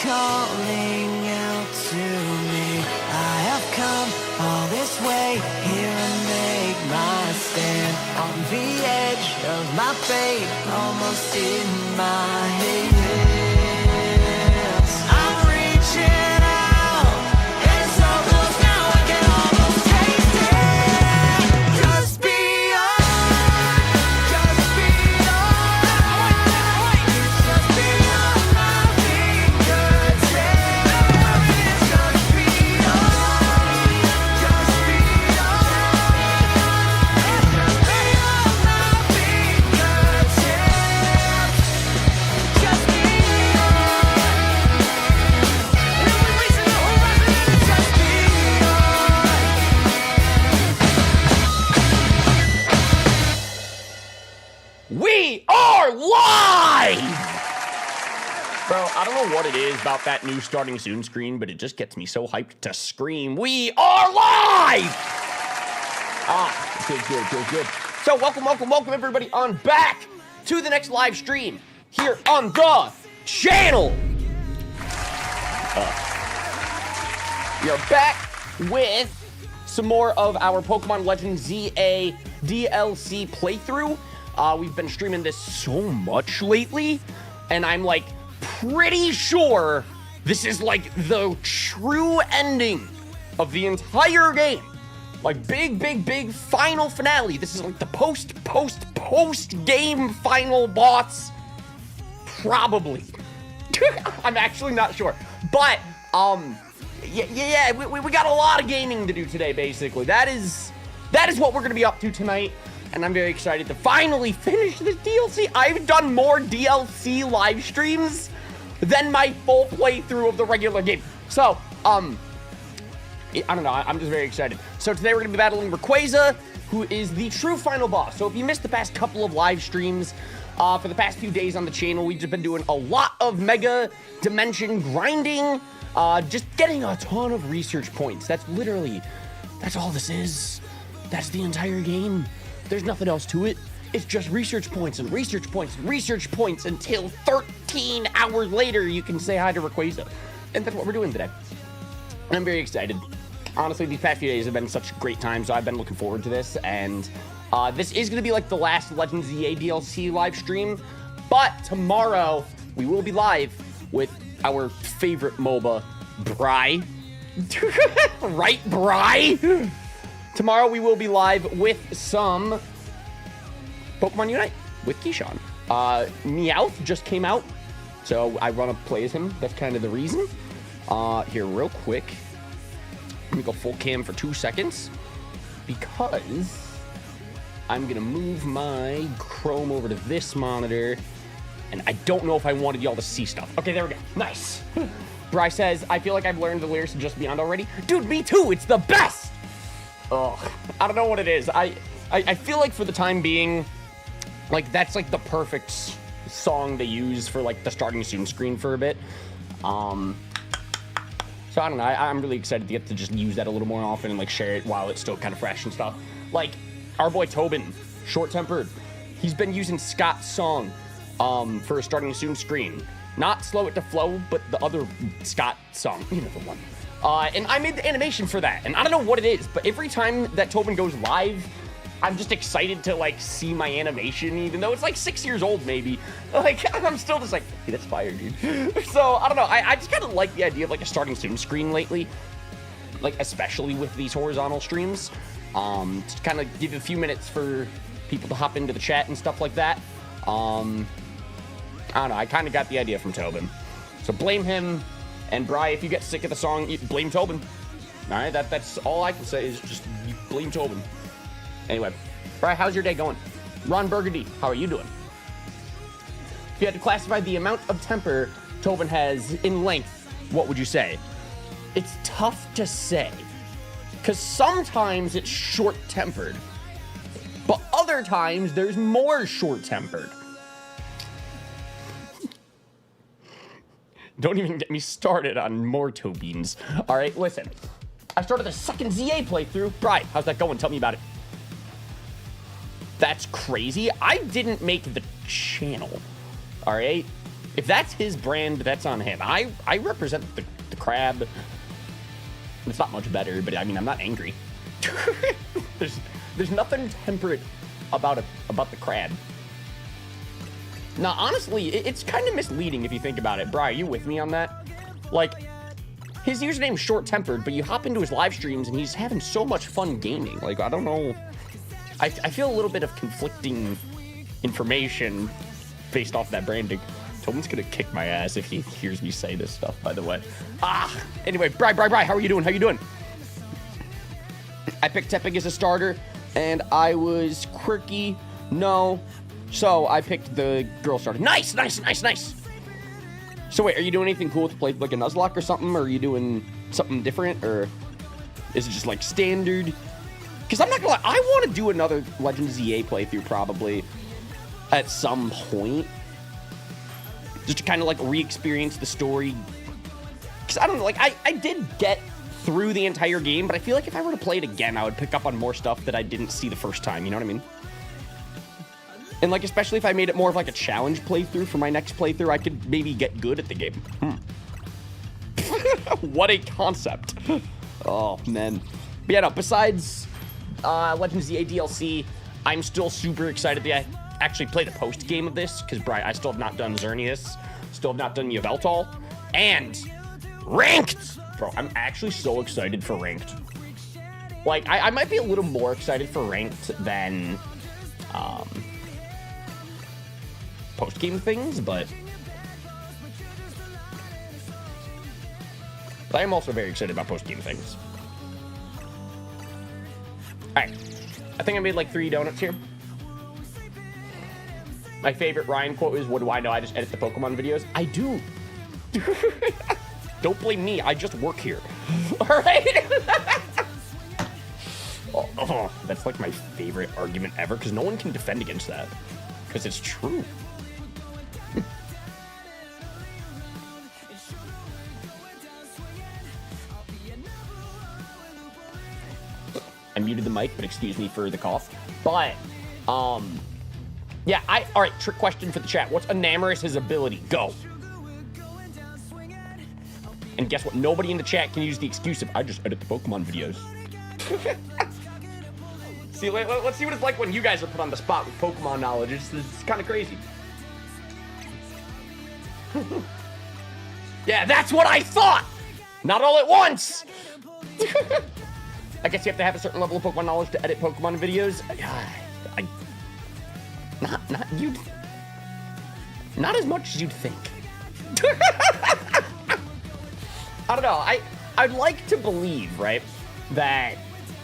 calling out to me. I have come all this way here and make my stand on the edge of my fate, almost in my hands. I'm reaching out, it's so close now I can almost taste it. Just beyond, just beyond. It's just beyond my fingertips. It's just beyond, just beyond. It's just beyond my fingertips. Just beyond. When we reach the horizon, it's just beyond. We are live! Bro, I don't know what it is about that new starting soon screen, but it just gets me so hyped to scream. We are live! Good. So welcome everybody on back to the next live stream here on the channel. We are back with some more of our Pokemon Legends ZA DLC playthrough. We've been streaming this so much lately, and I'm like pretty sure this is like the true ending of the entire game. Like big final finale. This is like the post game final boss. Probably. I'm actually not sure. But yeah, we got a lot of gaming to do today, basically. That is what we're gonna be up to tonight, and I'm very excited to finally finish this DLC. I've done more DLC live streams than my full playthrough of the regular game. So, I don't know, I'm just very excited. So today we're gonna be battling Rayquaza, who is the true final boss. So if you missed the past couple of live streams, for the past few days on the channel, we've just been doing a lot of Mega Dimension grinding, just getting a ton of research points. That's all this is. That's the entire game. There's nothing else to it. It's just research points and research points and research points until 13 hours later you can say hi to Rayquaza. And that's what we're doing today. And I'm very excited. Honestly, these past few days have been such a great time, so I've been looking forward to this. And this is going to be like the last Legends ZA DLC live stream. But tomorrow, we will be live with our favorite MOBA, Bri. Right, Bri? Tomorrow, we will be live with some Pokemon Unite with Keyshawn. Meowth just came out, so I want to play as him. That's kind of the reason. Here, real quick. Let me go full cam for 2 seconds because I'm gonna move my Chrome over to this monitor, and I don't know if I wanted y'all to see stuff. Okay, there we go. Nice. Bri says, I feel like I've learned the lyrics to Just Beyond already. Dude, me too. It's the best. Ugh. I don't know what it is. I feel like for the time being, like that's like the perfect song to use for like the starting soon screen for a bit. So I don't know, I'm really excited to get to just use that a little more often and like share it while it's still kind of fresh and stuff. Like our boy Tobin, short-tempered, he's been using Scott's song for a starting soon screen. Not Slow It to Flow, but the other Scott song, you know the one. And I made the animation for that, and I don't know what it is, but every time that Tobin goes live, I'm just excited to like see my animation, even though it's like 6 years old maybe. Like I'm still just like, hey, that's fire, dude. So I don't know. I just kind of like the idea of like a starting soon screen lately, like especially with these horizontal streams. To kind of give a few minutes for people to hop into the chat and stuff like that. I don't know. I kind of got the idea from Tobin, so blame him. And Bri, if you get sick of the song, you blame Tobin. All right, that's all I can say is just you blame Tobin. Anyway, Bri, how's your day going? Ron Burgundy, how are you doing? If you had to classify the amount of temper Tobin has in length, what would you say? It's tough to say, because sometimes it's short-tempered, but other times there's more short-tempered. Don't even get me started on more Tobins. All right, listen. I started the second ZA playthrough. Bri, how's that going? Tell me about it. That's crazy. I didn't make the channel. All right. If that's his brand, that's on him. I represent the crab. It's not much better, but I mean, I'm not angry. There's nothing temperate about the crab. Now, honestly, it's kind of misleading if you think about it. Bri, are you with me on that? Like, his username's short-tempered, but you hop into his live streams and he's having so much fun gaming. Like, I don't know. I feel a little bit of conflicting information based off that branding. Tobin's gonna kick my ass if he hears me say this stuff, by the way. Anyway, Bri, how are you doing? How you doing? I picked Tepig as a starter, and I was quirky. No. So I picked the girl starter. Nice. So wait, are you doing anything cool to play like a Nuzlocke or something? Or are you doing something different? Or is it just like standard? Because I'm not gonna lie, I want to do another Legends ZA playthrough probably at some point. Just to kind of like re-experience the story. Because I don't know, like I did get through the entire game, but I feel like if I were to play it again, I would pick up on more stuff that I didn't see the first time, you know what I mean? And like, especially if I made it more of like a challenge playthrough for my next playthrough, I could maybe get good at the game. What a concept. Oh, man. But yeah, no, besides Legends ZA DLC, I'm still super excited to actually play the post game of this, because I still have not done Xerneas, still have not done Yveltal, and Ranked! Bro, I'm actually so excited for Ranked. Like, I might be a little more excited for Ranked than post-game things, but I am also very excited about post-game things. Alright, I think I made like 3 donuts here. My favorite Ryan quote is, what do I know? I just edit the Pokemon videos. I do. Don't blame me. I just work here. All right? That's like my favorite argument ever, because no one can defend against that. Because it's true. I muted the mic, but excuse me for the cough. But, yeah, all right, trick question for the chat. What's Enamorous' ability? Go. And guess what? Nobody in the chat can use the excuse of, I just edit the Pokemon videos. See, let's see what it's like when you guys are put on the spot with Pokemon knowledge. It's kind of crazy. Yeah, that's what I thought! Not all at once! I guess you have to have a certain level of Pokemon knowledge to edit Pokemon videos. Not as much as you'd think. I don't know. I'd like to believe, right, that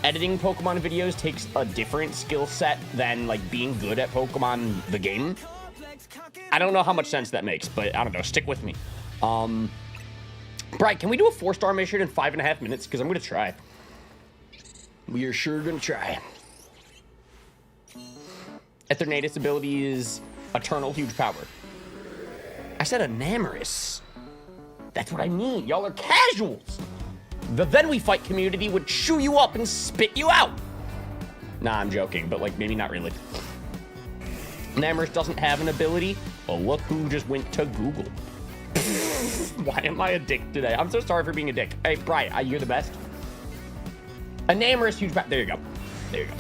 editing Pokemon videos takes a different skill set than like being good at Pokemon the game. I don't know how much sense that makes, but I don't know. Stick with me. Bright, can we do a 4-star mission in 5.5 minutes? Because I'm gonna try. We are sure gonna try. Eternatus ability is Eternal Huge Power. I said Enamorous. That's what I mean. Y'all are casuals. The Then We Fight community would chew you up and spit you out. Nah, I'm joking, but like maybe not really. Enamorous doesn't have an ability. Well, look who just went to Google. Why am I a dick today? I'm so sorry for being a dick. Hey, Brian, you're the best. Enamorous Huge Power. There you go. There you go.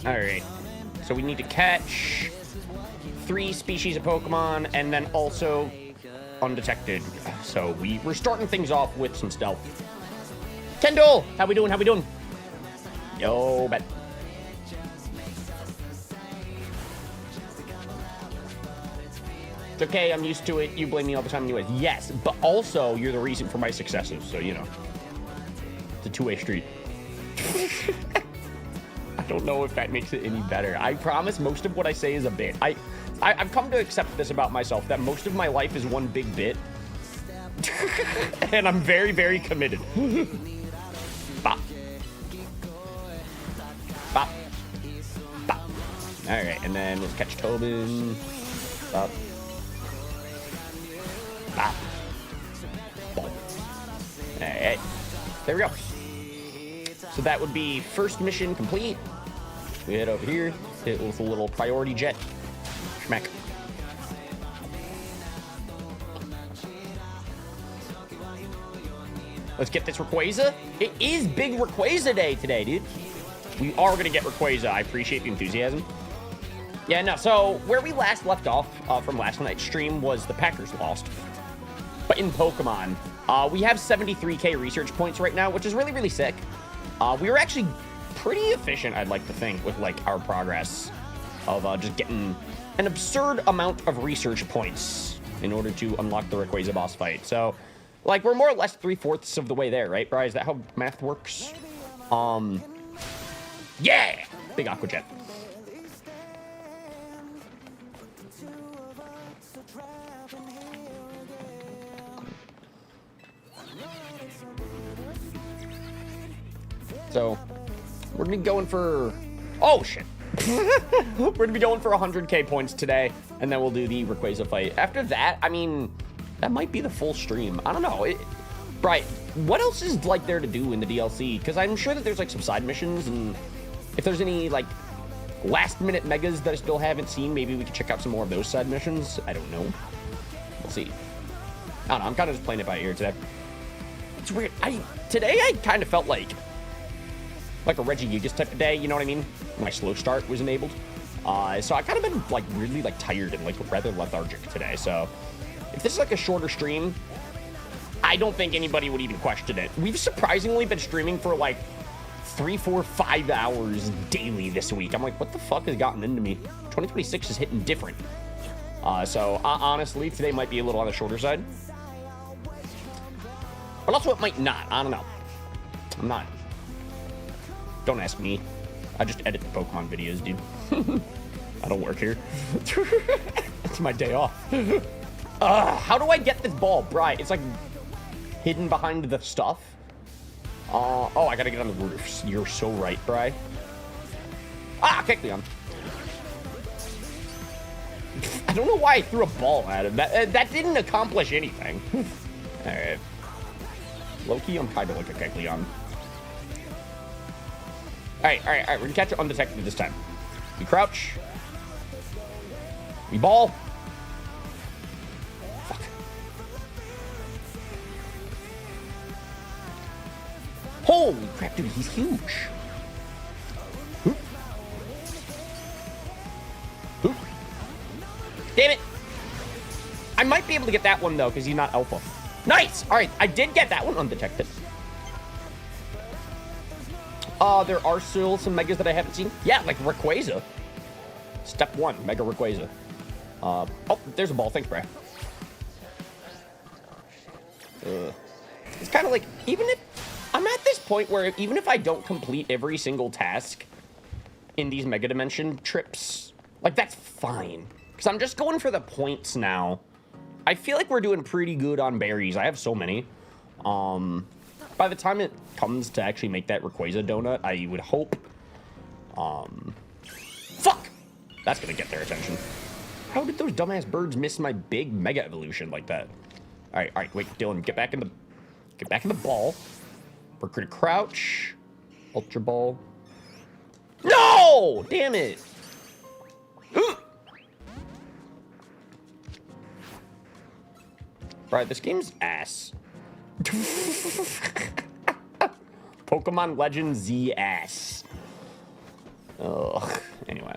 Alright, so we need to catch 3 species of Pokemon and then also undetected. So we're starting things off with some stealth. Kendall, how we doing? How we doing? Yo, bet. It's okay, I'm used to it. You blame me all the time anyways. Yes, but also you're the reason for my successes, so you know. It's a two-way street. I don't know if that makes it any better. I promise most of what I say is a bit. I've come to accept this about myself, that most of my life is one big bit. And I'm very, very committed. Bop. Bop. Bop. Alright, and then let's catch Tobin. Bop. Ah. Ball. Alright. There we go. So that would be first mission complete. We head over here, hit with a little priority jet. Schmack. Let's get this Rayquaza. It is big Rayquaza day today, dude. We are going to get Rayquaza. I appreciate the enthusiasm. Yeah, no, so where we last left off from last night's stream was the Packers lost. But in Pokemon, we have 73k research points right now, which is really, really sick. We were actually pretty efficient, I'd like to think, with like our progress of just getting an absurd amount of research points in order to unlock the Rayquaza boss fight. So, like, we're more or less 3/4 of the way there, right, Bri? Is that how math works? Yeah! Big Aqua Jet. So, we're gonna be going for... Oh, shit. We're gonna be going for 100k points today, and then we'll do the Rayquaza fight. After that, I mean, that might be the full stream. I don't know. Right, what else is, like, there to do in the DLC? Because I'm sure that there's, like, some side missions, and if there's any, like, last-minute megas that I still haven't seen, maybe we could check out some more of those side missions. I don't know. We'll see. I don't know. I'm kind of just playing it by ear today. It's weird. Today I kind of felt like a Regigigas type of day, you know what I mean? My slow start was enabled. So I kind of been, like, really, like, tired and, like, rather lethargic today. So if this is, like, a shorter stream, I don't think anybody would even question it. We've surprisingly been streaming for, like, 3, 4, 5 hours daily this week. I'm like, what the fuck has gotten into me? 2026 is hitting different. So honestly, today might be a little on the shorter side. But also it might not. I don't know. I'm not. Don't ask me. I just edit the Pokemon videos, dude. I don't work here. It's my day off. How do I get this ball? Bri, it's like hidden behind the stuff. Oh, I gotta get on the roofs. You're so right, Bri. Ah, Kecleon. I don't know why I threw a ball at him. That didn't accomplish anything. Alright. Low-key, I'm kind of like a Kecleon. Alright. We're gonna catch it undetected this time. We crouch. We ball. Fuck. Holy crap, dude, he's huge. Oop. Oop. Damn it. I might be able to get that one, though, because he's not alpha. Nice! Alright, I did get that one undetected. There are still some megas that I haven't seen. Yeah, like Rayquaza. Step 1, Mega Rayquaza. Oh, there's a ball. Thanks, Brad. It's kind of like, even if... I'm at this point where even if I don't complete every single task in these Mega Dimension trips, like, that's fine. Because I'm just going for the points now. I feel like we're doing pretty good on berries. I have so many. By the time it comes to actually make that Rayquaza donut, I would hope... Fuck! That's gonna get their attention. How did those dumbass birds miss my big Mega Evolution like that? Alright, wait, Dylan, get back in the ball. We're gonna crouch. Ultra Ball. No! Damn it! Right, this game's ass. Pokemon Legends Z ass. Ugh. Anyway.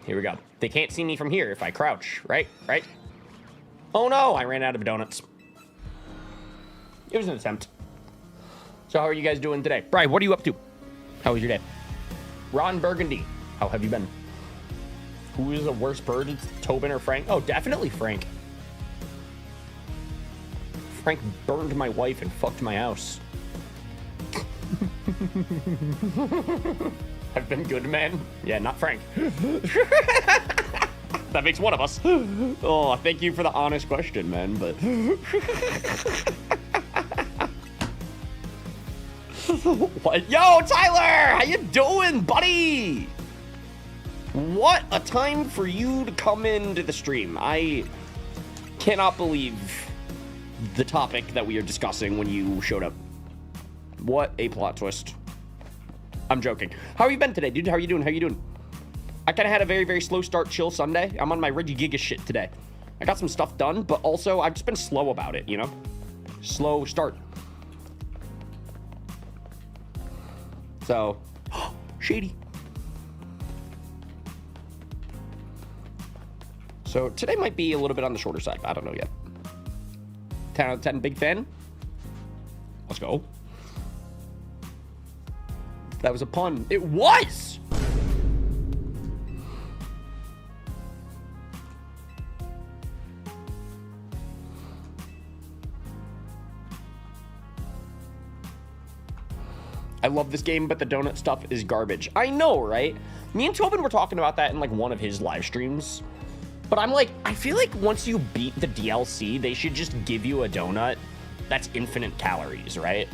Here we go. They can't see me from here if I crouch, right? Right? Oh no, I ran out of donuts. It was an attempt. So how are you guys doing today? Bri, what are you up to? How was your day? Ron Burgundy, how have you been? Who is a worse bird, Tobin or Frank? Oh, definitely Frank. Frank burned my wife and fucked my house. I've been good, man. Yeah, not Frank. That makes one of us. Oh, thank you for the honest question, man, but... What? Yo, Tyler! How you doing, buddy? What a time for you to come into the stream. I cannot believe the topic that we are discussing when you showed up. What a plot twist. I'm joking. How have you been today, dude? How are you doing? How are you doing? I kind of had a very, very slow start, chill Sunday. I'm on my Reggie Giga shit today. I got some stuff done, but also I've just been slow about it, you know? Slow start. So, shady. So today might be a little bit on the shorter side. I don't know yet. 10 out of 10, big fan. Let's go. That was a pun. It was! I love this game, but the donut stuff is garbage. I know, right? Me and Tobin were talking about that in like one of his live streams. But I'm like, I feel like once you beat the DLC, they should just give you a donut that's infinite calories, right?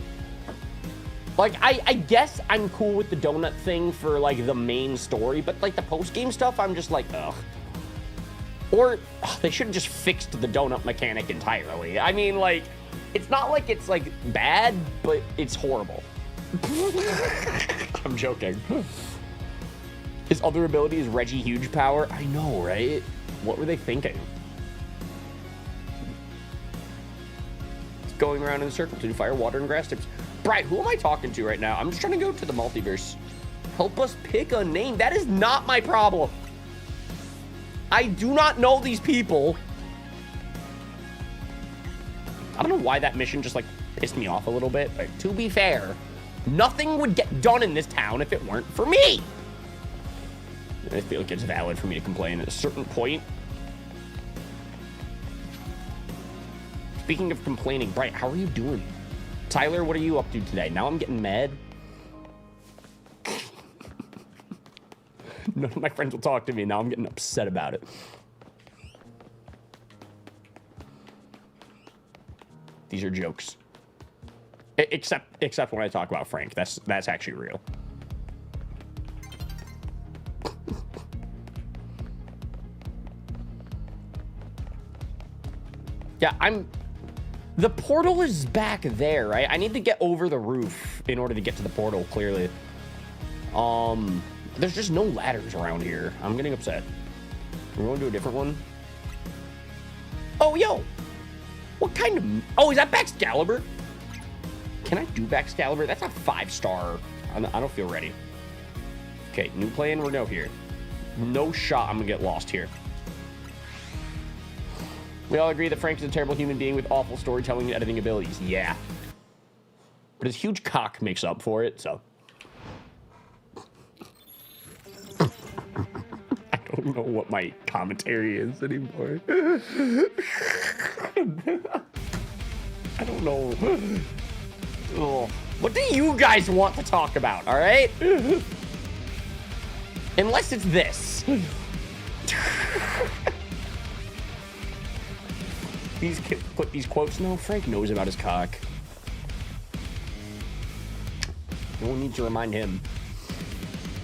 Like, I guess I'm cool with the donut thing for, like, the main story, but, like, the post-game stuff, I'm just like, ugh. Or, they should have just fixed the donut mechanic entirely. I mean, like, it's not like it's, like, bad, but it's horrible. I'm joking. His other ability is Reggie Huge Power. I know, right? What were they thinking? It's going around in a circle to do fire, water, and grass types. Bright, who am I talking to right now? I'm just trying to go to the multiverse. Help us pick a name. That is not my problem. I do not know these people. I don't know why that mission just, like, pissed me off a little bit. But to be fair, nothing would get done in this town if it weren't for me. I feel like it's valid for me to complain at a certain point. Speaking of complaining, Bright, how are you doing? Tyler, what are you up to today? Now I'm getting mad. None of my friends will talk to me. Now I'm getting upset about it. These are jokes. Except when I talk about Frank. That's actually real. Yeah, the portal is back there, right? I need to get over the roof in order to get to the portal, clearly. There's just no ladders around here. I'm getting upset. We're going to do a different one. Oh, yo. What kind of... Oh, is that Baxcalibur? Can I do Baxcalibur? That's a 5-star. I don't feel ready. Okay, new plan. We're no here. No shot I'm going to get lost here. We all agree that Frank is a terrible human being with awful storytelling and editing abilities. Yeah. But his huge cock makes up for it, so. I don't know what my commentary is anymore. I don't know. Oh. What do you guys want to talk about, all right? Unless it's this. Put these quotes. No, Frank knows about his cock. No one needs to remind him.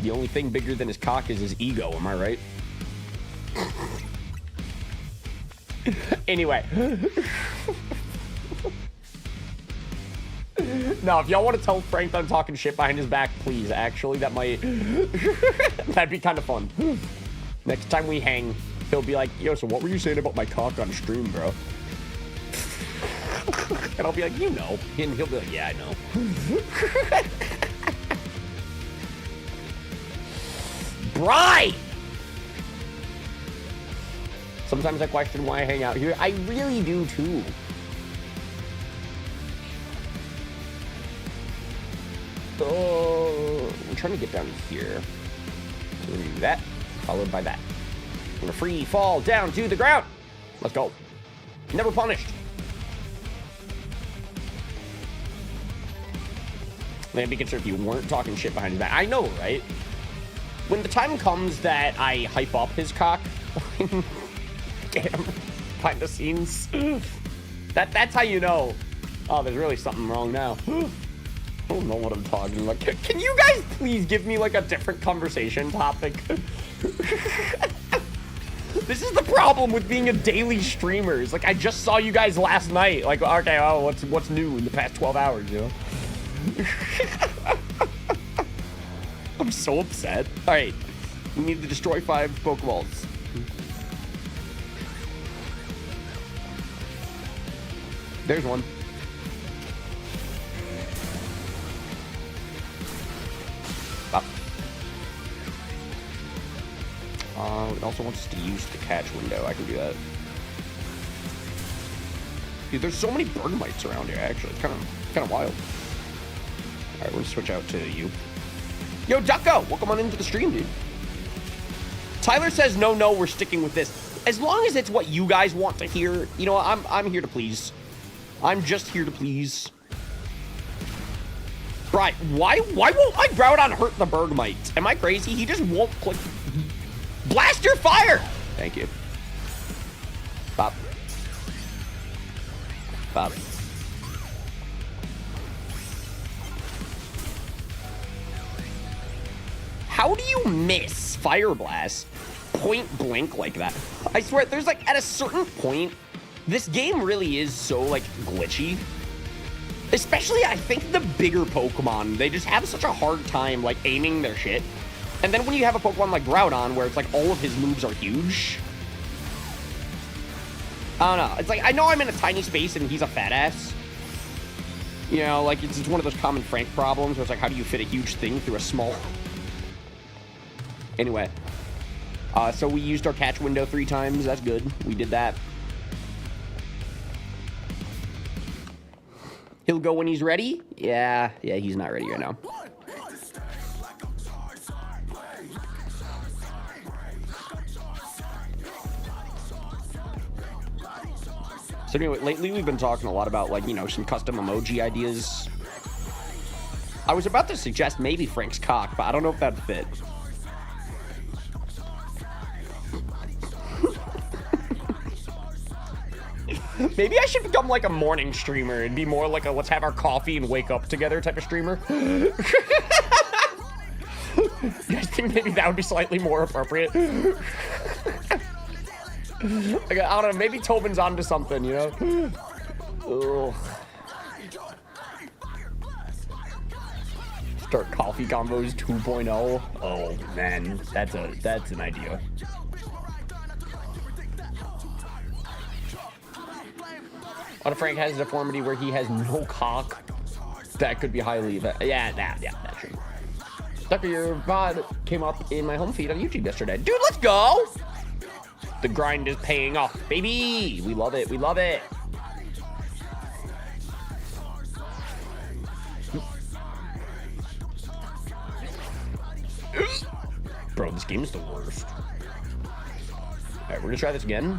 The only thing bigger than his cock is his ego. Am I right? Anyway. No, if y'all want to tell Frank that I'm talking shit behind his back, please. Actually, that might... That'd be kind of fun. Next time we hang, he'll be like, yo, so what were you saying about my cock on stream, bro? And I'll be like, you know. And he'll be like, yeah, I know. Bright! Sometimes I question why I hang out here. I really do, too. Oh, I'm trying to get down here. So we're gonna do that, followed by that. I'm gonna free fall down to the ground. Let's go. Never punished. Man, be concerned if you weren't talking shit behind his back. I know, right? When the time comes that I hype up his cock, get him behind the scenes. That's how you know. Oh, there's really something wrong now. don't know what I'm talking about. Can you guys please give me like a different conversation topic? This is the problem with being a daily streamer. It's like I just saw you guys last night. Like, okay, oh, what's new in the past 12 hours, you know? I'm so upset. All right, we need to destroy 5 Pokeballs. There's one. Up. It also wants us to use the catch window. I can do that. Dude, there's so many Bergmites around here, actually. It's kind of wild. All right, we're gonna switch out to you. Yo, Ducko, welcome on into the stream, dude. Tyler says, no, we're sticking with this. As long as it's what you guys want to hear, you know, I'm here to please. I'm just here to please. Right, why won't my Groudon hurt the Bergmite? Am I crazy? He just won't click. Blast your fire! Thank you. Bop. Bop. How do you miss Fire Blast point blank like that? I swear, there's like, at a certain point, this game really is so like glitchy. Especially, I think the bigger Pokemon, they just have such a hard time like aiming their shit. And then when you have a Pokemon like Groudon, where it's like all of his moves are huge. I don't know. It's like, I know I'm in a tiny space and he's a fat ass. You know, like it's one of those common Frank problems where it's like, how do you fit a huge thing through a small... Anyway. So we used our catch window 3 times. That's good. We did that. He'll go when he's ready? Yeah, he's not ready right now. So anyway, lately we've been talking a lot about, like, you know, some custom emoji ideas. I was about to suggest maybe Frank's cock, but I don't know if that'd fit. Maybe I should become like a morning streamer and be more like a let's have our coffee and wake up together type of streamer. You guys think maybe that would be slightly more appropriate? Like, I don't know, maybe Tobin's onto something, you know? Ugh. Start coffee combos 2.0. Oh man, that's an idea. What if Frank has a deformity where he has no cock? That could be highly... Yeah, that's true. Tucker, your VOD came up in my home feed on YouTube yesterday. Dude, let's go! The grind is paying off, baby! We love it, we love it! Bro, this game is the worst. Alright, we're gonna try this again.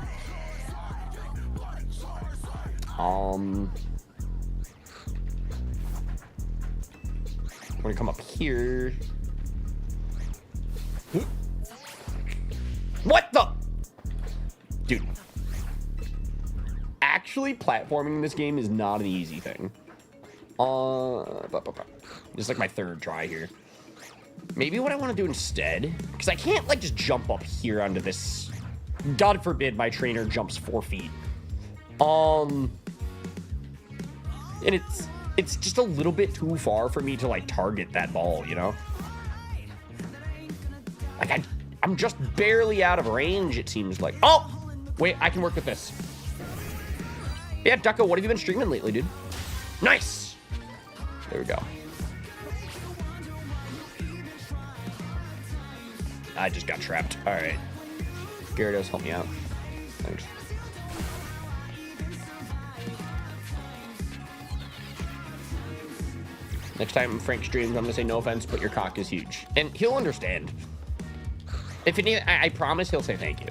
We're gonna come up here. What the? Dude. Actually, platforming in this game is not an easy thing. This is like my 3rd try here. Maybe what I want to do instead, because I can't like just jump up here onto this. God forbid my trainer jumps 4 feet. And it's just a little bit too far for me to like target that ball, you know? Like I'm just barely out of range, it seems like. Oh! Wait, I can work with this. Yeah, Ducko, what have you been streaming lately, dude? Nice! There we go. I just got trapped. Alright. Gyarados, help me out. Thanks. Next time Frank streams, I'm gonna say no offense, but your cock is huge. And he'll understand. If it need, I promise he'll say thank you.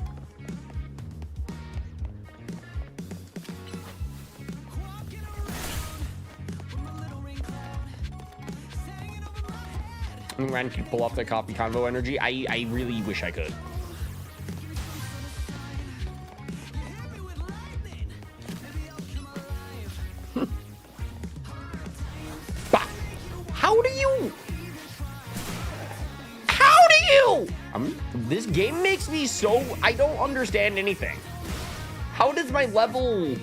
I mean, Ryan can pull off the coffee convo energy. I really wish I could. This game makes me so... I don't understand anything. How does my level...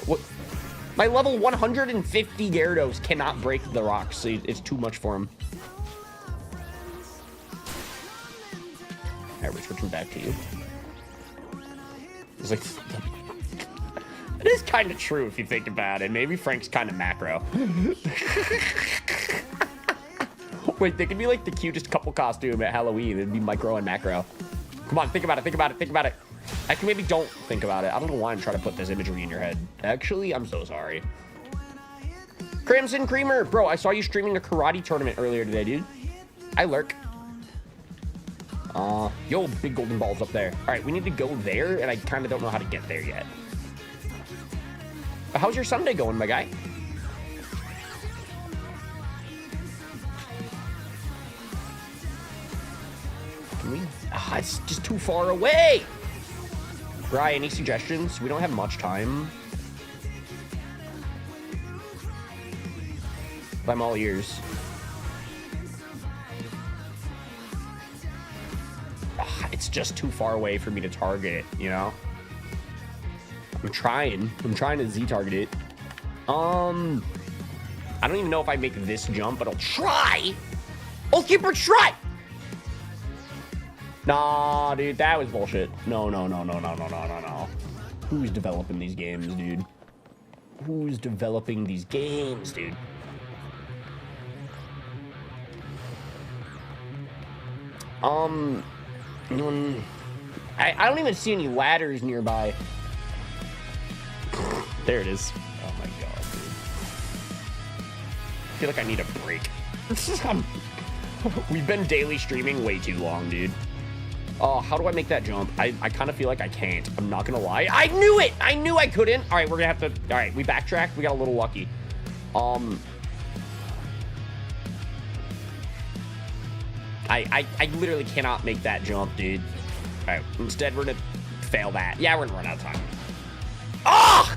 What? My level 150 Gyarados cannot break the rocks. So it's too much for him. Alright, we're switching back to you. It's like... It is kind of true if you think about it. Maybe Frank's kind of macro. Wait, they could be like the cutest couple costume at Halloween. It'd be micro and macro. Come on, think about it, think about it, think about it. Actually, maybe don't think about it. I don't know why I'm trying to put this imagery in your head. Actually, I'm so sorry. Crimson Creamer. Bro, I saw you streaming a karate tournament earlier today, dude. I lurk. Yo, big golden balls up there. All right, we need to go there, and I kind of don't know how to get there yet. How's your Sunday going, my guy? Can we... Ah, it's just too far away. Bri, any suggestions? We don't have much time. But I'm all ears. Ah, it's just too far away for me to target, you know? I'm trying to Z-target it. I don't even know if I make this jump, but I'll try. I'll keep her try. Nah, dude, that was bullshit. No. Who's developing these games, dude? Who's developing these games, dude? I don't even see any ladders nearby. There it is. Oh my god, dude. I feel like I need a break. We've been daily streaming way too long, dude. Oh, how do I make that jump? I kind of feel like I can't. I'm not gonna lie. I knew it! I knew I couldn't. All right, we're gonna have to... All right, we backtracked. We got a little lucky. I literally cannot make that jump, dude. All right, instead we're gonna fail that. Yeah, we're gonna run out of time. Ah!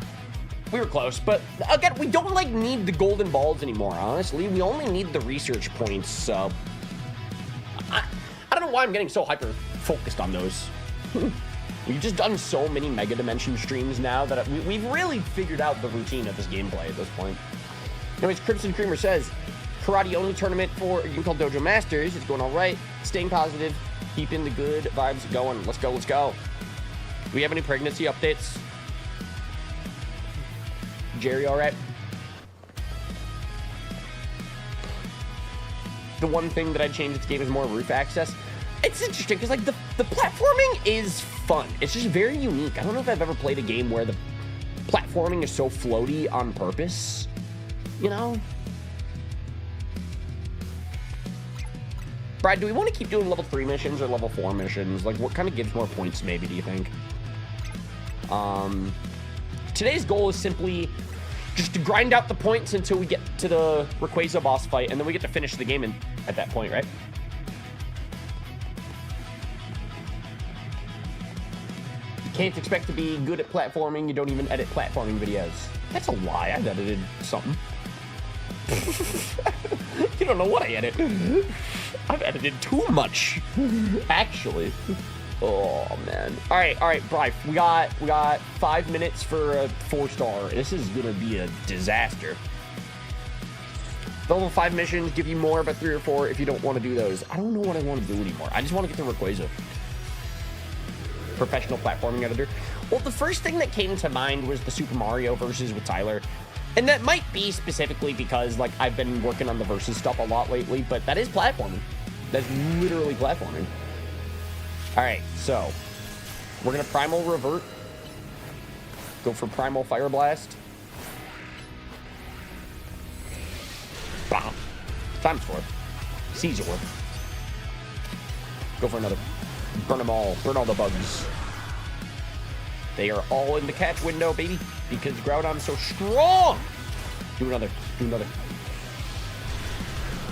We were close, but again, we don't like need the golden balls anymore, honestly. We only need the research points, so... I don't know why I'm getting so hyper-focused on those. We've just done so many Mega Dimension streams now that we've really figured out the routine of this gameplay at this point. Anyways, Crimson Creamer says, karate only tournament for called Dojo Masters. It's going all right. Staying positive. Keeping the good vibes going. Let's go, let's go. Do we have any pregnancy updates? Jerry, all right? The one thing that I'd change in this game is more roof access. It's interesting because like the platforming is fun. It's just very unique. I don't know if I've ever played a game where the platforming is so floaty on purpose, you know? Brad, do we want to keep doing level 3 missions or level 4 missions? Like, what kind of gives more points, maybe, do you think? Today's goal is simply just to grind out the points until we get to the Rayquaza boss fight, and then we get to finish the game at that point, right? You can't expect to be good at platforming. You don't even edit platforming videos. That's a lie. I've edited something. You don't know what I edit. I've edited too much, actually. Oh man. All right, Bri. We got 5 minutes for a 4-star. This is gonna be a disaster. The level 5 missions give you more, but 3 or 4 if you don't want to do those. I don't know what I want to do anymore. I just want to get the Rayquaza. Professional platforming editor. Well, the first thing that came to mind was the Super Mario versus with Tyler. And that might be specifically because, like, I've been working on the versus stuff a lot lately, but that is platforming. That's literally platforming. All right, so we're going to Primal Revert. Go for Primal Fire Blast. Bam. Times 4. Caesar. Go for another. Burn them all. Burn all the bugs. They are all in the catch window, baby, because Groudon's so strong. Do another. Do another.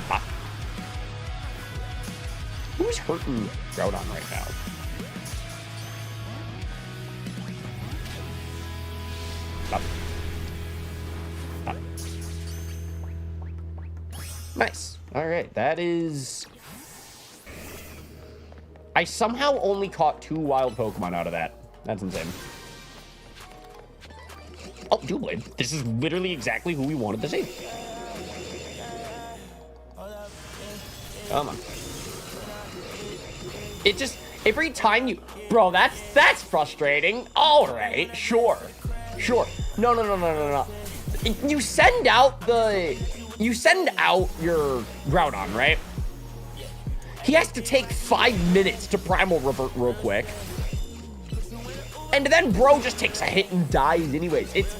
Ah. Who's hurting Groudon right now? Stop. Stop. Nice. All right, that is I somehow only caught 2 wild Pokemon out of that. That's insane. Oh, Doublade. This is literally exactly who we wanted to see. Come on. It just, every time you... Bro, that's frustrating. All right, sure. Sure. No. You send out your Groudon, right? He has to take 5 minutes to primal revert real quick. And then bro just takes a hit and dies anyways. It's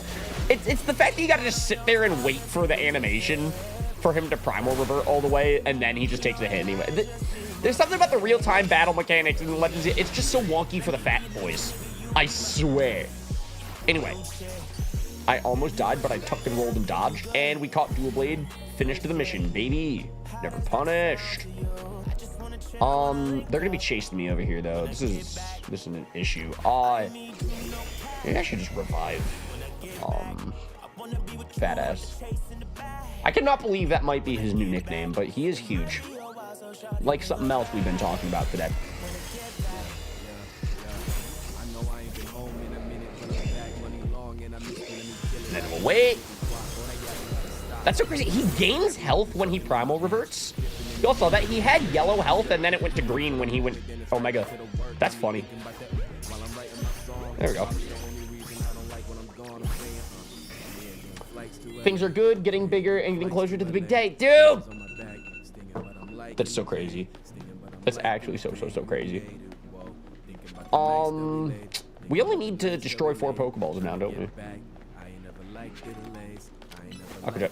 the fact that you gotta just sit there and wait for the animation for him to primal revert all the way, and then he just takes a hit anyway. There's something about the real-time battle mechanics in the Legends. It's just so wonky for the fat boys. I swear. Anyway, I almost died, but I tucked and rolled and dodged, and we caught Doublade. Finished the mission, baby. Never punished. They're gonna be chasing me over here though. This is an issue. Maybe I should just revive. Fat ass. I cannot believe that might be his new nickname, but he is huge. Like something else we've been talking about today. And then we'll wait. That's so crazy. He gains health when he primal reverts. You also saw that he had yellow health and then it went to green when he went Omega. That's funny. There we go. Things are good, getting bigger and getting closer to the big day. Dude! That's so crazy. That's actually so crazy. We only need to destroy 4 Pokeballs now, don't we? Okay,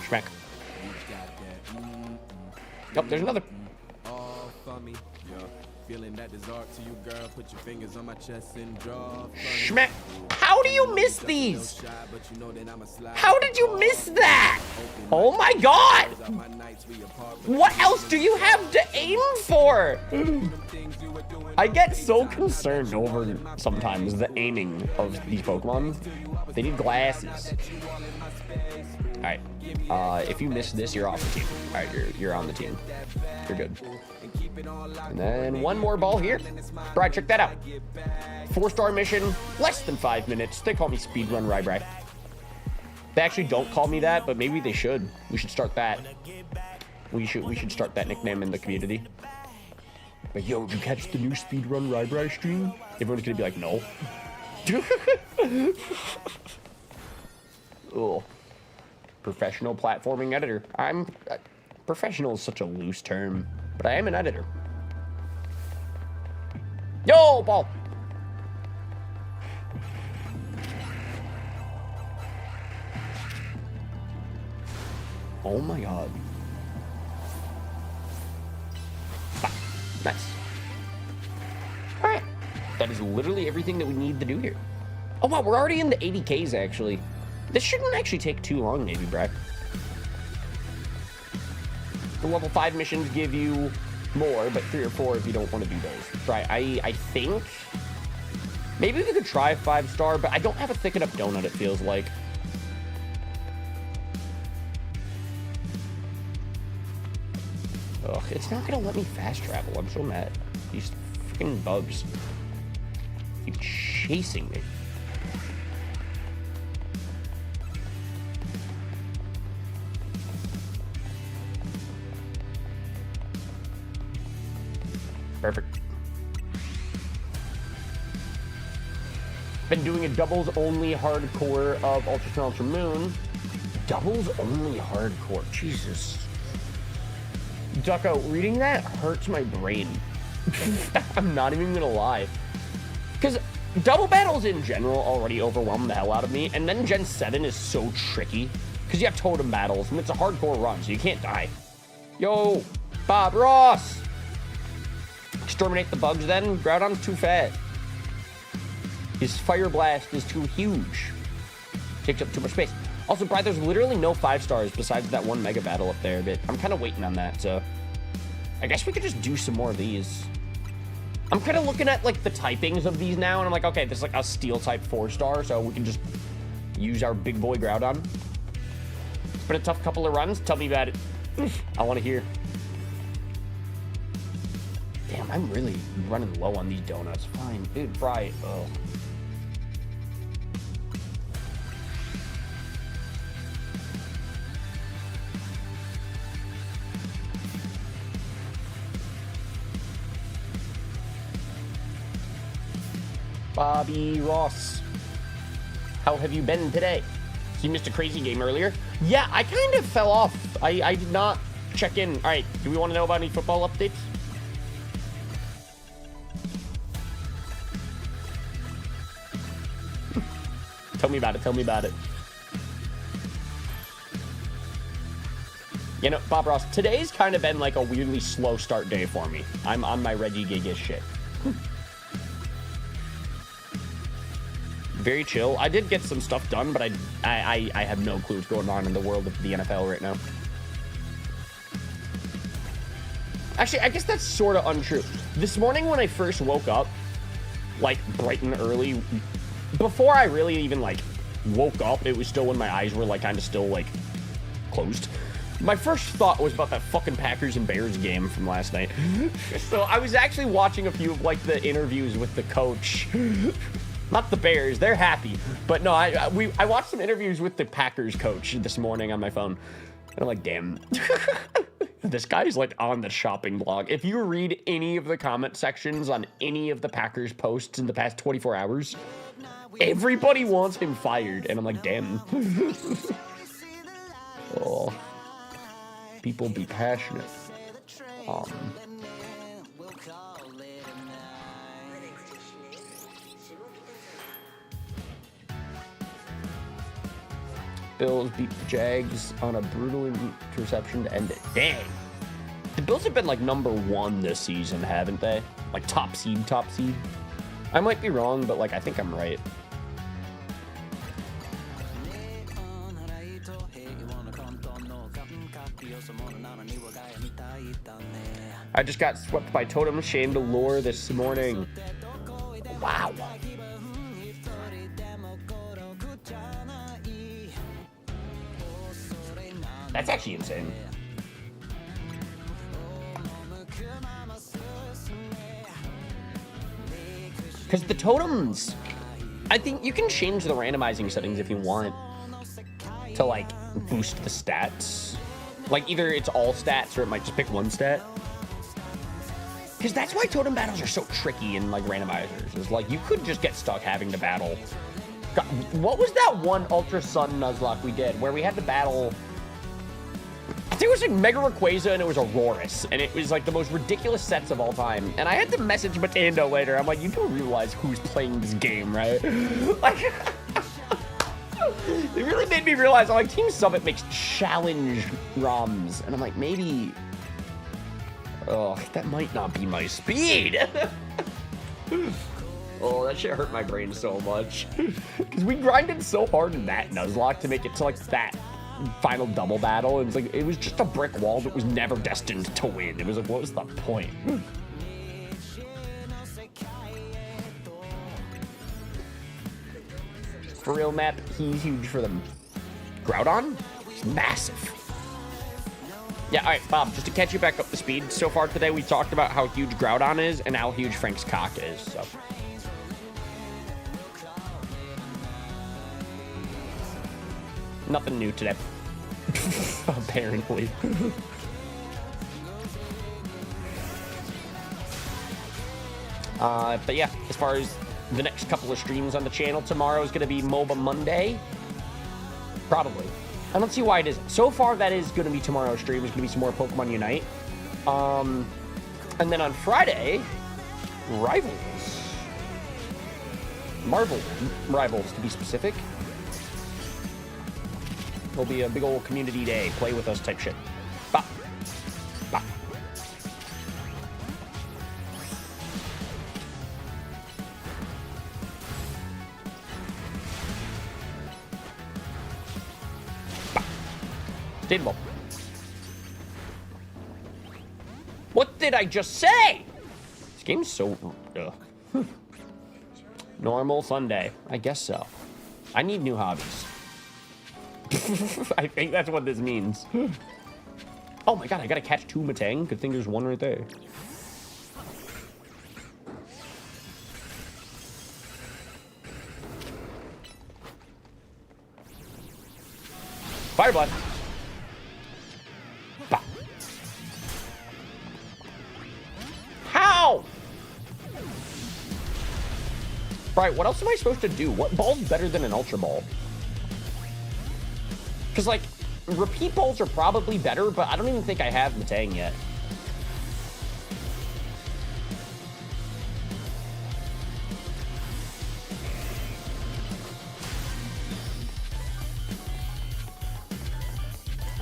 Schmack. Oh, there's another. Schmack. How do you miss these? How did you miss that? Oh my god! What else do you have to aim for? I get so concerned over sometimes the aiming of these Pokemon. They need glasses. Alright. If you miss this, you're off the team. Alright, you're on the team. You're good. And then one more ball here. Bri, check that out. 4-star mission, less than 5 minutes. They call me Speedrun Rybri. They actually don't call me that, but maybe they should. We should start that. We should start that nickname in the community. Like, yo, did you catch the new Speedrun Rybri stream? Everyone's gonna be like, no. Ugh. Professional platforming editor. Professional is such a loose term, but I am an editor. Yo, ball. Oh my god. Nice. All right. That is literally everything that we need to do here. Oh wow, we're already in the 80Ks actually. This shouldn't actually take too long, maybe, Brad. The level 5 missions give you more, but 3 or 4 if you don't want to do those. Right, I think maybe we could try 5-star, but I don't have a thick enough donut, it feels like. Ugh, it's not gonna let me fast travel. I'm so mad. These freaking bugs keep chasing me. Perfect. Been doing a doubles only hardcore of Ultra Sun Ultra Moon. Doubles only hardcore. Jesus. Ducko, reading that hurts my brain. I'm not even gonna lie. Because double battles in general already overwhelm the hell out of me, and then Gen 7 is so tricky. Because you have totem battles, and it's a hardcore run, so you can't die. Yo, Bob Ross! Exterminate the bugs then? Groudon's too fat. His Fire Blast is too huge. Takes up too much space. Also, Brian, there's literally no 5-stars besides that one Mega Battle up there, but I'm kind of waiting on that, so I guess we could just do some more of these. I'm kind of looking at, like, the typings of these now, and I'm like, okay, this is like a Steel-type 4-star, so we can just use our big boy Groudon. It's been a tough couple of runs. Tell me about it. I want to hear. Damn, I'm really running low on these donuts. Fine, dude, fry. Oh. Bobby Ross, how have you been today? So you missed a crazy game earlier? Yeah, I kind of fell off. I did not check in. All right, do we want to know about any football updates? Tell me about it. Tell me about it. You know, Bob Ross, today's kind of been like a weirdly slow start day for me. I'm on my Reggie Gigas shit. Very chill. I did get some stuff done, but I have no clue what's going on in the world of the NFL right now. Actually, I guess that's sort of untrue. This morning when I first woke up, like bright and early, before I really even like woke up, it was still when my eyes were like kind of still like closed. My first thought was about that fucking Packers and Bears game from last night. So I was actually watching a few of like the interviews with the coach. Not the Bears, they're happy. But no, I watched some interviews with the Packers coach this morning on my phone. And I'm like, damn. This guy's like on the shopping blog. If you read any of the comment sections on any of the Packers posts in the past 24 hours, everybody wants him fired. And I'm like, damn. Oh. People be passionate. Bills beat the Jags on a brutal interception to end it. Dang. The Bills have been like #1 this season, haven't they? Like top seed. I might be wrong, but like I think I'm right. I just got swept by Totem Shame to Lore this morning. Wow. That's actually insane. Because the totems, I think you can change the randomizing settings if you want to like boost the stats. Like either it's all stats or it might just pick one stat. Because that's why totem battles are so tricky in like randomizers. Is like you could just get stuck having to battle. God, what was that one Ultra Sun Nuzlocke we did where we had to battle? I think it was like Mega Rayquaza and it was Aurorus, and it was like the most ridiculous sets of all time. And I had to message Matando later. I'm like, you do realize who's playing this game, right? Like, it really made me realize. I'm like, Team Summit makes challenge ROMs, and I'm like, maybe. Oh, that might not be my speed. Oh, that shit hurt my brain so much. Because we grinded so hard in that Nuzlocke to make it to like that final double battle. It was like, it was just a brick wall that was never destined to win. It was like, what was the point? For real, map, he's huge for them. Groudon? He's massive. Yeah, all right, Bob, just to catch you back up to speed. So far today, we talked about how huge Groudon is and how huge Frank's cock is, so. Nothing new today. Apparently. But yeah, as far as the next couple of streams on the channel, tomorrow is going to be MOBA Monday. Probably. I don't see why it isn't. So far, that is going to be tomorrow's stream. It's going to be some more Pokemon Unite. And then on Friday, Rivals. Marvel Rivals, to be specific. It'll be a big old community day. Play with us type shit. Bop. Bop. Stateable. What did I just say? This game's so... Normal Sunday. I guess so. I need new hobbies. I think that's what this means. Oh my god, I gotta catch 2 Matang. Good thing there's one right there. Fire Blast. Bah. How? Right, what else am I supposed to do? What ball's better than an Ultra Ball? Because, like, repeat balls are probably better, but I don't even think I have Metang yet.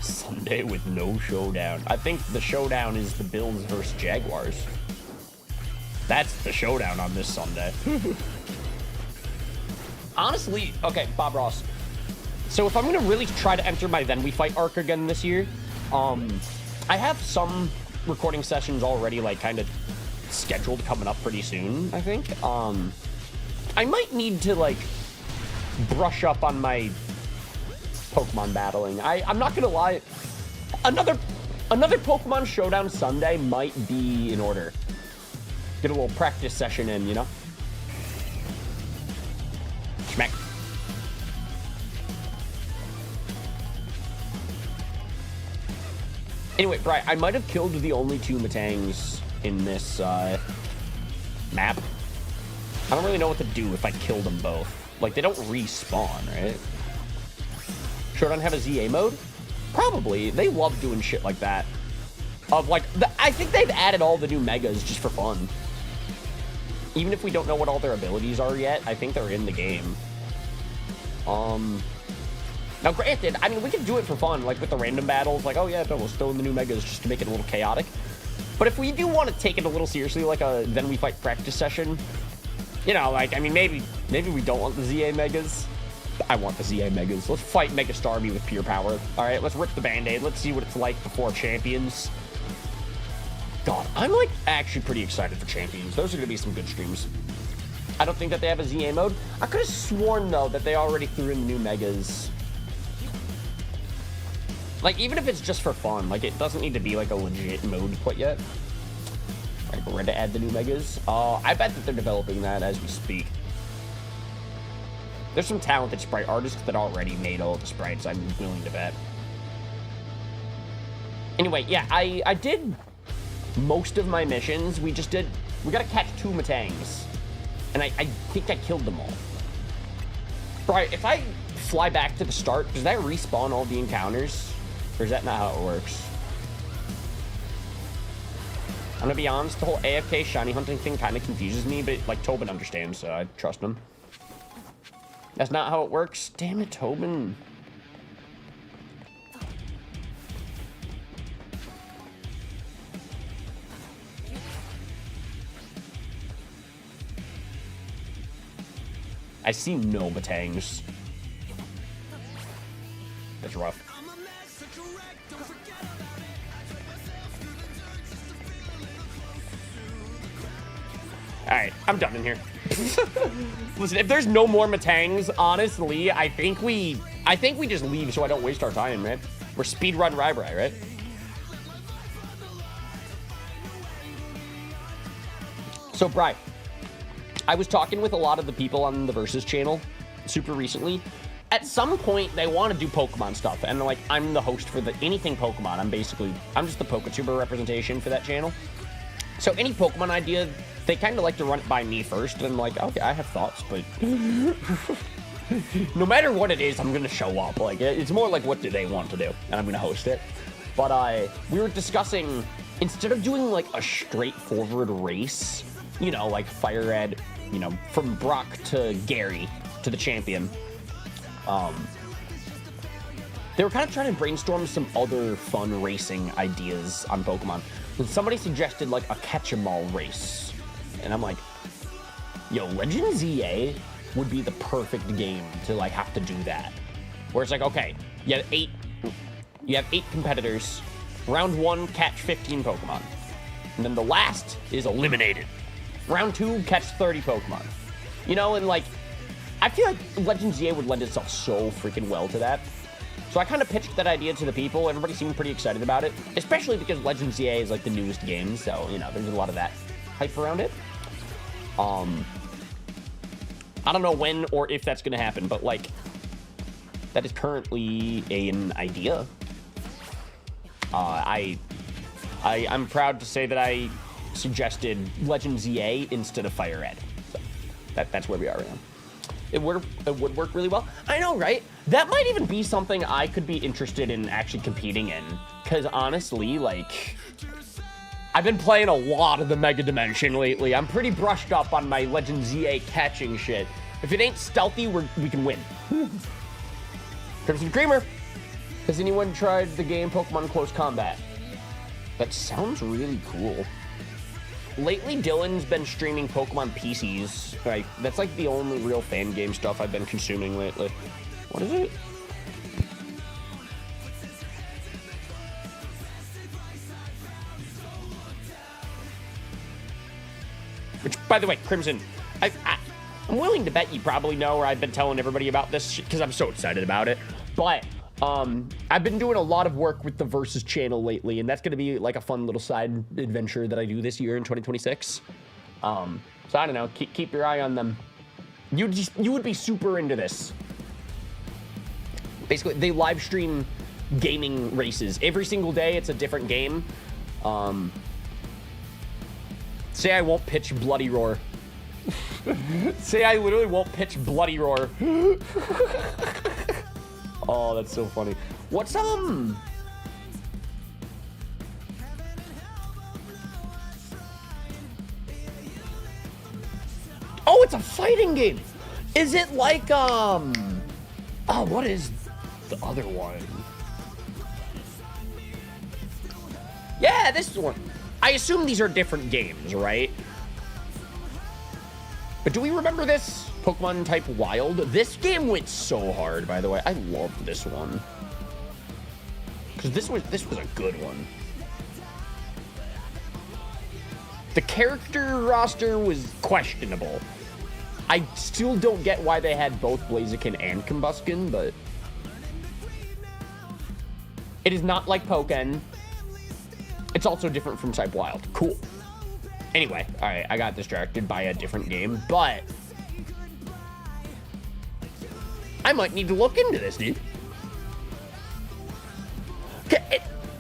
Sunday with no showdown. I think the showdown is the Bills versus Jaguars. That's the showdown on this Sunday. Honestly, okay, Bob Ross. So if I'm gonna really try to enter my Then We Fight arc again this year, I have some recording sessions already, like, kind of scheduled coming up pretty soon, I think. I might need to, like, brush up on my Pokemon battling. I'm not gonna lie, another Pokemon Showdown Sunday might be in order. Get a little practice session in, you know? Schmack. Anyway, Brian, I might have killed the only 2 Metangs in this map. I don't really know what to do if I kill them both. Like, they don't respawn, right? Showdown have a ZA mode? Probably. They love doing shit like that. Of, like, I think they've added all the new Megas just for fun. Even if we don't know what all their abilities are yet, I think they're in the game. Now, granted, I mean, we can do it for fun, like with the random battles, like, oh yeah, no, we'll throw in the new Megas just to make it a little chaotic. But if we do want to take it a little seriously, like a Then We Fight practice session, you know, like, I mean, maybe we don't want the ZA Megas. I want the ZA Megas. Let's fight Mega Starmie with pure power. All right, let's rip the Band-Aid. Let's see what it's like before Champions. God, I'm, like, actually pretty excited for Champions. Those are going to be some good streams. I don't think that they have a ZA mode. I could have sworn, though, that they already threw in the new Megas. Like, even if it's just for fun, like, it doesn't need to be, like, a legit mode quite yet. Alright, we're ready to add the new Megas. I bet that they're developing that as we speak. There's some talented sprite artists that already made all the sprites, I'm willing to bet. Anyway, yeah, I did most of my missions. We gotta catch 2 Metangs. And I think I killed them all. Right, if I fly back to the start, does that respawn all the encounters? Or is that not how it works? I'm gonna be honest, the whole AFK shiny hunting thing kind of confuses me, but, like, Tobin understands, so I trust him. That's not how it works? Damn it, Tobin. I see no Metangs. That's rough. Alright, I'm done in here. Listen, if there's no more Metangs, honestly, I think we just leave so I don't waste our time, right? We're speedrun Rybrai, right? So, Bri, I was talking with a lot of the people on the Versus channel super recently. At some point, they want to do Pokemon stuff, and, like, I'm the host for anything Pokemon. I'm just the PokeTuber representation for that channel. So any Pokemon idea, they kind of like to run it by me first, and I'm like, okay, I have thoughts, but no matter what it is, I'm going to show up. Like, it's more like, what do they want to do? And I'm going to host it. But we were discussing, instead of doing, like, a straightforward race, you know, like Fire Red, you know, from Brock to Gary to the champion, they were kind of trying to brainstorm some other fun racing ideas on Pokemon. And somebody suggested, like, a catch-em-all race. And I'm like, yo, Legend ZA would be the perfect game to, like, have to do that. Where it's like, okay, you have eight competitors. Round 1, catch 15 Pokemon. And then the last is eliminated. Round 2, catch 30 Pokemon. You know, and, like, I feel like Legend ZA would lend itself so freaking well to that. So I kind of pitched that idea to the people. Everybody seemed pretty excited about it, especially because Legend ZA is, like, the newest game. So, you know, there's a lot of that hype around it. I don't know when or if that's going to happen, but, like, That is currently an idea. I'm proud to say that I suggested Legend ZA instead of Fire Red. So that's where we are right now. It would work really well. I know, right? That might even be something I could be interested in actually competing in. Because honestly, like, I've been playing a lot of the Mega Dimension lately. I'm pretty brushed up on my Legend ZA catching shit. If it ain't stealthy, we can win. Crimson Creamer. Has anyone tried the game Pokemon Close Combat? That sounds really cool. Lately, Dylan's been streaming Pokemon PCs. Like, that's like the only real fan game stuff I've been consuming lately. What is it? Which, by the way, Crimson, I'm willing to bet you probably know, or I've been telling everybody about this because I'm so excited about it. But I've been doing a lot of work with the Versus channel lately, and that's going to be like a fun little side adventure that I do this year in 2026. So I don't know, keep your eye on them. You would be super into this. Basically, they live stream gaming races every single day. It's a different game. Say I won't pitch Bloody Roar. Say I literally won't pitch Bloody Roar. Oh, that's so funny. What's Oh, it's a fighting game. Is it like oh, what is the other one? Yeah, this one. I assume these are different games, right? But do we remember this? Pokemon Type Wild? This game went so hard, by the way. I loved this one. Because this was a good one. The character roster was questionable. I still don't get why they had both Blaziken and Combusken, but it is not like Pokken. It's also different from Type Wild. Cool. Anyway, all right, I got distracted by a different game, but I might need to look into this, dude.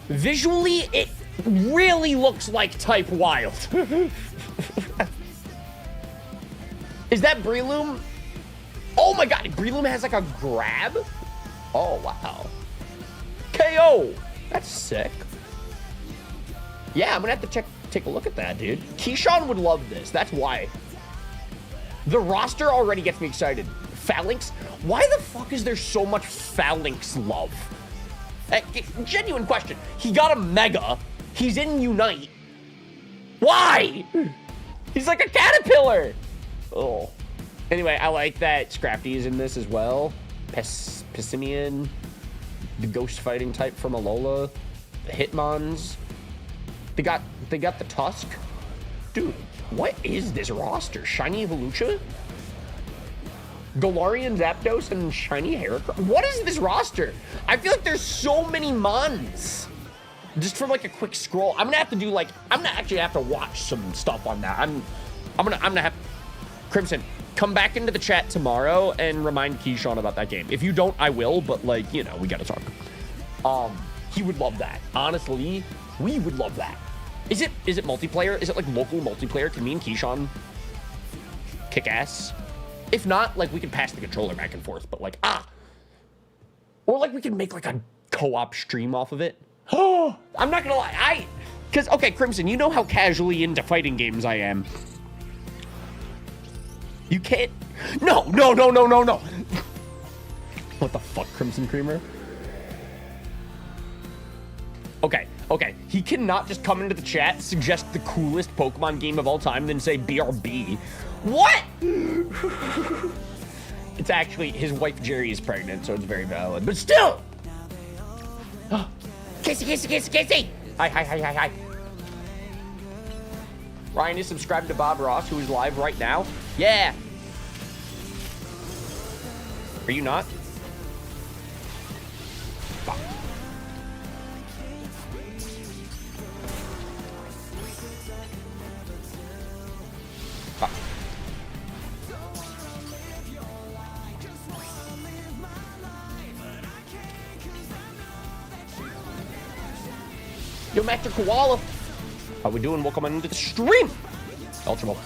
Visually, it really looks like Type Wild. Is that Breloom? Oh my god, Breloom has like a grab? Oh, wow. KO! That's sick. Yeah, I'm gonna have to take a look at that, dude. Keyshawn would love this. That's why. The roster already gets me excited. Phalanx? Why the fuck is there so much Phalanx love? Genuine question. He got a Mega. He's in Unite. Why? He's like a caterpillar. Oh. Anyway, I like that Scrafty is in this as well. Pessimian. The ghost fighting type from Alola. The Hitmons. They got the Tusk. Dude, what is this roster? Shiny Evolution? Galarian Zapdos and Shiny Heracross? What is this roster? I feel like there's so many Mons. Just from like a quick scroll. I'm gonna have to do like, I'm gonna actually have to watch some stuff on that. I'm gonna have, Crimson, come back into the chat tomorrow and remind Keyshawn about that game. If you don't, I will, but like, you know, we gotta talk. He would love that. Honestly, we would love that. Is it multiplayer? Is it like local multiplayer? Can me and Keyshawn kick ass? If not, like we can pass the controller back and forth, but like, or like we can make like a co-op stream off of it. Oh, I'm not gonna lie. Cause okay, Crimson, you know how casually into fighting games I am. You can't, no. What the fuck, Crimson Creamer? Okay. He cannot just come into the chat, suggest the coolest Pokemon game of all time, then say BRB. What? It's actually, his wife Jerry is pregnant, so it's very valid. But still! Kissy! Hi. Ryan is subscribed to Bob Ross, who is live right now. Yeah! Are you not? Fuck. Yo, Master Koala. How we doing? Welcome into the stream. Ultra Ball.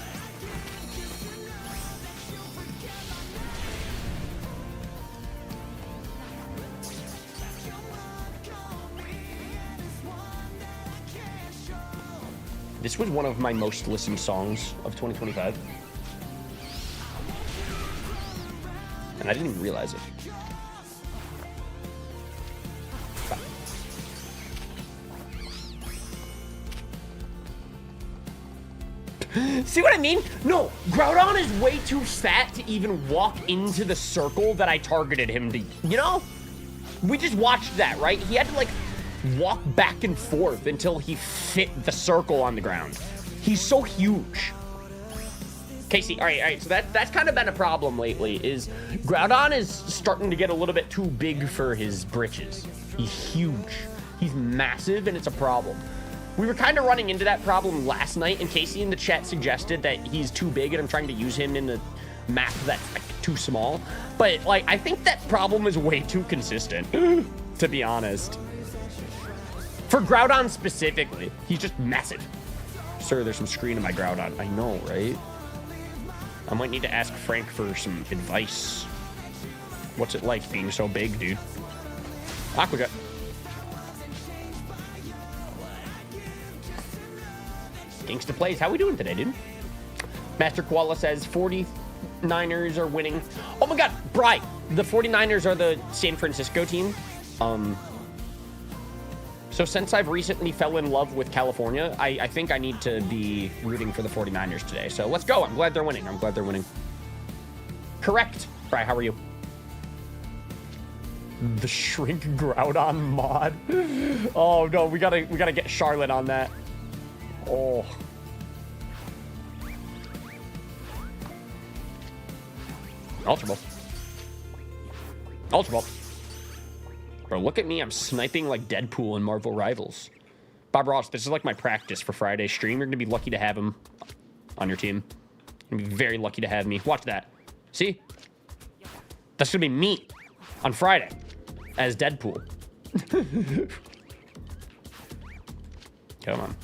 This was one of my most listened songs of 2025. And I didn't even realize it. See what I mean? No, Groudon is way too fat to even walk into the circle that I targeted him to, you know? We just watched that, right? He had to, like, walk back and forth until he fit the circle on the ground. He's so huge. Casey, all right, so that's kind of been a problem lately, is Groudon is starting to get a little bit too big for his britches. He's huge. He's massive, and it's a problem. We were kind of running into that problem last night, and Casey in the chat suggested that he's too big, and I'm trying to use him in the map that's like too small. But like, I think that problem is way too consistent, to be honest. For Groudon specifically, he's just massive. Sir, there's some screen in my Groudon. I know, right? I might need to ask Frank for some advice. What's it like being so big, dude? Aqua Jet. Gangsta Plays, how we doing today, dude? Master Koala says 49ers are winning. Oh my god, Bri, the 49ers are the San Francisco team. So since I've recently fell in love with California, I think I need to be rooting for the 49ers today. So let's go. I'm glad they're winning. I'm glad they're winning. Correct. Bri, how are you? The Shrink Groudon mod. Oh no, we gotta get Charlotte on that. Oh. Ultra Ball. Ultra Ball. Bro, look at me. I'm sniping like Deadpool in Marvel Rivals. Bob Ross, this is like my practice for Friday's stream. You're going to be lucky to have him on your team. You're going to be very lucky to have me. Watch that. See? That's going to be me on Friday as Deadpool. Come on.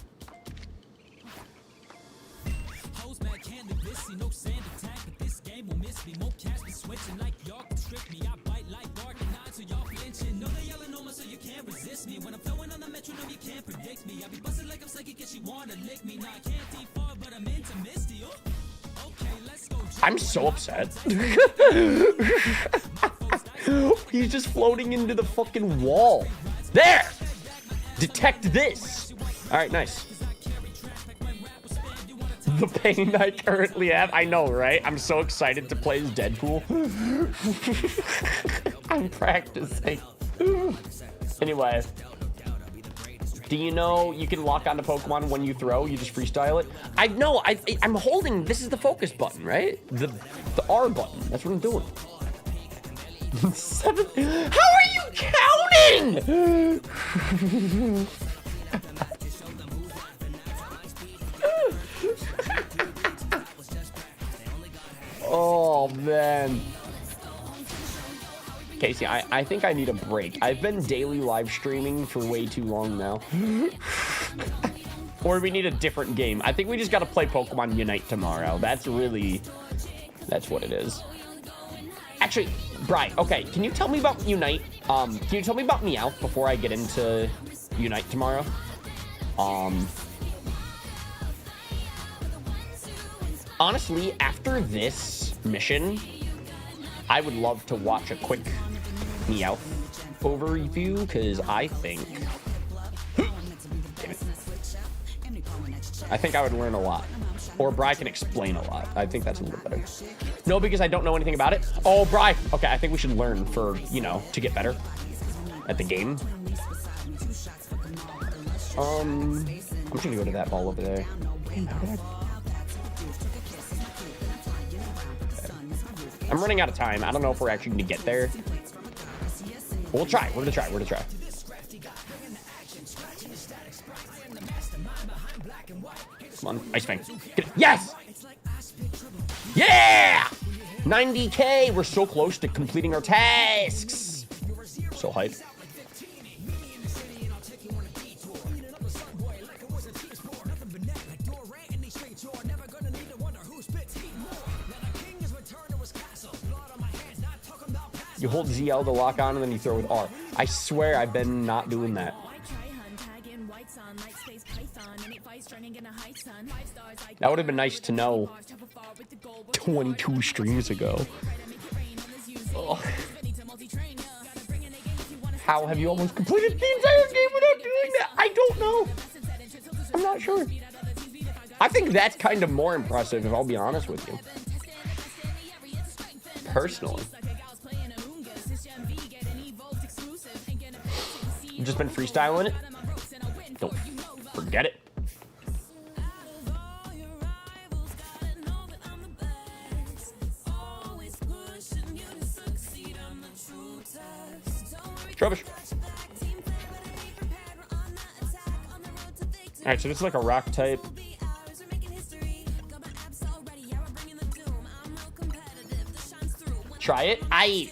I'm so upset. He's just floating into the fucking wall. There! Detect this. All right, nice. The pain I currently have. I know, right? I'm so excited to play as Deadpool. I'm practicing. Anyway. Do you know you can lock onto Pokemon when you throw? You just freestyle it? I know. I'm holding. This is the focus button, right? The R button. That's what I'm doing. 7. How are you counting? Oh man. Casey, I think I need a break. I've been daily live streaming for way too long now. Or we need a different game. I think we just got to play Pokemon Unite tomorrow. That's what it is. Actually, Bri, okay, can you tell me about Unite? Can you tell me about Meowth before I get into Unite tomorrow? Honestly, after this mission, I would love to watch a quick Meowth overview, because I think... Damn it. I think I would learn a lot. Or Bri can explain a lot. I think that's a little better. No, because I don't know anything about it. Oh, Bri. Okay, I think we should learn for, you know, to get better at the game. I'm just gonna go to that ball over there. I'm running out of time. I don't know if we're actually gonna get there. We'll try. We're gonna try. Come on, Ice Fang. Get it. Yes! Yeah! 90K. We're so close to completing our tasks. So hyped. You hold ZL to lock on, and then you throw with R. I swear I've been not doing that. That would have been nice to know 22 streams ago. Ugh. How have you almost completed the entire game without doing that? I don't know. I'm not sure. I think that's kind of more impressive, if I'll be honest with you. Personally. You've just been freestyling it? Don't forget it. Rubbish. Alright, so this is like a rock type. Try it. I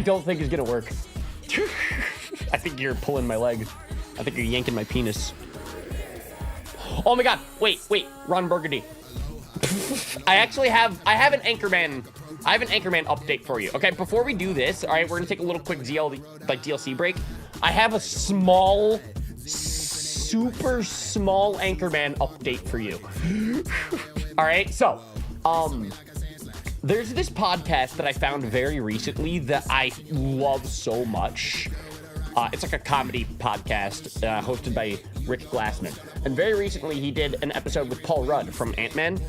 don't think it's gonna work. I think you're pulling my leg. I think you're yanking my penis. Oh my god. Wait. Ron Burgundy. I have an Anchorman. I have an Anchorman update for you. Okay, before we do this, all right, we're gonna take a little quick DLC break. I have a super small Anchorman update for you. All right, so, there's this podcast that I found very recently that I love so much. It's like a comedy podcast hosted by Rich Glassman. And very recently, he did an episode with Paul Rudd from Ant-Man.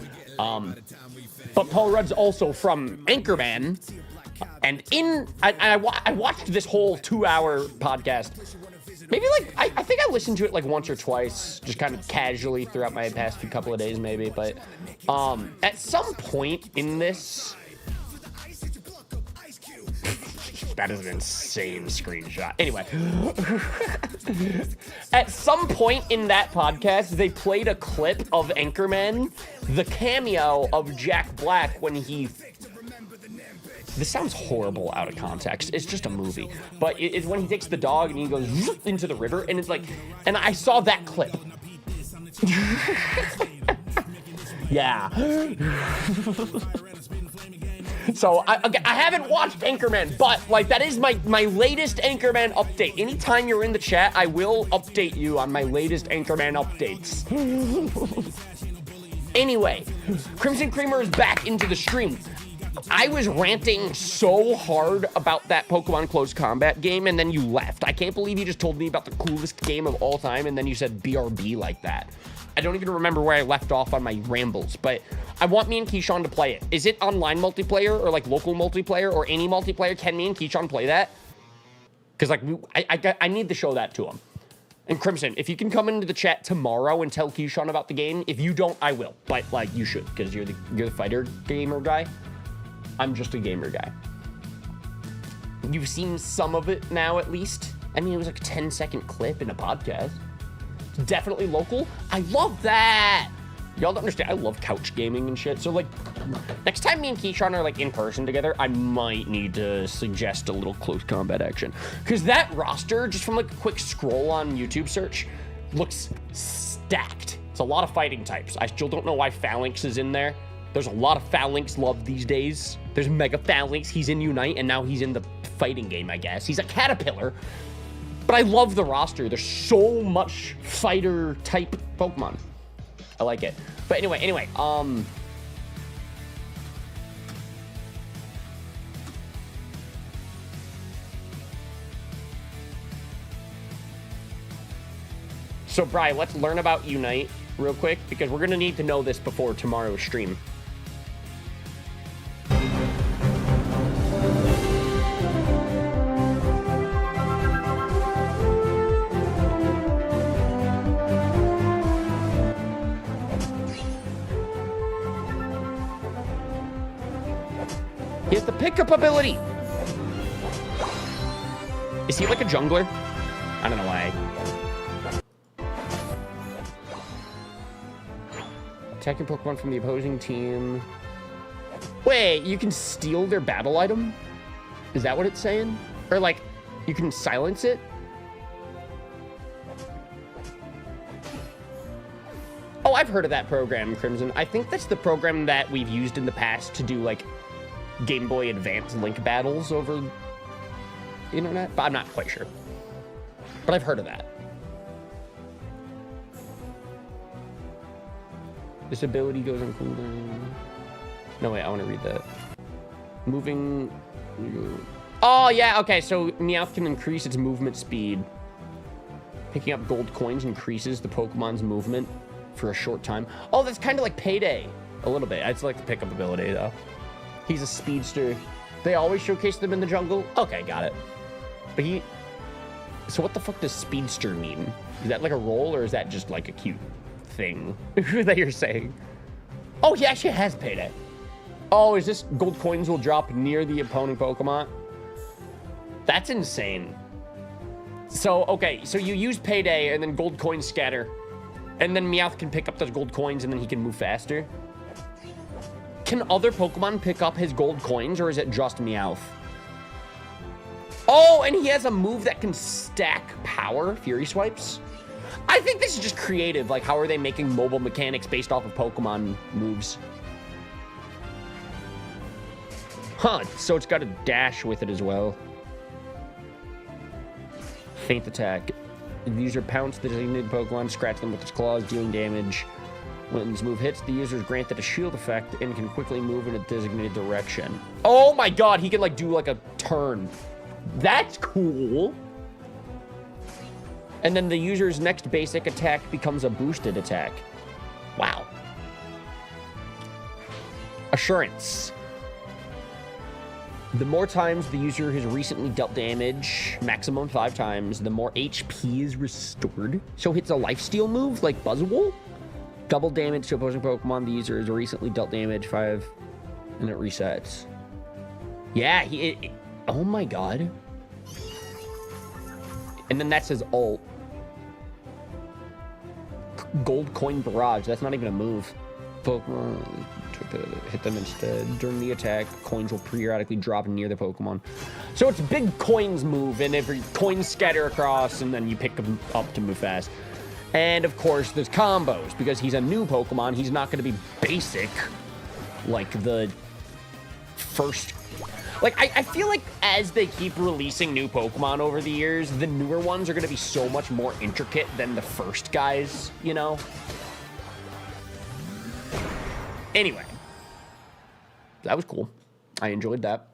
But Paul Rudd's also from Anchorman. And I watched this whole 2-hour podcast. Maybe I think I listened to it like once or twice, just kind of casually throughout my past few couple of days maybe. But at some point in this, that is an insane screenshot. Anyway, at some point in that podcast, they played a clip of Anchorman, the cameo of Jack Black when he... This sounds horrible out of context. It's just a movie. But it's when he takes the dog and he goes into the river, and it's like... And I saw that clip. Yeah. So, I haven't watched Anchorman, but, like, that is my latest Anchorman update. Anytime you're in the chat, I will update you on my latest Anchorman updates. Anyway, Crimson Creamer is back into the stream. I was ranting so hard about that Pokemon Close Combat game, and then you left. I can't believe you just told me about the coolest game of all time, and then you said BRB like that. I don't even remember where I left off on my rambles, but I want me and Keyshawn to play it. Is it online multiplayer or like local multiplayer or any multiplayer? Can me and Keyshawn play that? Because like I need to show that to him. And Crimson, if you can come into the chat tomorrow and tell Keyshawn about the game, if you don't, I will. But like you should, because you're the fighter gamer guy. I'm just a gamer guy. You've seen some of it now, at least. I mean, it was like a 10-second clip in a podcast. Definitely local. I love that. Y'all don't understand. I love couch gaming and shit. So, like, next time me and Keyshawn are, like, in person together, I might need to suggest a little close combat action. Because that roster, just from, like, a quick scroll on YouTube search, looks stacked. It's a lot of fighting types. I still don't know why Phalanx is in there. There's a lot of Phalanx love these days. There's Mega Phalanx. He's in Unite, and now he's in the fighting game, I guess. He's a Caterpillar. But I love the roster. There's so much fighter-type Pokemon. I like it. But anyway, So, Bri, let's learn about Unite real quick, because we're going to need to know this before tomorrow's stream. He has the pickup ability. Is he like a jungler? I don't know why. Attacking Pokemon from the opposing team. Wait, you can steal their battle item? Is that what it's saying? Or like, you can silence it? Oh, I've heard of that program, Crimson. I think that's the program that we've used in the past to do like Game Boy Advance Link battles over the internet, but I'm not quite sure. But I've heard of that. This ability goes on cooldown. No, wait, I want to read that. Moving. Oh, yeah, okay, so Meowth can increase its movement speed. Picking up gold coins increases the Pokemon's movement for a short time. Oh, that's kind of like Payday. A little bit. I'd like the pickup ability, though. He's a speedster. They always showcase them in the jungle? Okay, got it. But he... So what the fuck does speedster mean? Is that like a role, or is that just like a cute thing that you're saying? Oh, he actually has Payday. Oh, is this gold coins will drop near the opponent Pokemon? That's insane. So, okay, so you use Payday, and then gold coins scatter. And then Meowth can pick up those gold coins, and then he can move faster. Can other Pokemon pick up his gold coins, or is it just Meowth? Oh, and he has a move that can stack power, Fury Swipes. I think this is just creative. Like, how are they making mobile mechanics based off of Pokemon moves? Huh, so it's got a dash with it as well. Feint attack. The user pounce the designated Pokemon, scratch them with its claws, dealing damage. When this move hits, the user is granted a shield effect and can quickly move in a designated direction. Oh my god, he can like do like a turn. That's cool. And then the user's next basic attack becomes a boosted attack. Wow. Assurance. The more times the user has recently dealt damage, maximum 5 times, the more HP is restored. So it's a lifesteal move like Buzzwole. Double damage to opposing Pokemon. The user has recently dealt damage 5, and it resets. Yeah, oh my god. And then that's his ult. Gold coin barrage. That's not even a move. Pokemon hit them instead. During the attack, coins will periodically drop near the Pokemon. So it's big coins move, and every coins scatter across, and then you pick them up to move fast. And of course, there's combos, because he's a new Pokemon. He's not going to be basic like the first. Like, I feel like as they keep releasing new Pokemon over the years, the newer ones are going to be so much more intricate than the first guys, you know? Anyway, that was cool. I enjoyed that.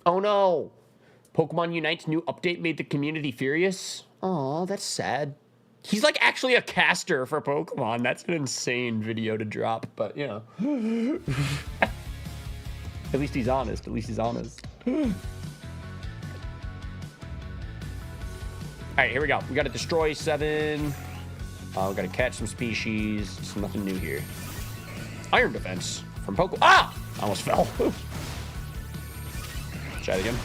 Oh no! Pokemon Unite's new update made the community furious. Aw, that's sad. He's like actually a caster for Pokemon. That's an insane video to drop, but you know. At least he's honest. At least he's honest. All right, here we go. We got to destroy 7. We got to catch some species. It's nothing new here. Iron defense from Pokemon. Ah! I almost fell. Try it again.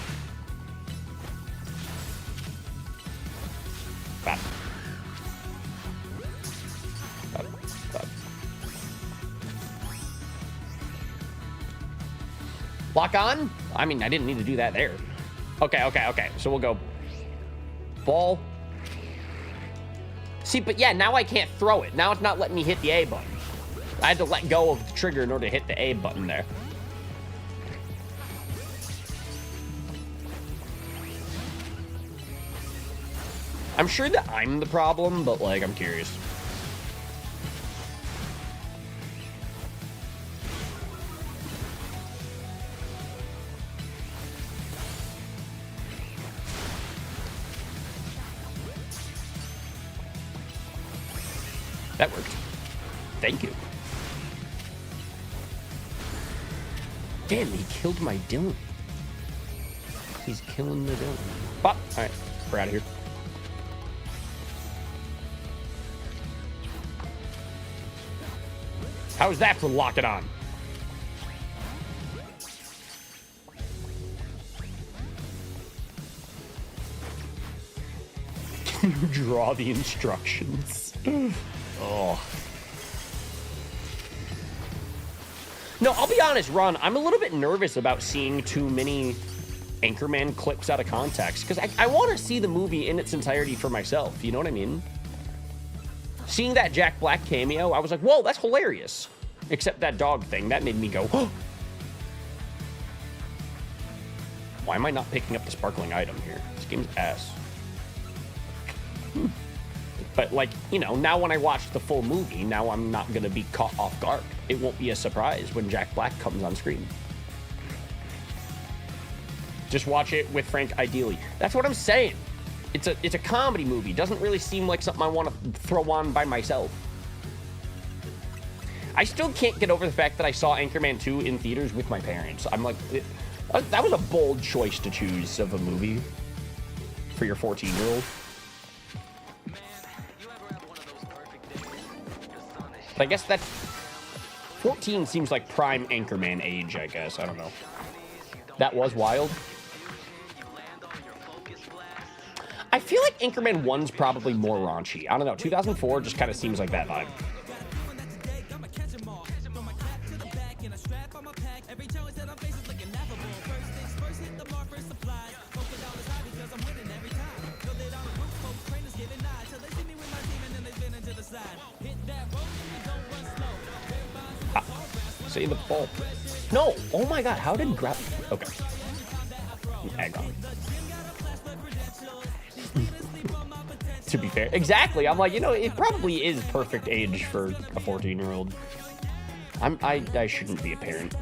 Bop. Bop. Bop. Lock on? I mean, I didn't need to do that there. Okay. So we'll go ball. See, but yeah, now I can't throw it. Now it's not letting me hit the A button. I had to let go of the trigger in order to hit the A button there. I'm sure that I'm the problem, but like, I'm curious. That worked. Thank you. Damn, he killed my Dylan. He's killing the Dylan. Pop. All right, we're out of here. How's that for lock it on? Can you draw the instructions? Oh. No, I'll be honest, Ron, I'm a little bit nervous about seeing too many Anchorman clips out of context, because I want to see the movie in its entirety for myself, you know what I mean? Seeing that Jack Black cameo, I was like, whoa, that's hilarious. Except that dog thing. That made me go, oh! Why am I not picking up the sparkling item here? This game's ass. But, like, you know, now when I watch the full movie, now I'm not going to be caught off guard. It won't be a surprise when Jack Black comes on screen. Just watch it with Frank, ideally. That's what I'm saying. It's a comedy movie. Doesn't really seem like something I want to throw on by myself. I still can't get over the fact that I saw Anchorman 2 in theaters with my parents. I'm like, that was a bold choice to choose of a movie for your 14-year-old. But I guess that 14 seems like prime Anchorman age, I guess. I don't know. That was wild. I feel like Anchorman 1's probably more raunchy. I don't know. 2004 just kind of seems like that vibe. Save the ball. No! Oh my god, how did grab... Okay. Egg on. To be fair. Exactly. I'm like, you know, it probably is perfect age for a 14-year-old. I shouldn't be a parent.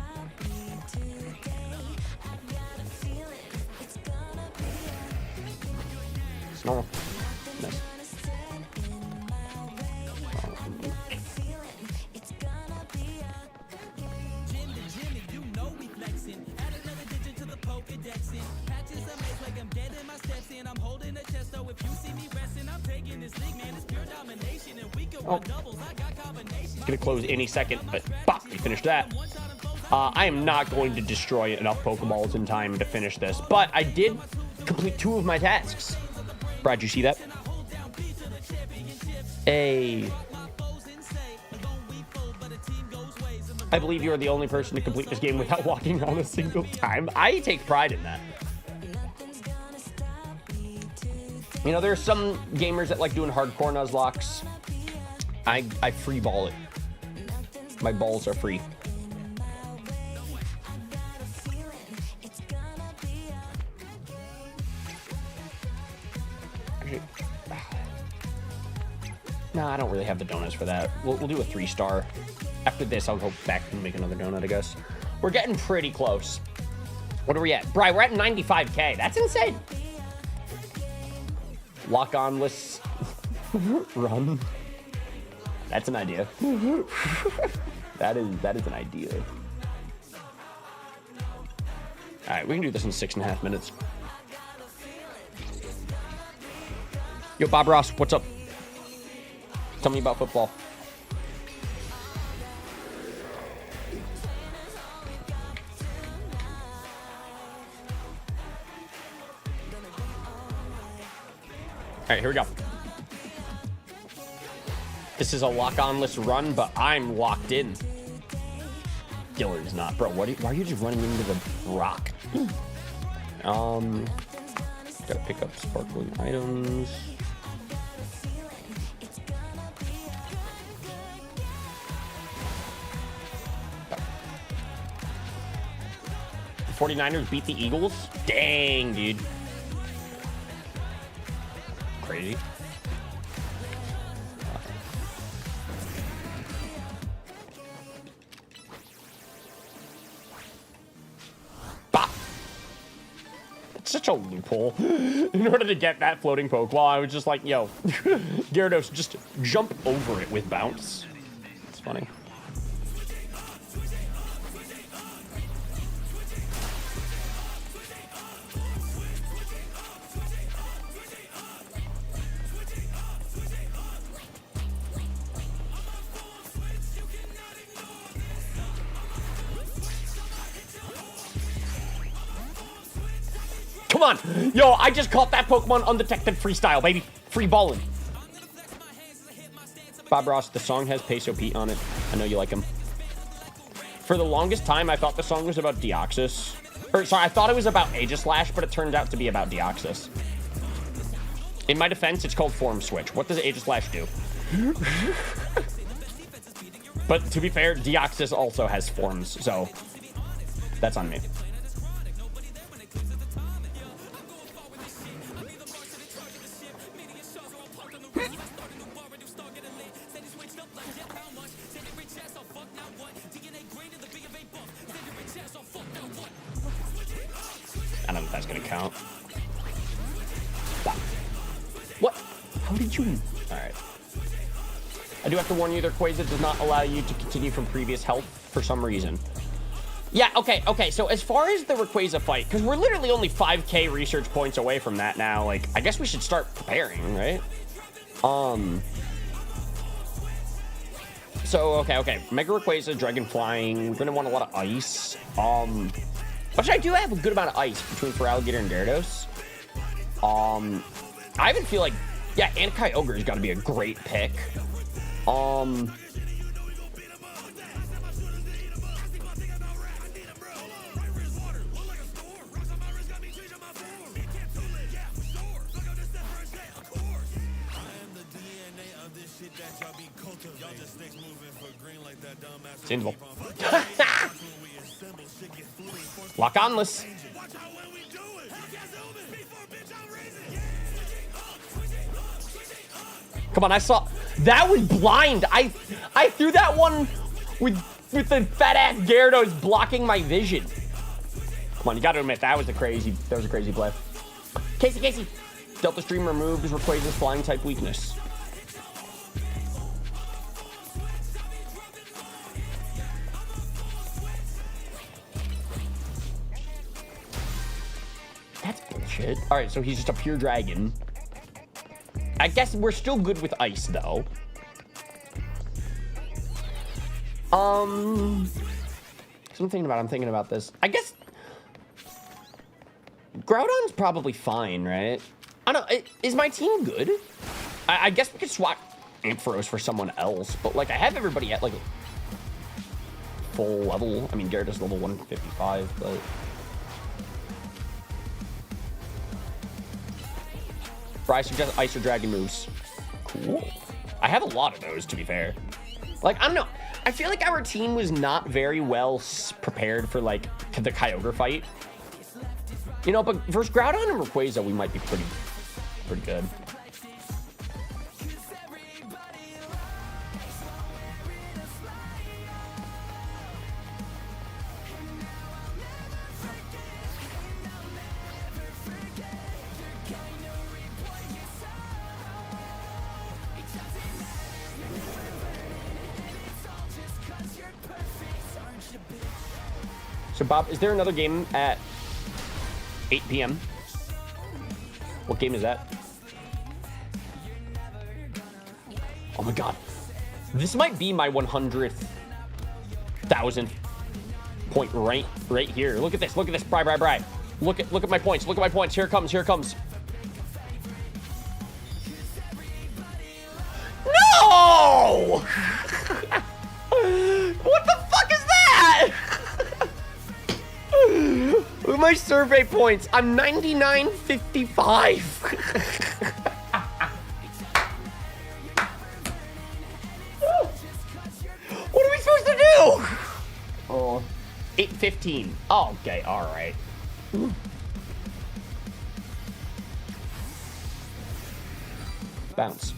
No. Nice. Oh. It's gonna close any second, but bop, we finished that. I am not going to destroy enough Pokeballs in time to finish this, but I did complete 2 of my tasks. Brad, you see that? Hey. I believe you are the only person to complete this game without walking on a single time. I take pride in that. You know, there are some gamers that like doing hardcore Nuzlocks. I free ball it. My balls are free. No, I don't really have the donuts for that. We'll do a 3-star. After this, I'll go back and make another donut, I guess. We're getting pretty close. What are we at? Bri, we're at 95K. That's insane. Lock-on-less run. That's an idea. That is an idea. All right, we can do this in 6.5 minutes. Yo, Bob Ross, what's up? Tell me about football. All right, here we go. This is a lock-on-less run, but I'm locked in. Dillard's not. Bro, why are you just running into the rock? Gotta pick up sparkling items. The 49ers beat the Eagles? Dang, dude. Crazy. Bop. It's such a loophole. In order to get that floating Pokeball, I was just like, yo, Gyarados, just jump over it with bounce. It's funny. Come on. Yo, I just caught that Pokemon undetected freestyle, baby. Free ballin'. Bob Ross, the song has Peso Pete on it. I know you like him. For the longest time, I thought the song was about Deoxys. Or, sorry, I thought it was about Aegislash, but it turned out to be about Deoxys. In my defense, it's called Form Switch. What does Aegislash do? But to be fair, Deoxys also has forms, so that's on me. I don't know if that's gonna count. What? How did you? All right. I do have to warn you, their Rayquaza does not allow you to continue from previous health for some reason. Yeah, okay. So as far as the Rayquaza fight, because we're literally only 5k research points away from that now, like, I guess we should start preparing, right? So, okay. Mega Rayquaza, Dragon Flying. We're going to want a lot of Ice. Which I do have a good amount of Ice between Feraligatr and Gyarados. I even feel like, yeah, and Kyogre's got to be a great pick. Single. Lock onless. Come on, I saw that was blind. I threw that one with the fat ass Gyarados blocking my vision. Come on, you gotta admit that was a crazy play. Casey. Delta Stream removes Rayquaza's flying type weakness. That's bullshit. All right, so he's just a pure dragon. I guess we're still good with Ice, though. So I'm thinking about this. I guess Groudon's probably fine, right? I don't know. Is my team good? I guess we could swap Ampharos for someone else, but like I have everybody at like full level. I mean, Gyarados level 155, but I suggest Ice or Dragon moves. Cool. I have a lot of those, to be fair. Like, I don't know. I feel like our team was not very well prepared for, like, the Kyogre fight. You know, but versus Groudon and Rayquaza, we might be pretty good. So, Bob, is there another game at 8 p.m.? What game is that? Oh my god. This might be my 100,000th point right here. Look at this. Bri. Look at my points. Here it comes. No! What the fuck is that? Look at my survey points. I'm 99.55. What are we supposed to do? Oh, 8:15. Oh, okay, all right. Bounce.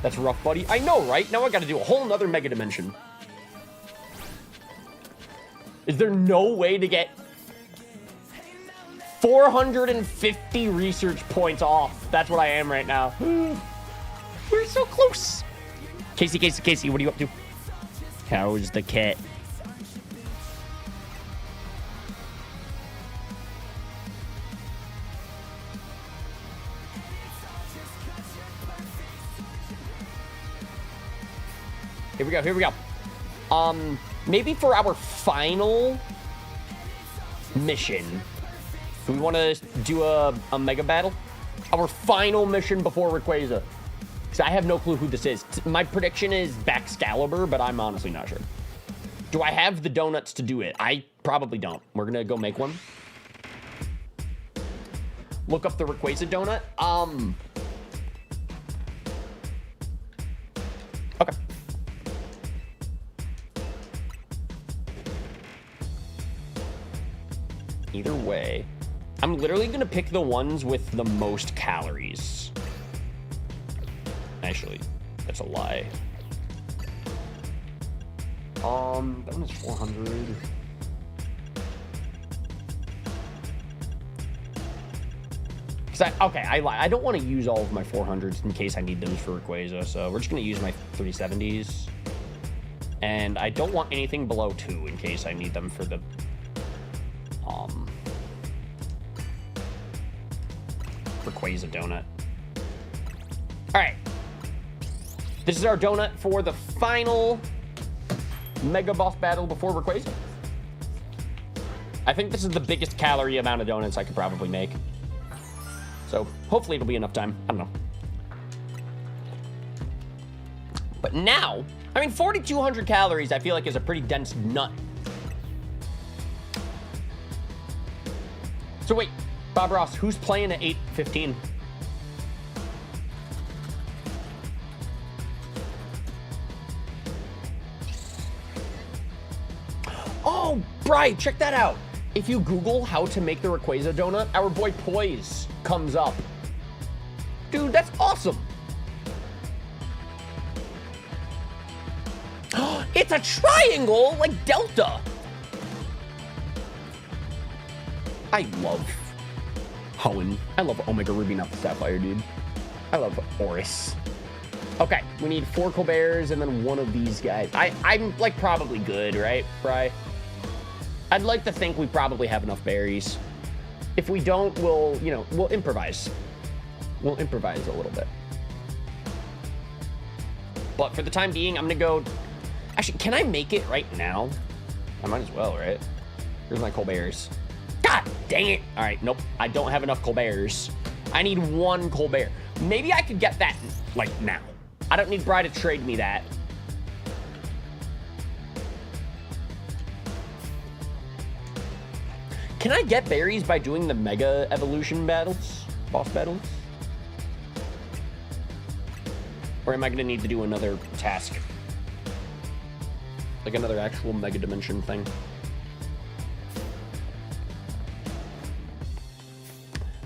That's rough, buddy. I know, right? Now I gotta do a whole nother Mega Dimension. Is there no way to get 450 research points off? That's what I am right now. We're so close. Casey, what are you up to? How's the cat? Here we go. Maybe for our final mission, do we want to do a mega battle? Our final mission before Rayquaza. So I have no clue who this is. My prediction is Baxcalibur, but I'm honestly not sure. Do I have the donuts to do it? I probably don't. We're gonna go make one. Look up the Rayquaza donut. Okay. Either way, I'm literally gonna pick the ones with the most calories. Actually, that's a lie. That one is 400. Okay, I lied. I don't want to use all of my 400s in case I need those for Rayquaza, so we're just going to use my 370s. And I don't want anything below 2 in case I need them for the... Rayquaza donut. Alright. This is our donut for the final Mega Boss battle before Rayquaza. I think this is the biggest calorie amount of donuts I could probably make. So hopefully it'll be enough time. I don't know. But now, I mean, 4,200 calories I feel like is a pretty dense nut. So wait, Bob Ross, who's playing at 8:15? Oh, Bri, check that out. If you Google how to make the Rayquaza donut, our boy Poise comes up. Dude, that's awesome. It's a triangle like Delta. I love Hoenn. I love Omega Ruby, not the Sapphire, dude. I love Oris. Okay, we need 4 Colberts and then one of these guys. I'm like probably good, right, Bri? I'd like to think we probably have enough berries. If we don't, we'll improvise. We'll improvise a little bit. But for the time being, I'm gonna go... Actually, can I make it right now? I might as well, right? Here's my Colberts. God dang it! All right, nope. I don't have enough Colberts. I need 1 Colbert. Maybe I could get that, like, now. I don't need Bri to trade me that. Can I get berries by doing the Mega Evolution battles? Boss battles? Or am I gonna need to do another task? Like another actual Mega Dimension thing?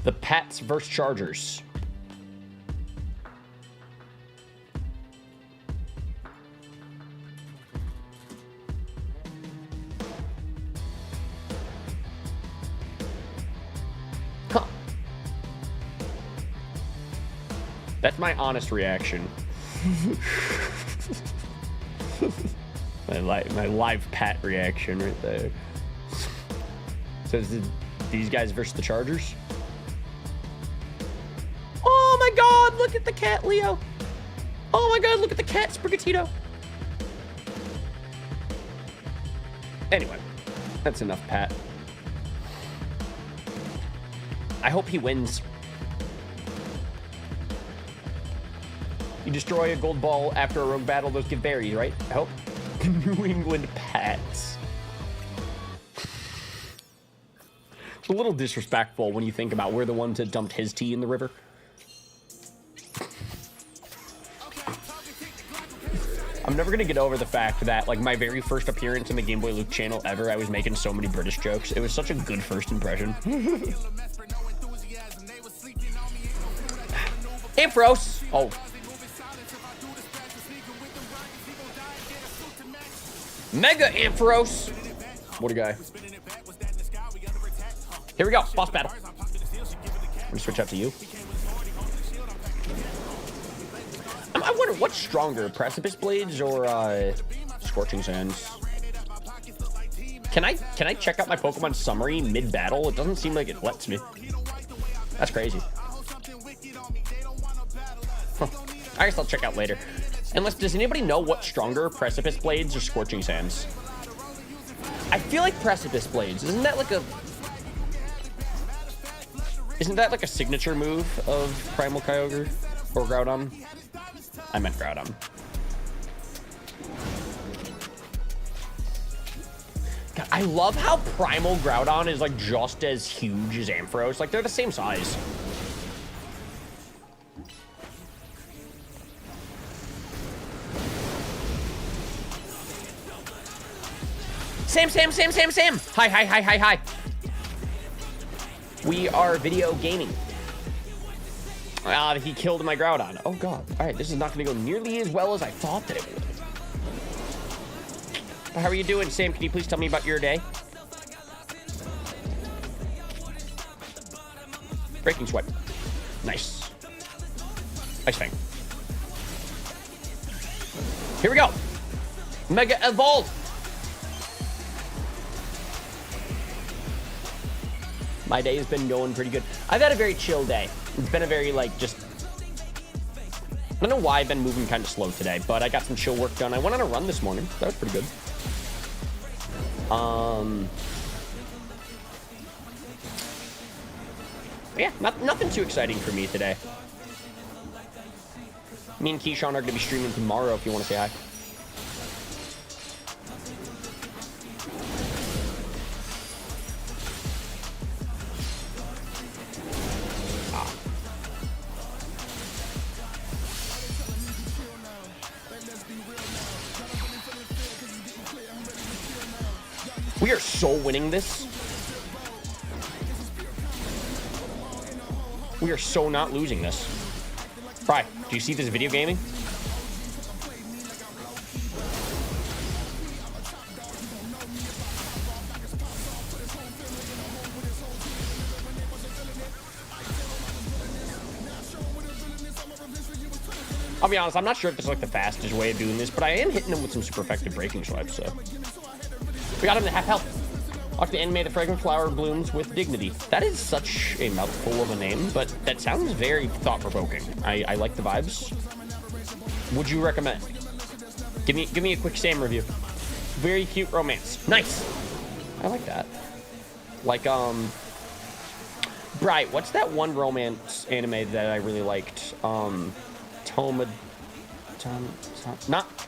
The Pats vs. Chargers. Huh. That's my honest reaction. my live Pat reaction right there. So is it these guys versus the Chargers? Oh my god, look at the cat, Leo. Oh my god, look at the cat, Sprigatito. Anyway, that's enough, Pat. I hope he wins. You destroy a gold ball after a rogue battle, those give berries, right? I hope. New England Pats. It's a little disrespectful when you think about we're the ones that dumped his tea in the river. I'm never gonna get over the fact that, like, my very first appearance in the Game Boy Luke channel ever, I was making so many British jokes. It was such a good first impression. Ampharos! Oh. Mega Ampharos! What a guy. Here we go, boss battle. Let me switch out to you. I wonder what's stronger, Precipice Blades or Scorching Sands? Can I check out my Pokemon summary mid-battle? It doesn't seem like it lets me. That's crazy. Huh. I guess I'll check out later. Unless, does anybody know what's stronger, Precipice Blades or Scorching Sands? I feel like Precipice Blades. Isn't that like a signature move of Primal Kyogre or Groudon? I meant Groudon. God, I love how Primal Groudon is like just as huge as Ampharos. Like they're the same size. Sam. Hi. We are video gaming. He killed my Groudon. Oh god. All right, this is not going to go nearly as well as I thought that it would. How are you doing, Sam? Can you please tell me about your day? Breaking Sweat. Nice. Ice Fang. Here we go. Mega Evolve. My day has been going pretty good. I've had a very chill day. It's been a very, like, just... I don't know why I've been moving kind of slow today, but I got some chill work done. I went on a run this morning. That was pretty good. Yeah, nothing too exciting for me today. Me and Keyshawn are going to be streaming tomorrow if you want to say hi. We are so winning this. We are so not losing this. Fry, do you see this video gaming? I'll be honest, I'm not sure if this is like the fastest way of doing this, but I am hitting him with some super effective breaking swipes, so. We got him to half health. Watch the anime The Fragrant Flower Blooms with Dignity. That is such a mouthful of a name, but that sounds very thought-provoking. I like the vibes. Would you recommend? Give me a quick Sam review. Very cute romance. Nice. I like that. Like, Bright, what's that one romance anime that I really liked? Not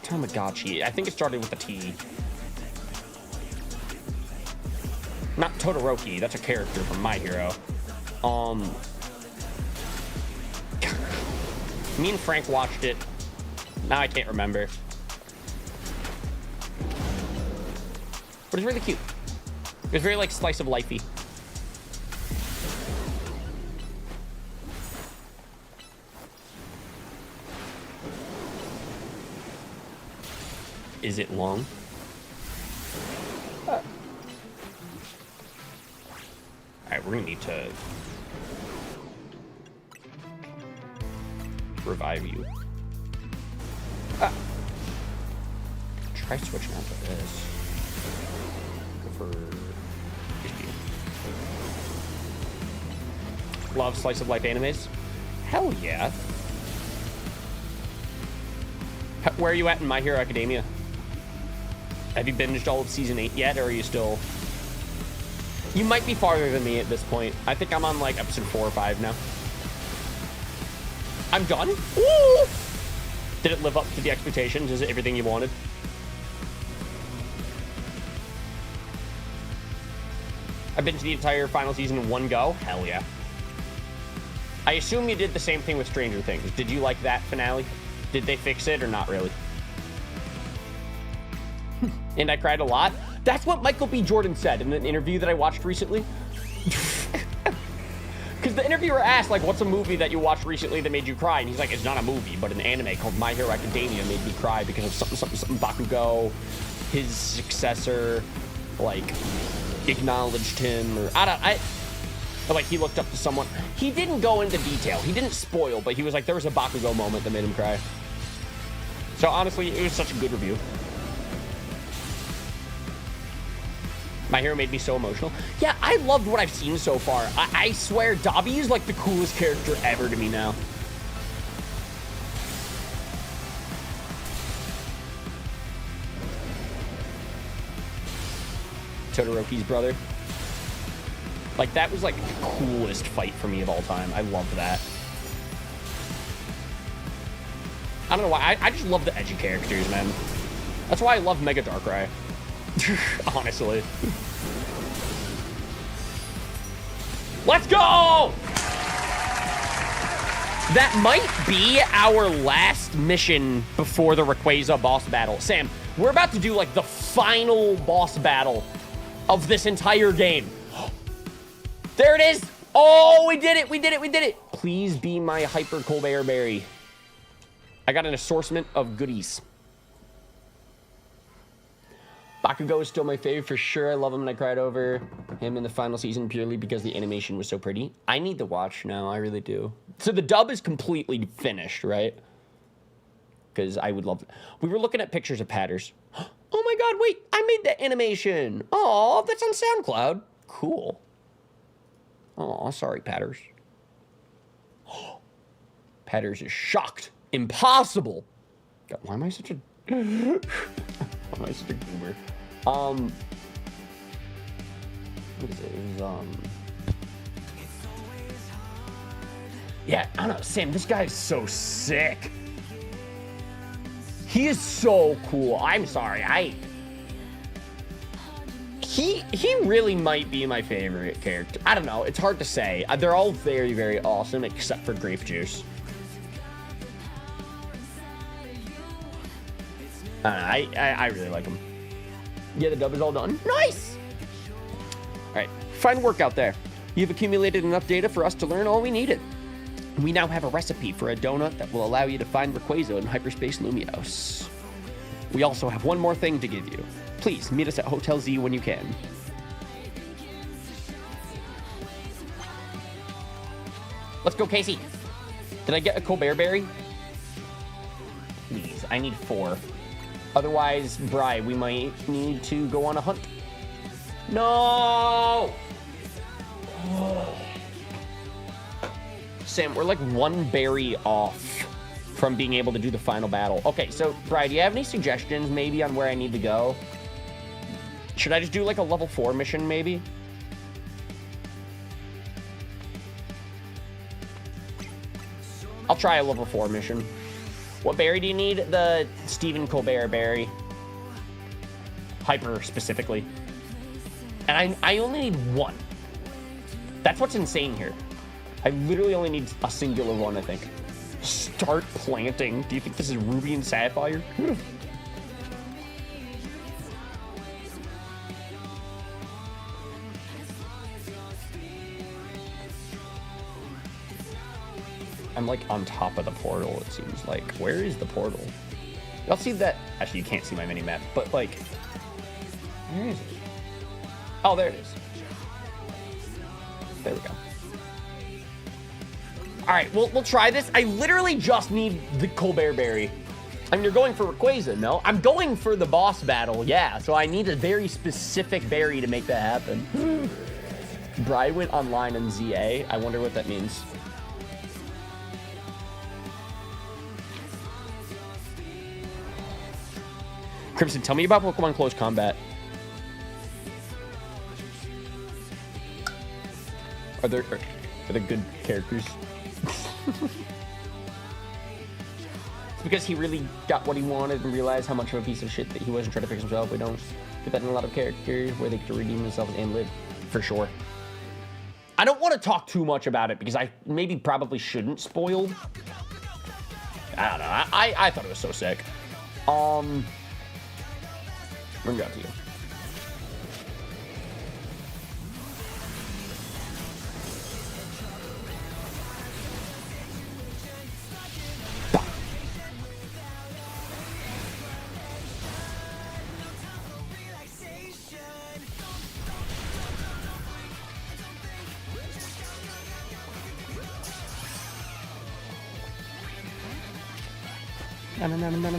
Tamagotchi. I think it started with a T. Not Todoroki. That's a character from My Hero. Me and Frank watched it. Now I can't remember. But it's really cute. It was very like slice of lifey. Is it long? Alright, we're gonna need to revive you. Try switching out to this. Go for HP. Love slice of life animes? Hell yeah. Where are you at in My Hero Academia? Have you binged all of season 8 yet, or are you still... You might be farther than me at this point. I think I'm on like episode 4 or 5 now. I'm done? Ooh! Did it live up to the expectations? Is it everything you wanted? I've been to the entire final season in one go? Hell yeah. I assume you did the same thing with Stranger Things. Did you like that finale? Did they fix it or not really? And I cried a lot. That's what Michael B. Jordan said in an interview that I watched recently. Because the interviewer asked, like, what's a movie that you watched recently that made you cry? And he's like, it's not a movie, but an anime called My Hero Academia made me cry because of something Bakugo, his successor, like, acknowledged him, or like, he looked up to someone. He didn't go into detail. He didn't spoil, but he was like, there was a Bakugo moment that made him cry. So, honestly, it was such a good review. My Hero made me so emotional. Yeah, I loved what I've seen so far. I swear, Dobby is like the coolest character ever to me now. Todoroki's brother. Like, that was like the coolest fight for me of all time. I love that. I don't know why. I just love the edgy characters, man. That's why I love Mega Darkrai. Honestly. Let's go! That might be our last mission before the Rayquaza boss battle. Sam, we're about to do, like, the final boss battle of this entire game. There it is! Oh, we did it! We did it! We did it! Please be my Hyper Colbert Berry. I got an assortment of goodies. Bakugo is still my favorite for sure. I love him and I cried over him in the final season purely because the animation was so pretty. I need to watch now. I really do. So the dub is completely finished, right? Because I would love it. We were looking at pictures of Patters. Oh my god, wait. I made that animation. Oh, that's on SoundCloud. Cool. Oh, sorry, Patters. Patters is shocked. Impossible. God, why am I such a... why am I such a goober? What is it? It was, yeah, I don't know, Sam, this guy is so sick. He is so cool. I'm sorry, He really might be my favorite character. I don't know, it's hard to say. They're all very, very awesome, except for Grape Juice. I really like him. Yeah, the dub is all done. Nice! Alright, fine work out there. You've accumulated enough data for us to learn all we needed. We now have a recipe for a donut that will allow you to find Rayquaza in Hyperspace Lumiose. We also have one more thing to give you. Please, meet us at Hotel Z when you can. Let's go, Casey. Did I get a Colbert Berry? Please, I need 4. Otherwise, Bri, we might need to go on a hunt. No! Oh. Sam, we're like 1 berry off from being able to do the final battle. Okay, so, Bri, do you have any suggestions maybe on where I need to go? Should I just do like a level 4 mission maybe? I'll try a level 4 mission. What berry do you need? The Stephen Colbert berry. Hyper, specifically. And I only need 1. That's what's insane here. I literally only need a singular one, I think. Start planting. Do you think this is Ruby and Sapphire? I'm like on top of the portal, it seems like. Where is the portal? Y'all see that? Actually, you can't see my mini map, but like, where is it? Oh, there it is. There we go. All right, we'll try this. I literally just need the Colbert Berry. I mean, you're going for Rayquaza, no? I'm going for the boss battle, yeah. So I need a very specific berry to make that happen. Bri went online on ZA. I wonder what that means. Crimson, tell me about Pokemon Close Combat. Are there good characters? It's because he really got what he wanted and realized how much of a piece of shit that he wasn't trying to fix himself. We don't get that in a lot of characters where they get to redeem themselves and live, for sure. I don't want to talk too much about it because I maybe probably shouldn't spoil. I don't know. I thought it was so sick. Bring it out to you.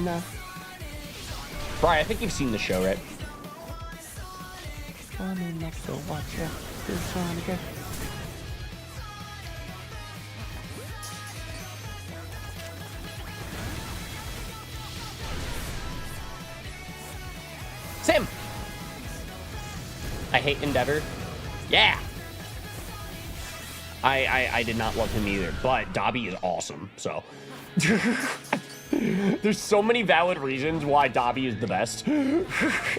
No. Brian, I think you've seen the show, right? Come in next to watch it. This one again. Sim! I hate Endeavor. Yeah! I did not love him either, but Dobby is awesome, so. There's so many valid reasons why Dobby is the best.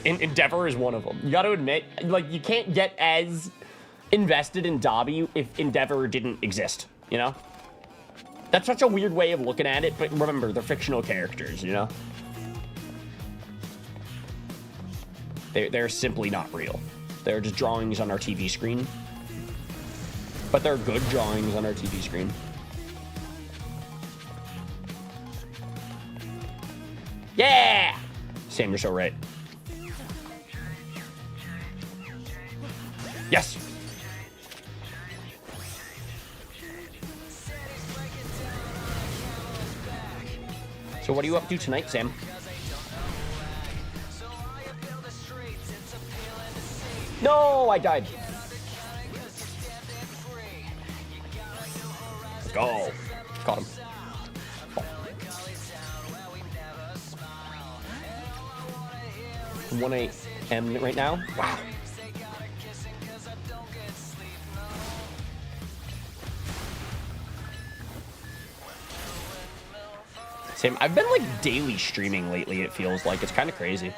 Endeavor is one of them. You got to admit, like, you can't get as invested in Dobby if Endeavor didn't exist, you know? That's such a weird way of looking at it, but remember, they're fictional characters, you know? They're simply not real. They're just drawings on our TV screen. But they're good drawings on our TV screen. Yeah! Sam, you're so right. Yes! So what are you up to tonight, Sam? No, I died. Let's go. Caught him. Oh. 1 a.m. right now? Wow. Same. I've been like daily streaming lately, it feels like. It's kind of crazy.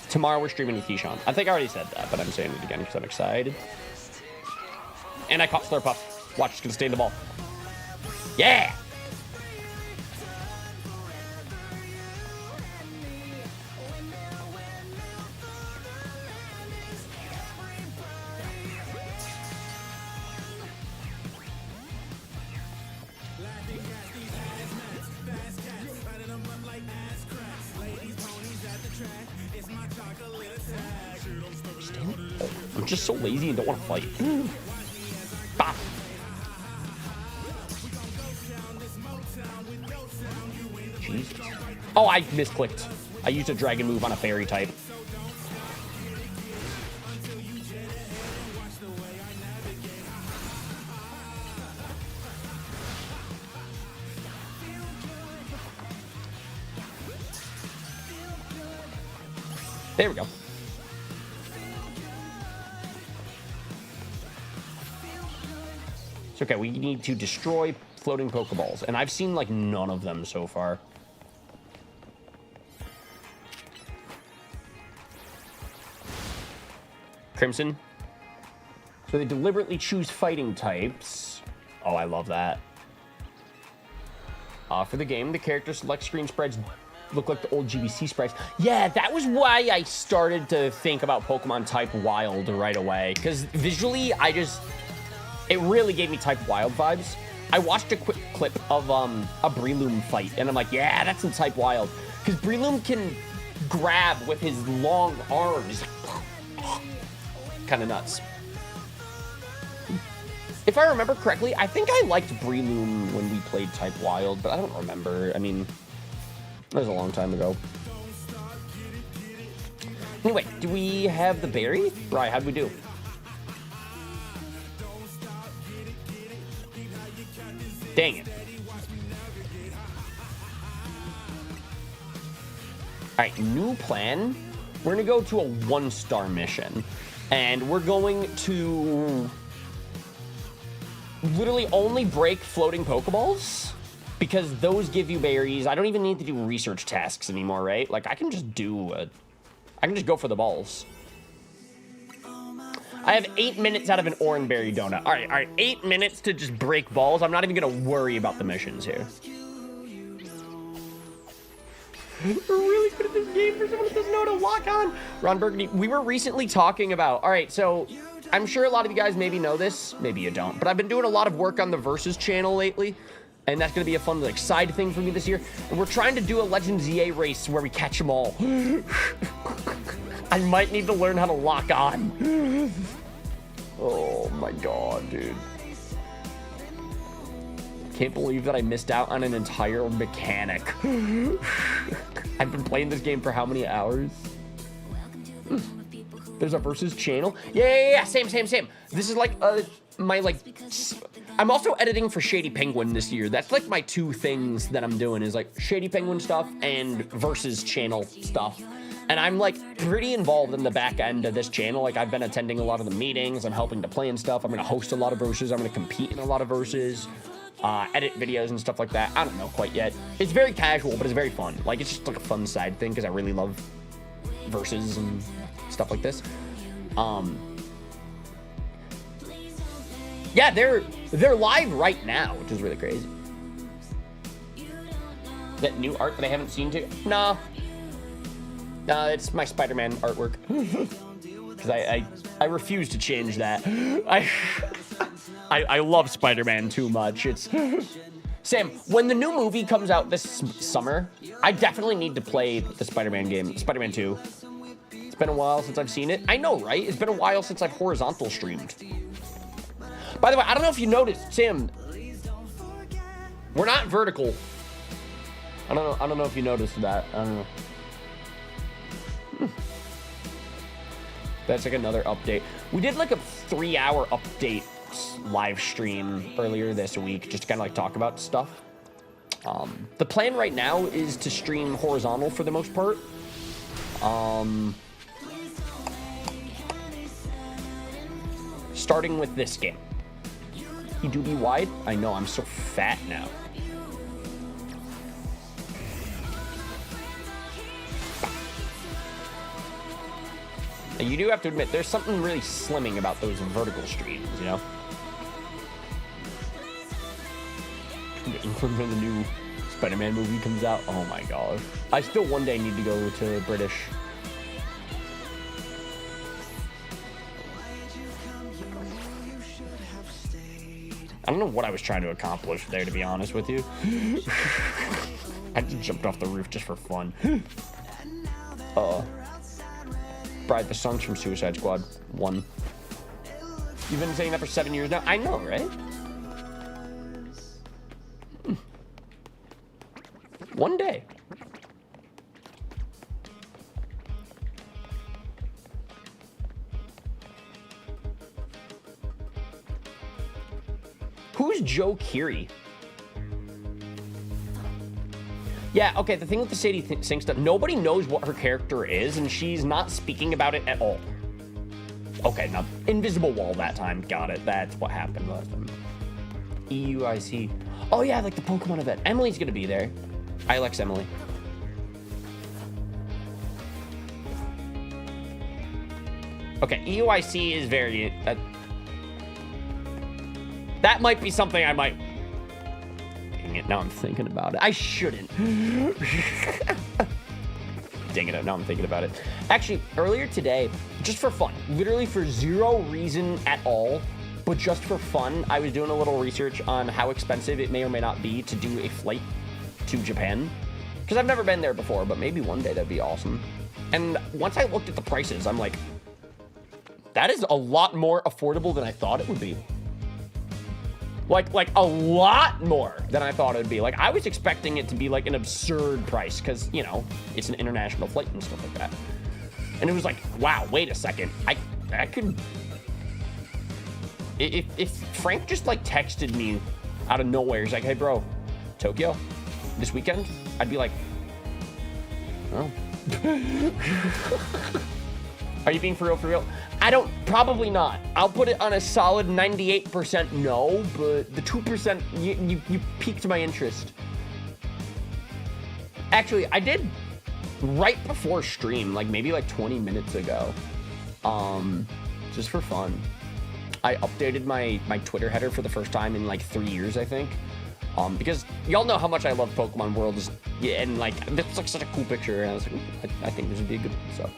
Tomorrow we're streaming with Keyshawn. I think I already said that, but I'm saying it again because I'm excited. And I caught Slurpuff. Watch, it's gonna stay in the ball. Yeah! I'm just so lazy and don't want to fight. Bop. Jesus. Oh, I misclicked. I used a dragon move on a fairy type. There we go. Okay, we need to destroy floating Pokeballs, and I've seen, like, none of them so far. Crimson. So they deliberately choose fighting types. Oh, I love that. For the game, the character select screen spreads look like the old GBC sprites. Yeah, that was why I started to think about Pokemon type Wild right away, because visually, it really gave me type Wild vibes. I watched a quick clip of a Breloom fight, and I'm like, yeah, that's some type Wild. Because Breloom can grab with his long arms. Kind of nuts. If I remember correctly, I think I liked Breloom when we played type Wild, but I don't remember. I mean, that was a long time ago. Anyway, do we have the berry? Right, how'd we do? Dang it. Alright, new plan. We're gonna go to a 1-star mission. And we're going to literally only break floating Pokeballs, because those give you berries. I don't even need to do research tasks anymore, right? Like, I can just go for the balls. I have 8 minutes out of an Oranberry donut. All right, 8 minutes to just break balls. I'm not even gonna worry about the missions here. We're really good at this game for someone that doesn't know how to lock on. Ron Burgundy, we were recently talking about, all right, so I'm sure a lot of you guys maybe know this, maybe you don't, but I've been doing a lot of work on the Versus channel lately, and that's gonna be a fun, like, side thing for me this year. And we're trying to do a Legends EA race where we catch them all. I might need to learn how to lock on. Oh my god, dude. Can't believe that I missed out on an entire mechanic. I've been playing this game for how many hours? There's a Versus channel. Yeah. Same. This is like I'm also editing for Shady Penguin this year. That's like my two things that I'm doing, is like Shady Penguin stuff and Versus channel stuff. And I'm like pretty involved in the back end of this channel. Like, I've been attending a lot of the meetings. I'm helping to plan stuff. I'm gonna host a lot of Versus. I'm gonna compete in a lot of Versus. edit videos and stuff like that. I don't know quite yet. It's very casual, but it's very fun. Like, it's just like a fun side thing because I really love verses and stuff like this. Yeah, they're live right now, which is really crazy. That new art that I haven't seen too? No. It's my Spider-Man artwork. Because I refuse to change that. I love Spider-Man too much. It's Sam, when the new movie comes out this summer, I definitely need to play the Spider-Man game, Spider-Man 2. It's been a while since I've seen it. I know, right? It's been a while since I've horizontal streamed. By the way, I don't know if you noticed, Sam, we're not vertical. I don't know if you noticed that. I don't know. That's like another update. We did like a 3-hour update live stream earlier this week, just to kind of like talk about stuff. The plan right now is to stream horizontal for the most part. Starting with this game. You do be wide? I know, I'm so fat now. You do have to admit, there's something really slimming about those vertical streams, you know? When the new Spider-Man movie comes out, oh my god. I still one day need to go to British. I don't know what I was trying to accomplish there, to be honest with you. I just jumped off the roof just for fun. Bride, the songs from Suicide Squad 1. You've been saying that for 7 years now? I know, right? One day. Who's Joe Keery? Yeah, okay, the thing with the Sadie Sink stuff, nobody knows what her character is, and she's not speaking about it at all. Okay, now, Invisible Wall that time, got it. That's what happened last time. EUIC. Oh yeah, like the Pokemon event. Emily's gonna be there. I like Emily. Okay, EUIC is very... that might be something I might... Dang it, now I'm thinking about it. I shouldn't. Dang it, now I'm thinking about it. Actually, earlier today, just for fun, literally for zero reason at all, but just for fun, I was doing a little research on how expensive it may or may not be to do a flight to Japan. Because I've never been there before, but maybe one day that'd be awesome. And once I looked at the prices, I'm like, that is a lot more affordable than I thought it would be. Like a lot more than I thought it would be. Like, I was expecting it to be like an absurd price because, you know, it's an international flight and stuff like that. And it was like, wow, wait a second. I could... If Frank just, like, texted me out of nowhere, he's like, hey, bro, Tokyo this weekend? I'd be like, oh. Are you being for real, for real? Probably not. I'll put it on a solid 98% no, but the 2%, you piqued my interest. Actually, I did right before stream, like maybe like 20 minutes ago, just for fun. I updated my Twitter header for the first time in like 3 years, I think. Because y'all know how much I love Pokemon Worlds, yeah, and like it's like such a cool picture, and I was like, I think this would be a good one. So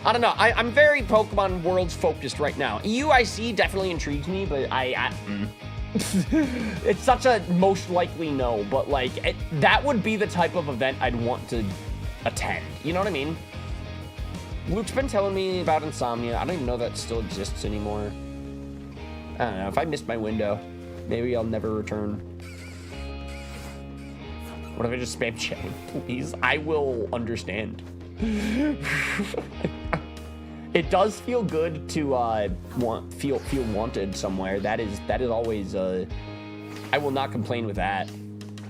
I don't know. I'm very Pokemon Worlds focused right now. EUIC definitely intrigues me, but it's such a most likely no. But like that would be the type of event I'd want to attend. You know what I mean? Luke's been telling me about Insomnia. I don't even know that still exists anymore. I don't know. If I missed my window, maybe I'll never return. What if I just spam chat with please? I will understand. It does feel good to feel wanted somewhere. That is always I will not complain with that.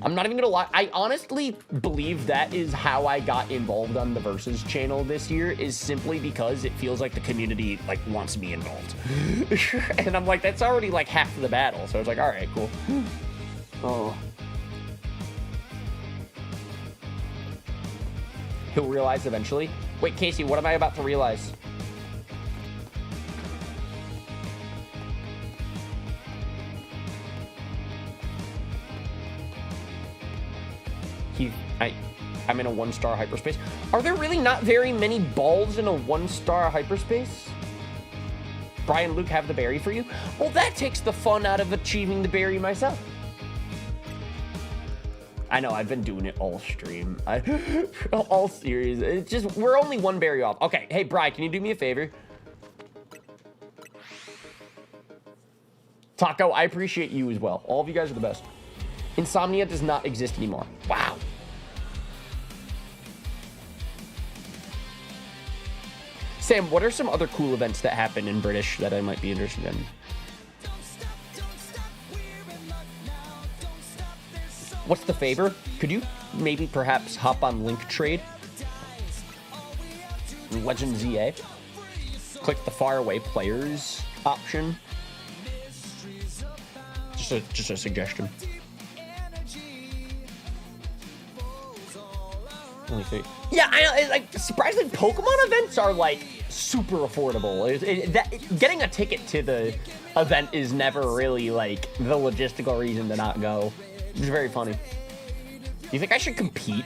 I'm not even gonna lie. I honestly believe that is how I got involved on the Versus channel this year, is simply because it feels like the community like wants me involved. And I'm like, that's already like half of the battle. So it's like, all right, cool. Oh. He'll realize eventually. Wait, Casey, what am I about to realize? I'm in a 1-star hyperspace. Are there really not very many balls in a 1-star hyperspace? Brian, Luke have the berry for you? Well, that takes the fun out of achieving the berry myself. I know, I've been doing it all stream. All series. It's just, we're only 1 berry off. Okay, hey, Brian, can you do me a favor? Taco, I appreciate you as well. All of you guys are the best. Insomnia does not exist anymore. Wow. Sam, what are some other cool events that happen in British that I might be interested in? What's the favor? Could you maybe perhaps hop on Link Trade? Legend ZA. Click the faraway players option. Just a suggestion. Yeah, I know. Like, surprisingly, Pokemon events are like super affordable. Getting a ticket to the event is never really like the logistical reason to not go. It's very funny. You think I should compete?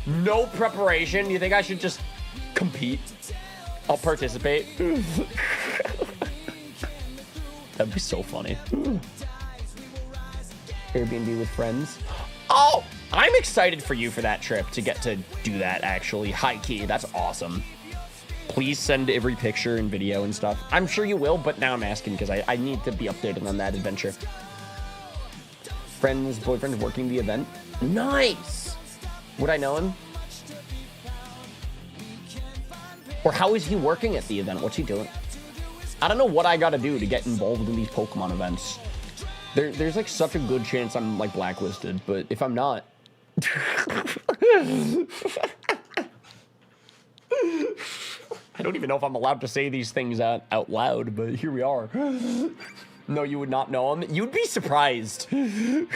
No preparation. You think I should just compete? I'll participate. That'd be so funny. Airbnb with friends. Oh, I'm excited for you for that trip to get to do that, actually. High key, that's awesome. Please send every picture and video and stuff. I'm sure you will, but now I'm asking because I need to be updated on that adventure. Friends, boyfriend working the event. Nice! Would I know him? Or how is he working at the event? What's he doing? I don't know what I gotta do to get involved in these Pokemon events. There's like such a good chance I'm like blacklisted, but if I'm not... I don't even know if I'm allowed to say these things out loud, but here we are. No, you would not know him. You'd be surprised. I'm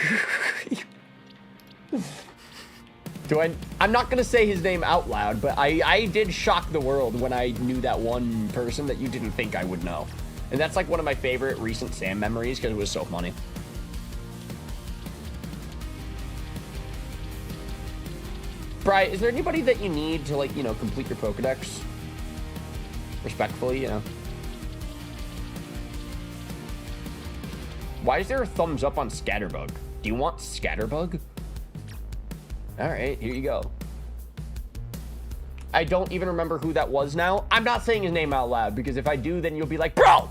not gonna say his name out loud, but I did shock the world when I knew that one person that you didn't think I would know. And that's like one of my favorite recent Sam memories because it was so funny. Bri, is there anybody that you need to, like, you know, complete your Pokedex? Respectfully, you know. Why is there a thumbs up on Scatterbug? Do you want Scatterbug? Alright, here you go. I don't even remember who that was now. I'm not saying his name out loud, because if I do, then you'll be like, bro!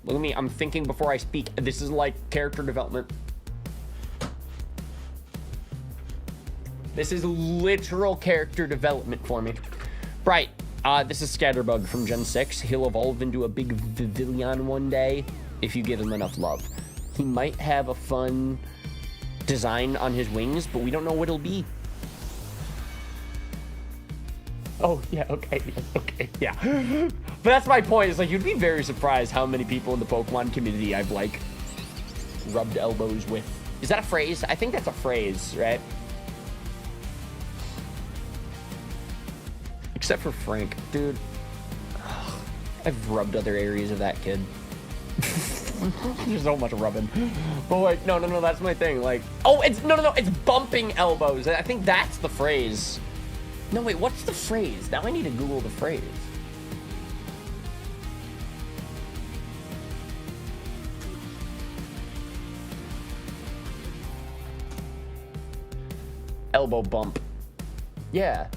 Look at me, I'm thinking before I speak. This is like character development. This is literal character development for me. Right, this is Scatterbug from Gen 6. He'll evolve into a big Vivillon one day if you give him enough love. He might have a fun design on his wings, but we don't know what it'll be. Oh, yeah, okay, yeah. But that's my point. It's like, you'd be very surprised how many people in the Pokemon community I've, like, rubbed elbows with. Is that a phrase? I think that's a phrase, right? Except for Frank, dude. I've rubbed other areas of that kid. There's so much rubbing. But like, no, that's my thing. Like, oh, it's, no, it's bumping elbows. I think that's the phrase. No, wait, what's the phrase? Now I need to Google the phrase. Elbow bump. Yeah.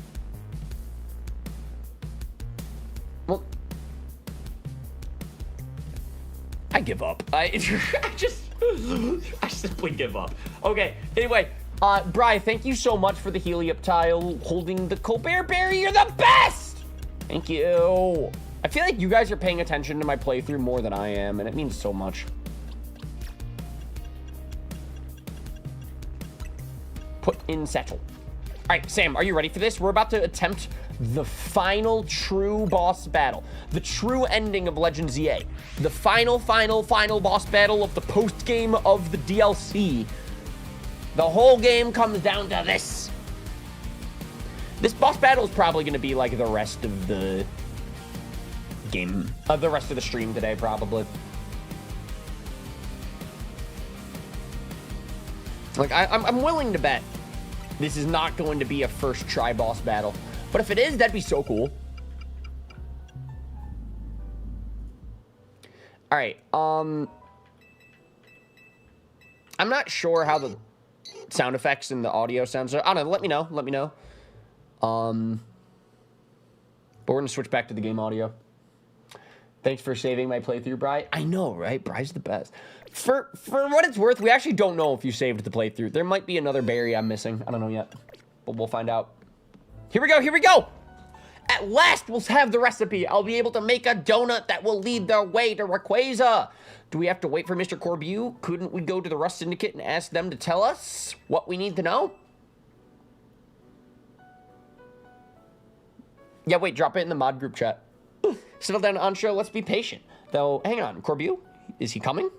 Well, I give up. I simply give up. Okay, anyway. Bri, thank you so much for the Heliop tile holding the Colbert Berry. You're the best! Thank you. I feel like you guys are paying attention to my playthrough more than I am, and it means so much. Put in settle. right, Sam, are you ready for this? We're about to attempt the final true boss battle. The true ending of Legend ZA. The final boss battle of the post-game of the DLC. The whole game comes down to this. This boss battle is probably going to be like the rest of the game. The rest of the stream today, probably. Like, I'm willing to bet this is not going to be a first try boss battle. But if it is, that'd be so cool. All right. I'm not sure how the sound effects and the audio sounds. I don't know. Let me know. Let me know. But we're going to switch back to the game audio. Thanks for saving my playthrough, Bri. I know, right? Bri's the best. For what it's worth, we actually don't know if you saved the playthrough. There might be another berry I'm missing. I don't know yet. But we'll find out. Here we go. Here we go. At last, we'll have the recipe. I'll be able to make a donut that will lead the way to Rayquaza. Do we have to wait for Mr. Corbeau? Couldn't we go to the Rust Syndicate and ask them to tell us what we need to know? Yeah, wait. Drop it in the mod group chat. Settle down, Ansho. Let's be patient. Though, hang on. Corbeau? Is he coming?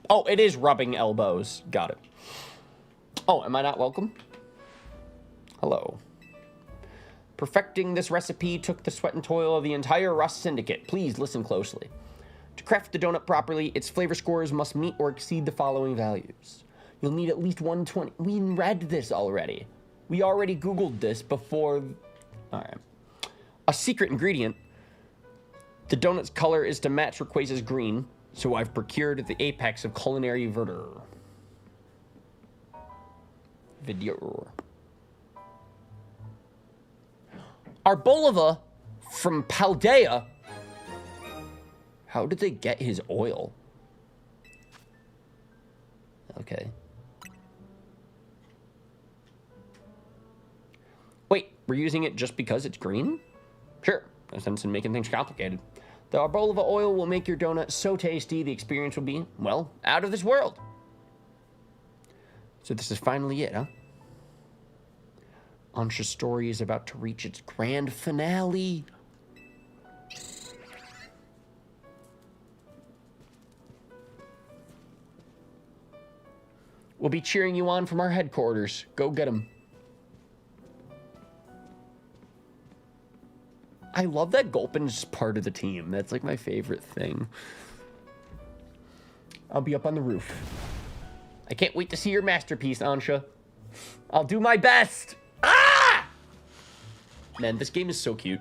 Oh, it is rubbing elbows. Got it. Oh, am I not welcome? Hello. Perfecting this recipe took the sweat and toil of the entire Rust Syndicate. Please listen closely. To craft the donut properly, its flavor scores must meet or exceed the following values. You'll need at least 120. We read this already. We already Googled this before. All right. A secret ingredient. The donut's color is to match Rayquaza's green, so I've procured the apex of culinary verdure. Video. Arbolova from Paldea. How did they get his oil? Okay. Wait, we're using it just because it's green? Sure, no sense in making things complicated. The Arbolova oil will make your donut so tasty, the experience will be, well, out of this world. So this is finally it, huh? Ansha's story is about to reach its grand finale. We'll be cheering you on from our headquarters. Go get him. I love that Gulpin's part of the team. That's like my favorite thing. I'll be up on the roof. I can't wait to see your masterpiece, Ansha. I'll do my best. Ah! Man, this game is so cute.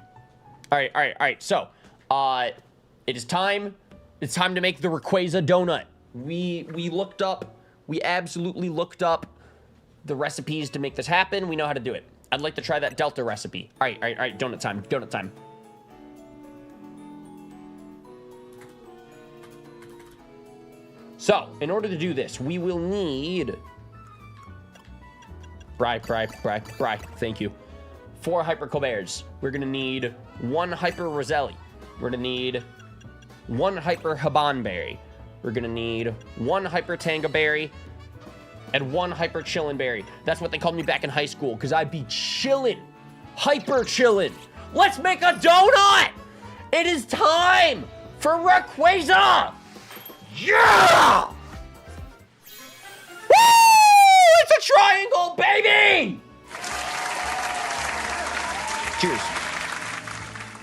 All right. So, it is time. It's time to make the Rayquaza donut. We looked up. We absolutely looked up the recipes to make this happen. We know how to do it. I'd like to try that Delta recipe. All right. Donut time. Donut time. So, in order to do this, we will need... Bri. Thank you. 4 Hyper Colberts. We're going to need 1 Hyper Roselli. We're going to need 1 Hyper Habanberry. We're going to need 1 Hyper Tangaberry. And 1 Hyper Chillin' Berry. That's what they called me back in high school, because I'd be chillin'. Hyper chillin'. Let's make a donut! It is time for Rayquaza! Yeah! Woo! It's a triangle, baby! Cheers.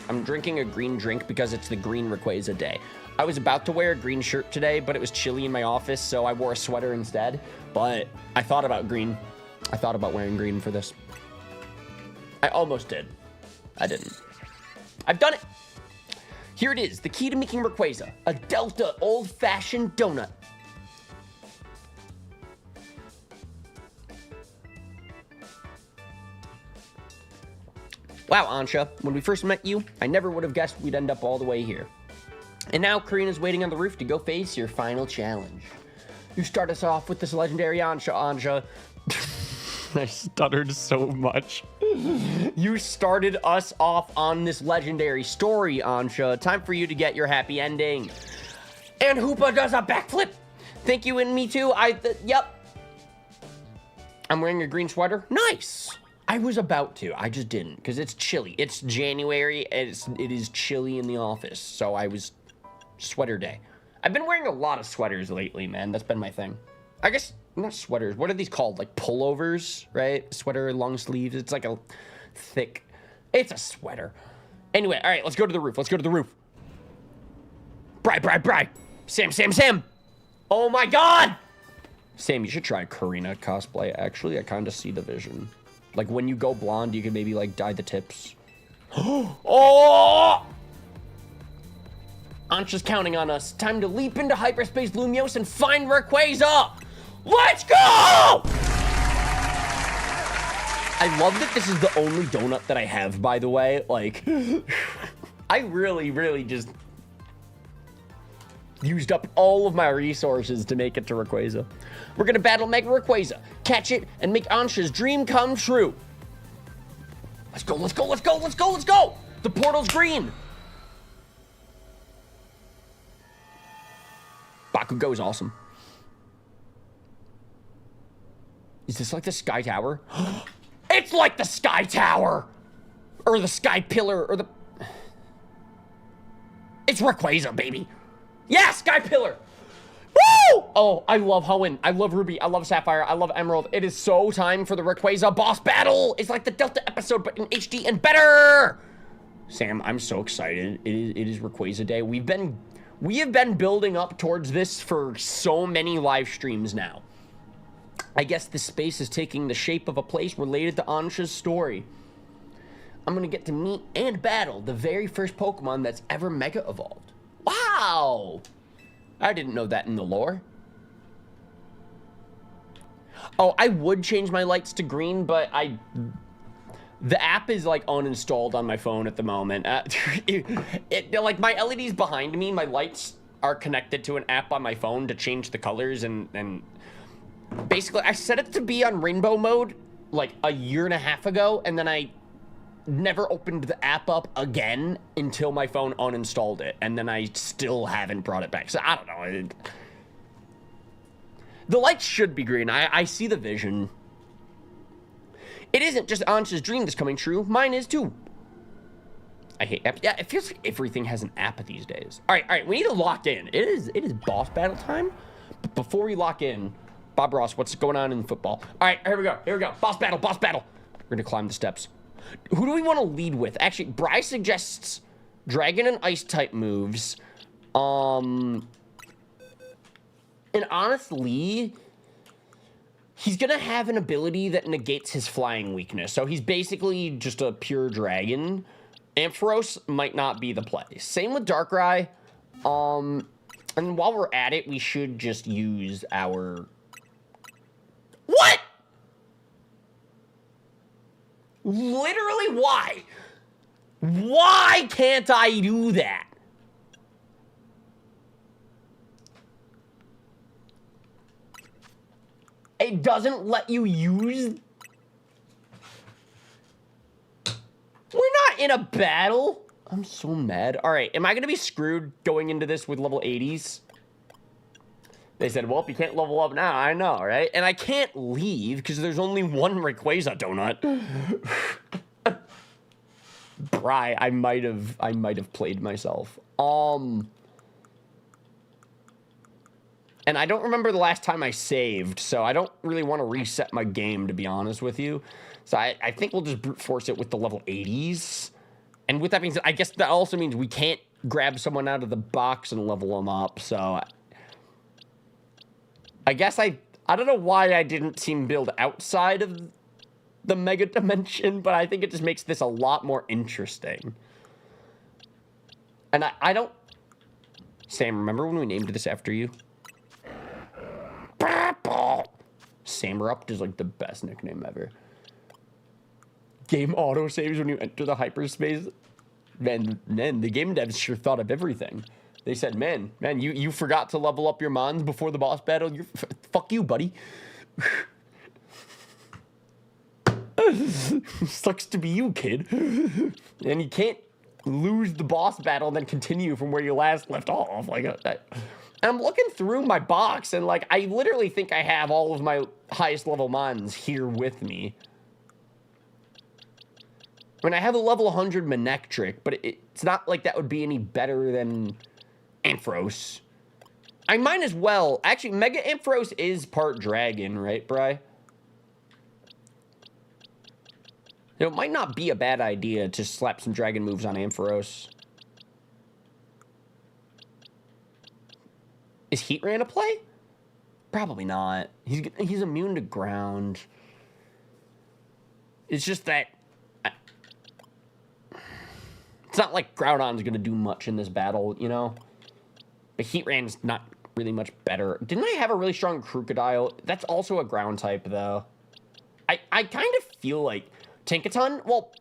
I'm drinking a green drink because it's the green Rayquaza day. I was about to wear a green shirt today, but it was chilly in my office, so I wore a sweater instead. But I thought about green. I thought about wearing green for this. I almost did. I didn't. I've done it. Here it is, the key to making Rayquaza, a Delta old-fashioned donut. Wow, Ansha, when we first met you, I never would have guessed we'd end up all the way here. And now Karina's waiting on the roof to go face your final challenge. You start us off with this legendary Ansha. I stuttered so much. You started us off on this legendary story, Ansha. Time for you to get your happy ending. And Hoopa does a backflip. Thank you, and me too. Yep. I'm wearing a green sweater. Nice. I was about to. I just didn't, because it's chilly. It's January, and it is chilly in the office, so I was... Sweater day. I've been wearing a lot of sweaters lately, man. That's been my thing. I guess, not sweaters. What are these called? Like pullovers, right? Sweater, long sleeves. It's like a thick... It's a sweater. Anyway, all right, let's go to the roof. Let's go to the roof. Bri. Sam. Oh my God! Sam, you should try Karina cosplay. Actually, I kind of see the vision. Like, when you go blonde, you can maybe, like, dye the tips. Oh! Ansha's counting on us. Time to leap into hyperspace Lumiose and find Rayquaza! Let's go! I love that this is the only donut that I have, by the way. Like, I really just used up all of my resources to make it to Rayquaza. We're gonna battle Mega Rayquaza, catch it, and make Ansha's dream come true. Let's go. The portal's green. Bakugo is awesome. Is this like the Sky Tower? It's like the Sky Tower! Or the Sky Pillar, or the... It's Rayquaza, baby. Yeah, Sky Pillar! Woo! Oh, I love Hoenn. I love Ruby. I love Sapphire. I love Emerald. It is so time for the Rayquaza boss battle. It's like the Delta episode, but in HD and better. Sam, I'm so excited. It is Rayquaza Day. We have been building up towards this for so many live streams now. I guess this space is taking the shape of a place related to Ansha's story. I'm gonna get to meet and battle the very first Pokemon that's ever Mega Evolved. Wow! I didn't know that in the lore. Oh, I would change my lights to green, but the app is like uninstalled on my phone at the moment. Like my LEDs behind me, my lights are connected to an app on my phone to change the colors, and basically I set it to be on rainbow mode like a year and a half ago, and then I never opened the app up again until my phone uninstalled it, and then I still haven't brought it back. So I don't know. The lights should be green. I see the vision. It isn't just Ansha's dream that's coming true. Mine is too. I hate apps. Yeah, it feels like everything has an app these days. All right. We need to lock in. It is boss battle time. But before we lock in, Bob Ross, what's going on in football? All right, here we go. Boss battle. We're gonna climb the steps. Who do we want to lead with? Actually, Bri suggests Dragon and Ice type moves. And honestly, he's gonna have an ability that negates his flying weakness. So he's basically just a pure dragon. Ampharos might not be the play. Same with Darkrai. And while we're at it, we should just use our... What? Literally, why? Why can't I do that? It doesn't let you use... We're not in a battle. I'm so mad. All right, am I going to be screwed going into this with level 80s? They said, well, you can't level up now. I know, right? And I can't leave because there's only one Rayquaza donut. Bri, I might have played myself. And I don't remember the last time I saved, so I don't really want to reset my game, to be honest with you. So I think we'll just brute force it with the level 80s. And with that being said, I guess that also means we can't grab someone out of the box and level them up, so... I guess I don't know why I didn't team build outside of the Mega Dimension, but I think it just makes this a lot more interesting. And I don't... Sam, remember when we named this after you? Samurupt is like the best nickname ever. Game autosaves when you enter the hyperspace. Man, the game devs sure thought of everything. They said, man, you forgot to level up your mons before the boss battle. Fuck you, buddy. Sucks to be you, kid. And you can't lose the boss battle and then continue from where you last left off. Like, And I'm looking through my box, and, like, I literally think I have all of my highest level mons here with me. I mean, I have a level 100 Manectric, but it's not like that would be any better than Ampharos. I might as well. Actually, Mega Ampharos is part dragon, right, Bri? It might not be a bad idea to slap some dragon moves on Ampharos. Is Heatran a play? Probably not. He's immune to ground. It's just that... It's not like Groudon's going to do much in this battle, you know? But Heatran's not really much better. Didn't I have a really strong Crocodile? That's also a ground type, though. I kind of feel like Tinkaton... Well,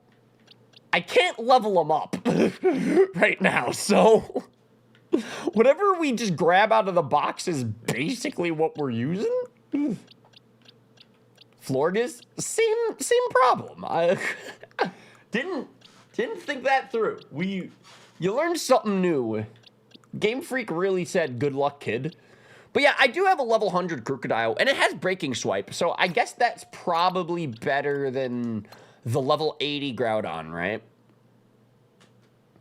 I can't level him up right now, so... Whatever we just grab out of the box is basically what we're using. Florges, same problem. I didn't think that through. You learned something new. Game Freak really said, good luck, kid. But yeah, I do have a level 100 Crocodile, and it has Breaking Swipe, so I guess that's probably better than the level 80 Groudon, right?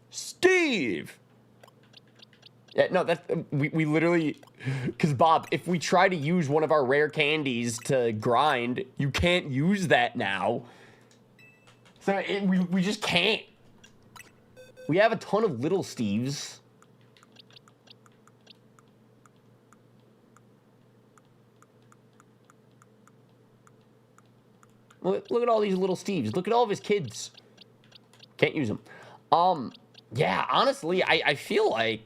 Steve! Yeah, no, that's, we literally, because Bob, if we try to use one of our rare candies to grind, you can't use that now. So we just can't. We have a ton of little Steves. Look at all these little Steves. Look at all of his kids. Can't use them. Yeah, honestly, I feel like...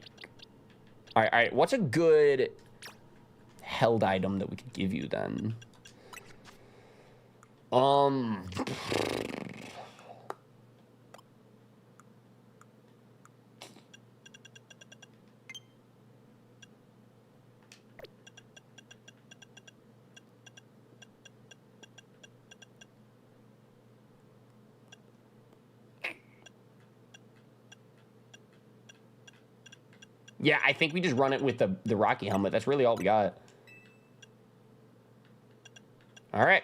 All right, what's a good held item that we could give you then? Yeah, I think we just run it with the Rocky helmet. That's really all we got. All right.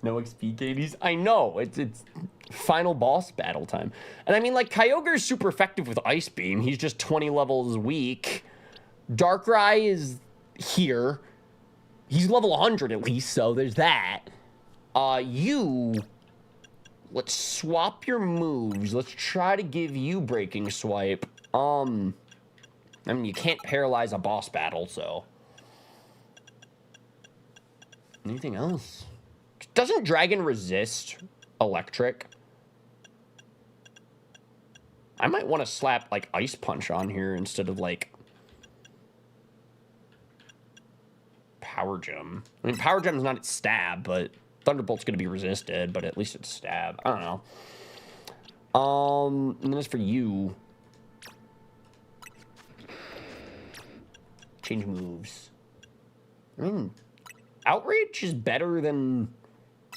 No XP candies. I know. It's final boss battle time. And I mean, like, Kyogre's super effective with Ice Beam. He's just 20 levels weak. Darkrai is here. He's level 100 at least, so there's that. Let's swap your moves. Let's try to give you Breaking Swipe. I mean, you can't paralyze a boss battle, so. Anything else? Doesn't Dragon resist electric? I might want to slap, like, Ice Punch on here instead of, like, Power Gem. I mean, Power Gem's not its stab, but Thunderbolt's going to be resisted, but at least it's stab. I don't know. And then as for you... Change moves. I mean, Outrage is better than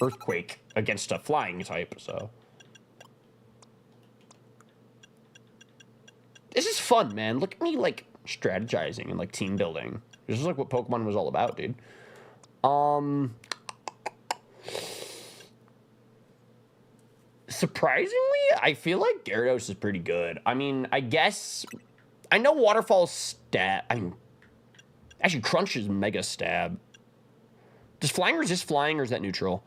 Earthquake against a flying type, so. This is fun, man. Look at me, like, strategizing and, like, team building. This is, like, what Pokemon was all about, dude. Surprisingly, I feel like Gyarados is pretty good. I mean, I guess... I know Waterfall's stat... I mean... Actually, Crunch is Mega Stab. Does Flying resist Flying, or is that neutral?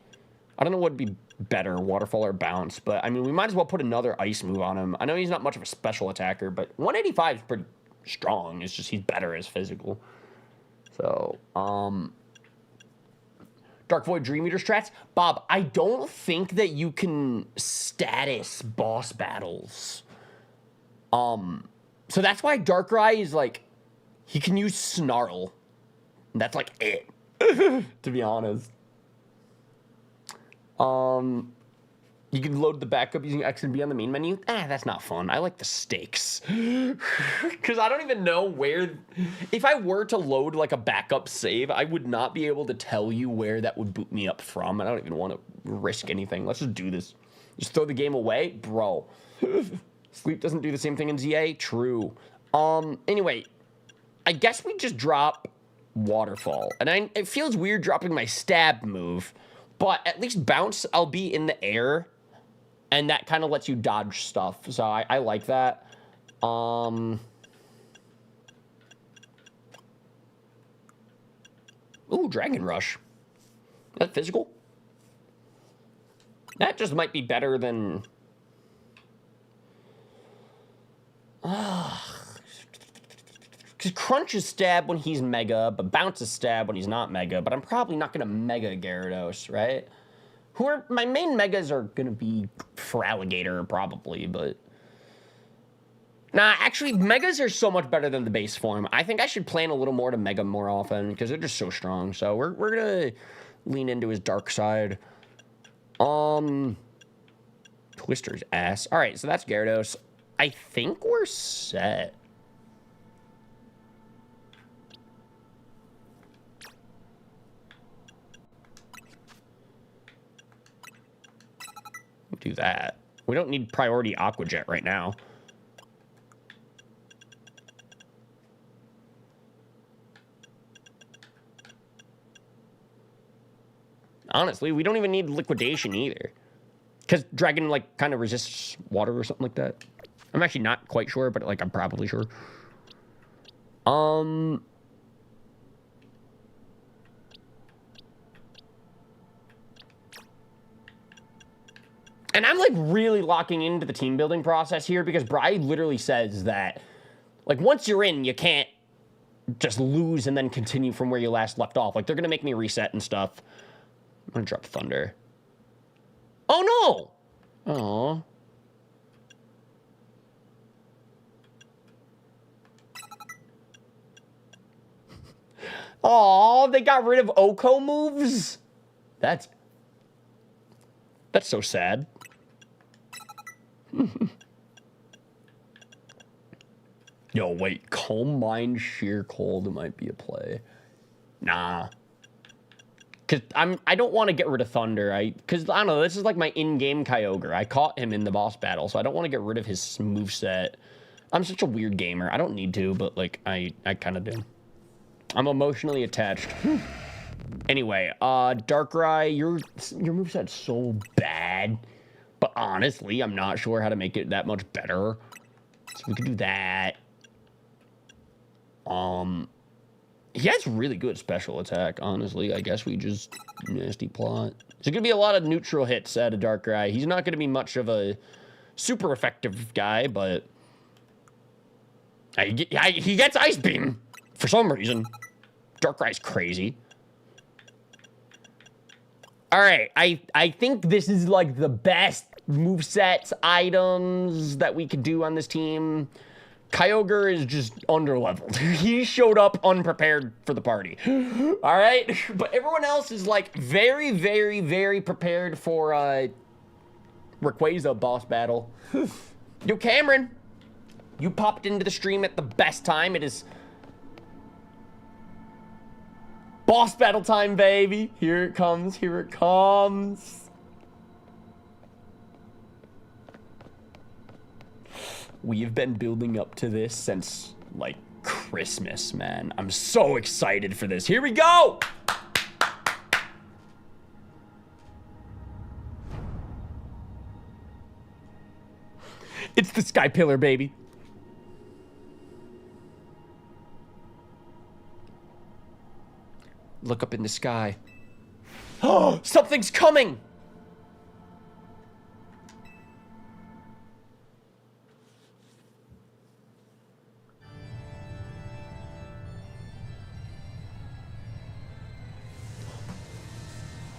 I don't know what would be better, Waterfall or Bounce, but, I mean, we might as well put another Ice move on him. I know he's not much of a special attacker, but 185 is pretty strong. It's just he's better as physical. So, Dark Void Dream Eater strats. Bob, I don't think that you can status boss battles. So that's why Darkrai is, like, he can use Snarl. And that's, like, it. To be honest. You can load the backup using X and B on the main menu. That's not fun. I like the stakes. Because I don't even know where... If I were to load, like, a backup save, I would not be able to tell you where that would boot me up from. I don't even want to risk anything. Let's just do this. Just throw the game away? Bro. Sleep doesn't do the same thing in ZA? True. Anyway. I guess we just drop Waterfall. And it feels weird dropping my stab move, but at least bounce, I'll be in the air, and that kind of lets you dodge stuff. So I like that. Ooh, Dragon Rush. Is that physical? That just might be better than... Because Crunch is stab when he's Mega, but Bounce is stab when he's not Mega. But I'm probably not going to Mega Gyarados, right? My main Megas are going to be for Alligator, probably, but... Nah, actually, Megas are so much better than the base form. I think I should plan a little more to Mega more often, because they're just so strong. So we're going to lean into his dark side. Twister's ass. All right, so that's Gyarados. I think we're set. Do that. We don't need priority Aqua Jet right now. Honestly, we don't even need liquidation either. Because Dragon, like, kind of resists water or something like that. I'm actually not quite sure, but, like, I'm probably sure. And I'm, like, really locking into the team building process here because Bri literally says that, like, once you're in, you can't just lose and then continue from where you last left off. Like, they're going to make me reset and stuff. I'm going to drop Thunder. Oh, no! Aww. Aw, they got rid of Oko moves? That's so sad. Yo, wait. Calm Mind, Sheer Cold might be a play. Nah. Because I don't want to get rid of Thunder. Because, I don't know, this is like my in-game Kyogre. I caught him in the boss battle, so I don't want to get rid of his moveset. I'm such a weird gamer. I don't need to, but, like, I kind of do. I'm emotionally attached. Anyway, Darkrai, your moveset's so bad. But honestly, I'm not sure how to make it that much better. So we could do that. He has really good special attack, honestly. I guess we just nasty plot. There's going to be a lot of neutral hits out of Darkrai. He's not going to be much of a super effective guy, but he gets Ice Beam for some reason. Darkrai's crazy. All right, I think this is like the best movesets, items that we could do on this team. Kyogre is just underleveled. He showed up unprepared for the party. All right? But everyone else is, like, very, very, very prepared for Rayquaza boss battle. Yo, Cameron, you popped into the stream at the best time. It is boss battle time, baby. Here it comes. Here it comes. We have been building up to this since, like, Christmas, man. I'm so excited for this. Here we go! It's the Sky Pillar, baby. Look up in the sky. Oh, something's coming!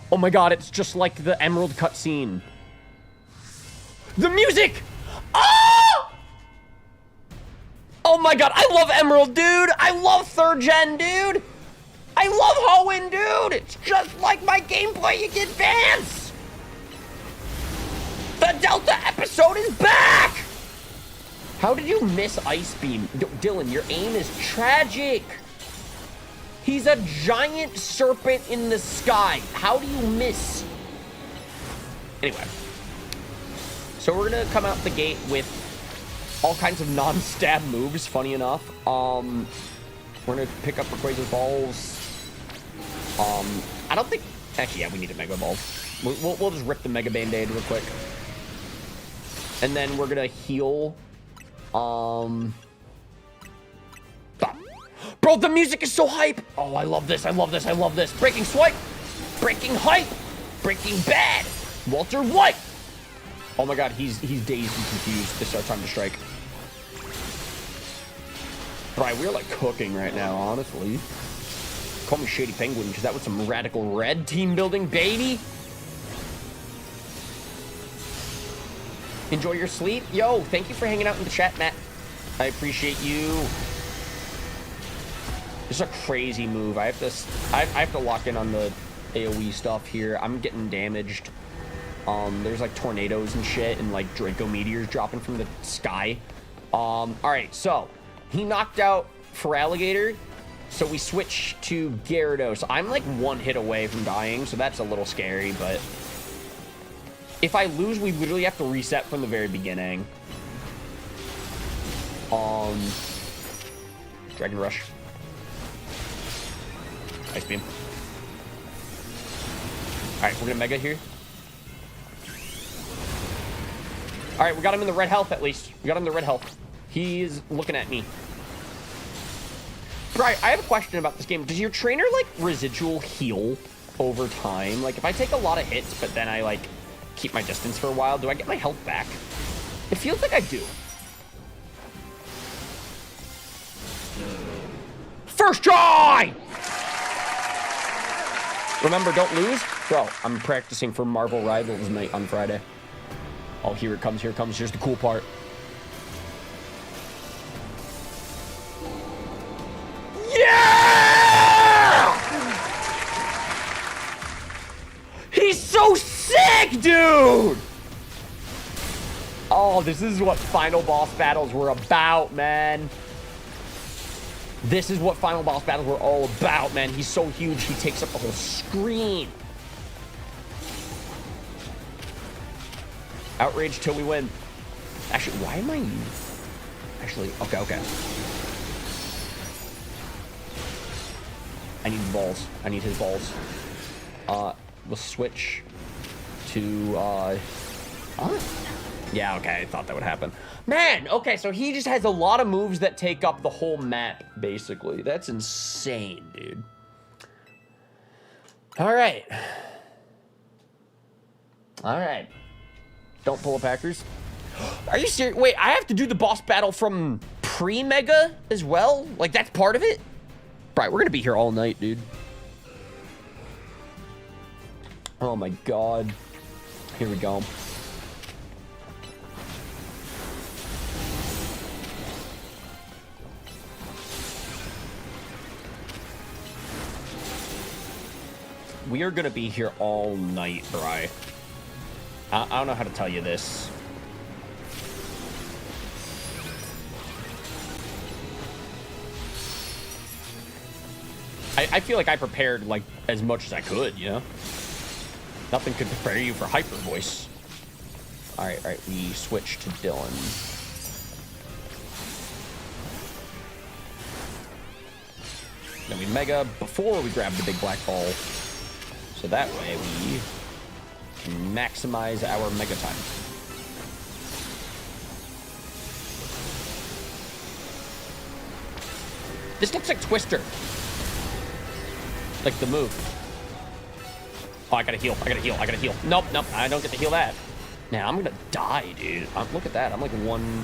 Oh my god, it's just like the Emerald cutscene. The music! Oh! Oh my god, I love Emerald, dude! I love 3rd gen, dude! I love Hoenn, dude! It's just like my Game Boy Advance! The Delta episode is back! How did you miss Ice Beam? Dylan, your aim is tragic! He's a giant serpent in the sky. How do you miss? Anyway. So we're going to come out the gate with all kinds of non-stab moves, funny enough. We're gonna pick up Rayquaza's balls. I don't think... Actually, yeah, we need a Mega Ball. We'll just rip the Mega Band-Aid real quick. And then we're gonna heal. Bro, the music is so hype! Oh, I love this, I love this, I love this. Breaking Swipe! Breaking Hype! Breaking Bad! Walter White! Oh my god, he's dazed and confused. This is our time to strike. Right, we're like cooking right now, honestly. Call me Shady Penguin, because that was some radical red team building, baby. Enjoy your sleep. Yo, thank you for hanging out in the chat, Matt. I appreciate you. This is a crazy move. I have to lock in on the AoE stuff here. I'm getting damaged. There's like tornadoes and shit and like Draco meteors dropping from the sky. All right, so he knocked out Feraligatr. So we switch to Gyarados. I'm like one hit away from dying, so that's a little scary, but if I lose, we literally have to reset from the very beginning. Dragon Rush. Ice Beam. Alright, we're gonna Mega here. Alright, we got him in the red health at least. We got him in the red health. He's looking at me. Right, I have a question about this game. Does your trainer, like, residual heal over time? Like, if I take a lot of hits, but then I, like, keep my distance for a while, do I get my health back? It feels like I do. First try! Remember, don't lose. Bro, I'm practicing for Marvel Rivals night on Friday. Oh, here it comes, here it comes. Here's the cool part. Yeah! He's so sick, dude! Oh, this is what final boss battles were about, man. This is what final boss battles were all about, man. He's so huge, he takes up the whole screen. Outrage till we win. Actually, why am I... Actually, okay. I need balls. I need his balls. We'll switch to, Yeah, okay, I thought that would happen. Man, okay, so he just has a lot of moves that take up the whole map, basically. That's insane, dude. All right. All right. Don't pull a Packers. Are you serious? Wait, I have to do the boss battle from pre-Mega as well? Like, that's part of it? Right, we're gonna be here all night, dude. Oh my god. Here we go. We are gonna be here all night, Bri. I don't know how to tell you this. I feel like I prepared, like, as much as I could, you know? Nothing could prepare you for Hyper Voice. Alright, we switch to Dylan. Then we Mega before we grab the big black ball. So that way we can maximize our Mega time. This looks like Twister. Like the move. Oh, I gotta heal. Nope, I don't get to heal that. Now I'm gonna die, dude. Look at that. I'm like one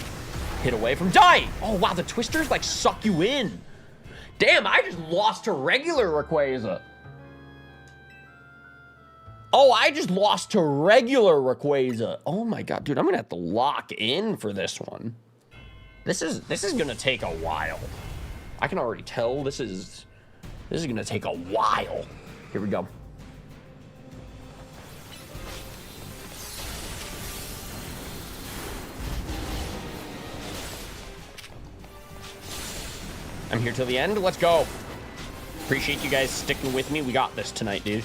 hit away from dying. Oh, wow, the Twisters like suck you in. Damn, I just lost to regular Rayquaza. Oh, I just lost to regular Rayquaza. Oh my god, dude, I'm gonna have to lock in for this one. This is gonna take a while. I can already tell this is gonna take a while. Here we go. I'm here till the end. Let's go. Appreciate you guys sticking with me. We got this tonight, dude.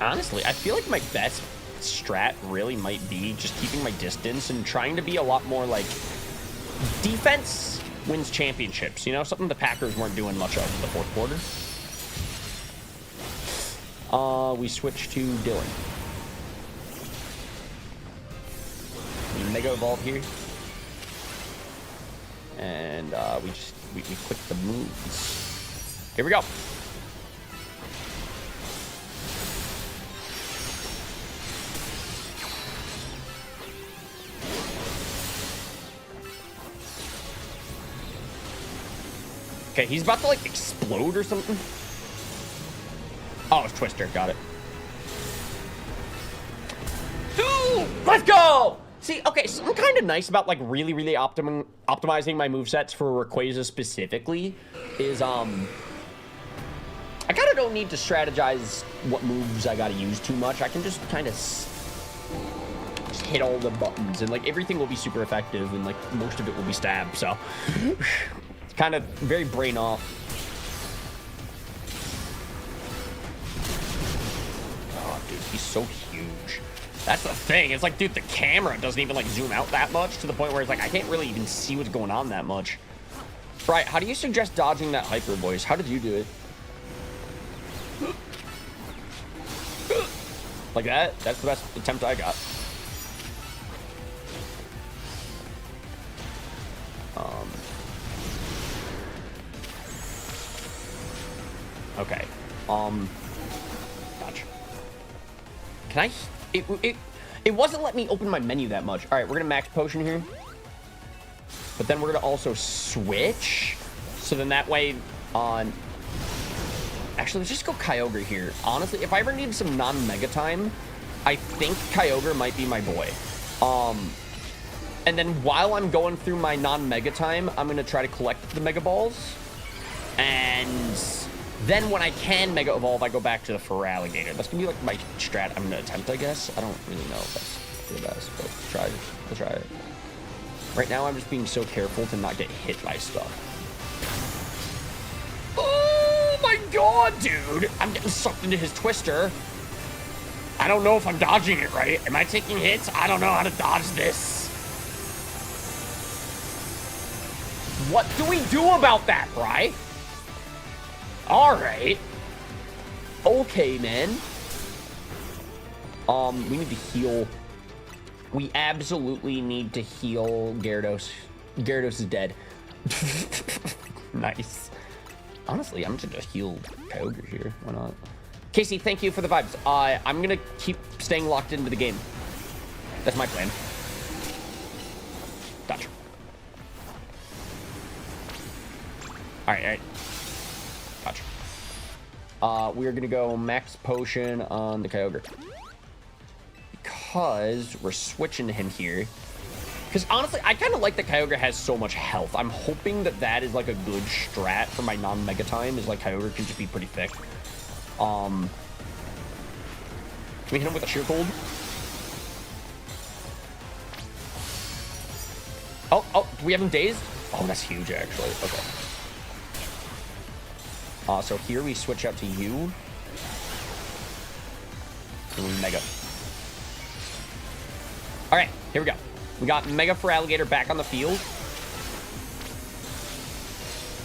Honestly, I feel like my best strat really might be just keeping my distance and trying to be a lot more like defense wins championships, you know, something the Packers weren't doing much of in the fourth quarter. We switch to Dylan. We Mega Evolve here. And we click the moves. Here we go. Okay, he's about to like explode or something. Oh, it's Twister. Got it. Ooh, let's go! See, okay, so I'm kind of nice about like really optimizing my movesets for Rayquaza specifically. Is I kind of don't need to strategize what moves I gotta use too much. I can just kind of just hit all the buttons and like everything will be super effective and like most of it will be stab. So it's kind of very brain off. Oh, dude, he's so huge. That's the thing. It's like, dude, the camera doesn't even like zoom out that much to the point where it's like I can't really even see what's going on that much. Right, how do you suggest dodging that hyper voice? How did you do it? Like that? That's the best attempt I got. Okay. Gotcha. Can I... It wasn't letting me open my menu that much. All right, we're gonna max potion here. But then we're gonna also switch. So then that way on... Actually, let's just go Kyogre here. Honestly, if I ever need some non-mega time, I think Kyogre might be my boy. And then while I'm going through my non-mega time, I'm gonna try to collect the Mega Balls. And then when I can Mega Evolve, I go back to the Feraligatr. That's gonna be like my strat I'm gonna attempt, I guess. I don't really know if that's the best, but we'll try it. Right now, I'm just being so careful to not get hit by stuff. Oh my god, dude! I'm getting sucked into his Twister. I don't know if I'm dodging it right. Am I taking hits? I don't know how to dodge this. What do we do about that, Bri? Alright. Okay, man. We need to heal. We absolutely need to heal Gyarados. Gyarados is dead. Nice. Honestly, I'm just gonna heal Kyogre here. Why not? Casey, thank you for the vibes. I'm gonna keep staying locked into the game. That's my plan. Gotcha. Alright. Gotcha. We're gonna go max potion on the Kyogre. Because we're switching to him here. Because honestly, I kind of like that Kyogre has so much health. I'm hoping that that is like a good strat for my non-mega time, is like Kyogre can just be pretty thick. Can we hit him with a Sheer Cold? Oh, do we have him dazed? Oh, that's huge, actually. Okay. So here we switch out to you. And we Mega. All right, here we go. We got Mega Feraligatr back on the field.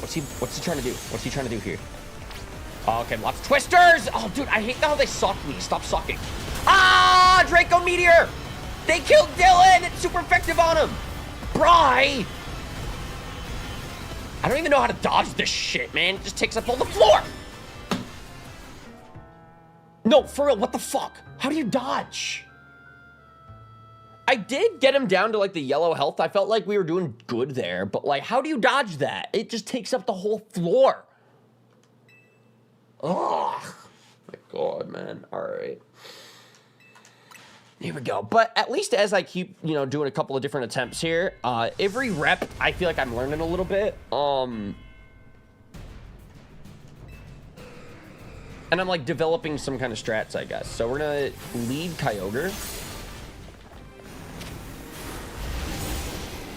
What's he trying to do? What's he trying to do here? Oh, okay, lots of Twisters! Oh, dude, I hate how they suck me. Stop sucking. Ah, Draco Meteor! They killed Dylan! It's super effective on him! Bri! I don't even know how to dodge this shit, man. It just takes up all the floor! No, for real, what the fuck? How do you dodge? I did get him down to, like, the yellow health. I felt like we were doing good there. But, like, how do you dodge that? It just takes up the whole floor. Oh, my God, man. All right. Here we go. But at least as I keep, you know, doing a couple of different attempts here, every rep, I feel like I'm learning a little bit. And I'm, like, developing some kind of strats, I guess. So we're going to lead Kyogre.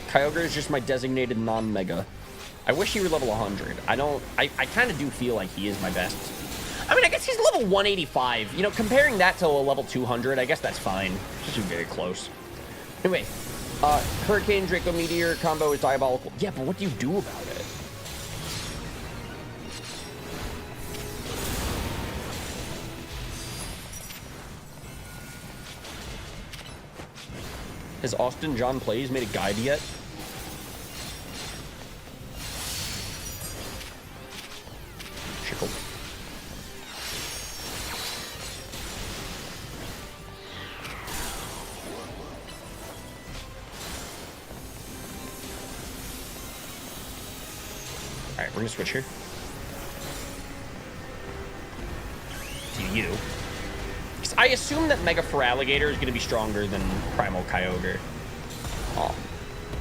Kyogre is just my designated non-mega. I wish he were level 100. I kind of do feel like he is my best. I mean, I guess he's level 185. You know, comparing that to a level 200, I guess that's fine. This is very close. Anyway, Hurricane Draco Meteor combo is diabolical. Yeah, but what do you do about it? Has Austin John Plays made a guide yet? Chickle. Alright, we're gonna switch here. To you. I assume that Mega Feraligatr is going to be stronger than Primal Kyogre. Oh,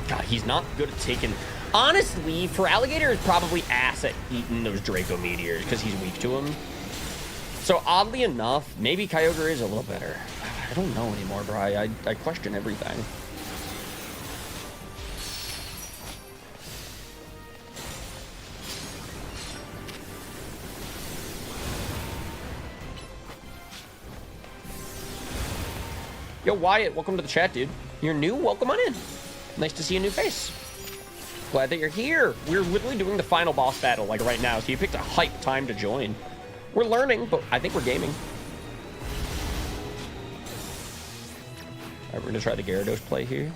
God, he's not good at taking... Honestly, Feraligatr is probably ass at eating those Draco Meteors because he's weak to them. So, oddly enough, maybe Kyogre is a little better. I don't know anymore, bro. I question everything. Yo, Wyatt, welcome to the chat, dude. You're new? Welcome on in. Nice to see a new face. Glad that you're here. We're literally doing the final boss battle, like, right now, so you picked a hype time to join. We're learning, but I think we're gaming. All right, we're gonna try the Gyarados play here.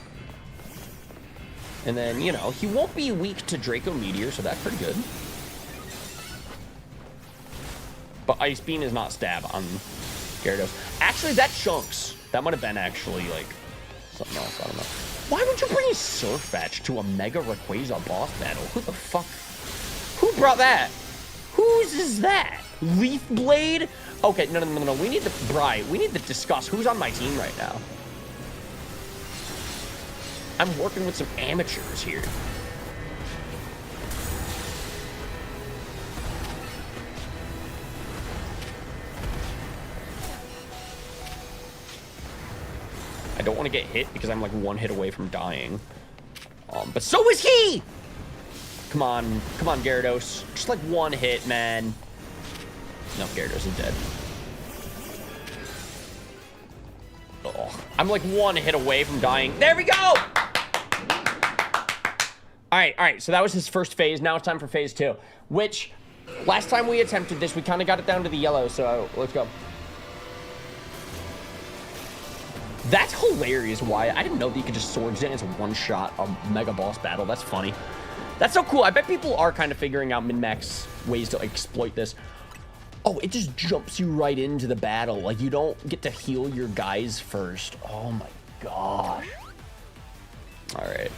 And then, you know, he won't be weak to Draco Meteor, so that's pretty good. But Ice Beam is not stab on Gyarados. Actually, that chunks. That might have been actually, like, something else. I don't know. Why would you bring Surfetch to a Mega Rayquaza boss battle? Who the fuck? Who brought that? Whose is that? Leaf Blade? Okay, no. We need to discuss who's on my team right now. I'm working with some amateurs here. I don't want to get hit because I'm like one hit away from dying. But so is he! Come on, Gyarados. Just like one hit, man. No, Gyarados is dead. Oh, I'm like one hit away from dying. There we go! Alright, so that was his first phase. Now it's time for phase 2. Which, last time we attempted this, we kind of got it down to the yellow, so let's go. That's hilarious, Wyatt. I didn't know that you could just Swords Dance one-shot a Mega Boss battle. That's funny. That's so cool. I bet people are kind of figuring out min-max ways to exploit this. Oh, it just jumps you right into the battle. Like, you don't get to heal your guys first. Oh, my gosh. All right.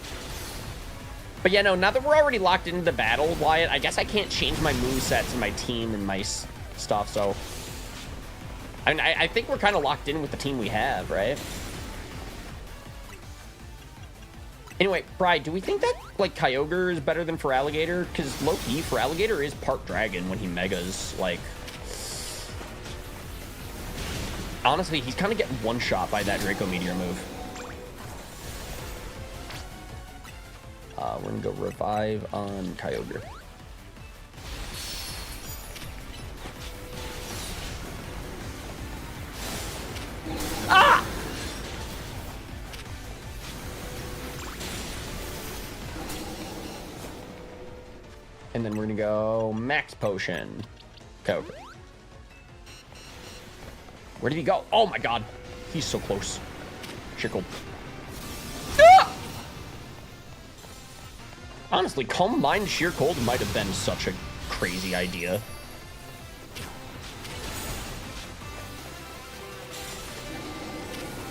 But yeah, no, now that we're already locked into the battle, Wyatt, I guess I can't change my movesets and my team and my stuff, so... I mean, I think we're kind of locked in with the team we have, right? Anyway, Bri, do we think that, like, Kyogre is better than Feraligatr? Because, low-key, Feraligatr is part dragon when he megas, like... Honestly, he's kind of getting one-shot by that Draco Meteor move. We're going to go Revive on Kyogre. Ah! And then we're gonna go Max Potion. Okay. Where did he go? Oh my god. He's so close. Chickle. Ah! Honestly, Calm Mind Sheer Cold might have been such a crazy idea.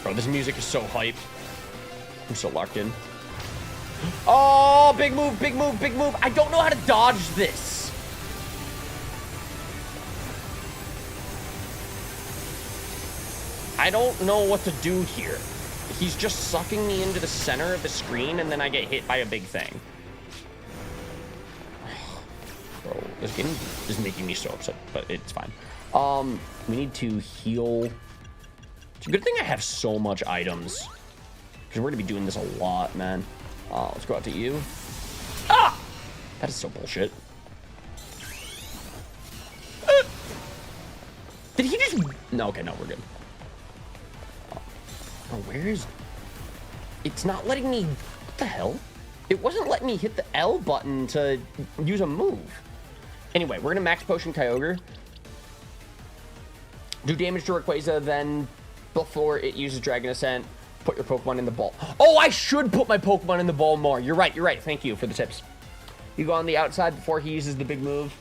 Bro, this music is so hype. I'm so locked in. Oh, big move, big move, big move. I don't know how to dodge this. I don't know what to do here. He's just sucking me into the center of the screen, and then I get hit by a big thing. Bro, this game is making me so upset, but it's fine. We need to heal. It's a good thing I have so much items, because we're gonna be doing this a lot, man. Let's go out to you. Ah! That is so bullshit. No, okay, no, we're good. Oh, where is... It's not letting me... What the hell? It wasn't letting me hit the L button to use a move. Anyway, we're gonna max potion Kyogre. Do damage to Rayquaza, then before it uses Dragon Ascent, put your Pokemon in the ball. Oh, I should put my Pokemon in the ball more. You're right, you're right. Thank you for the tips. You go on the outside before he uses the big move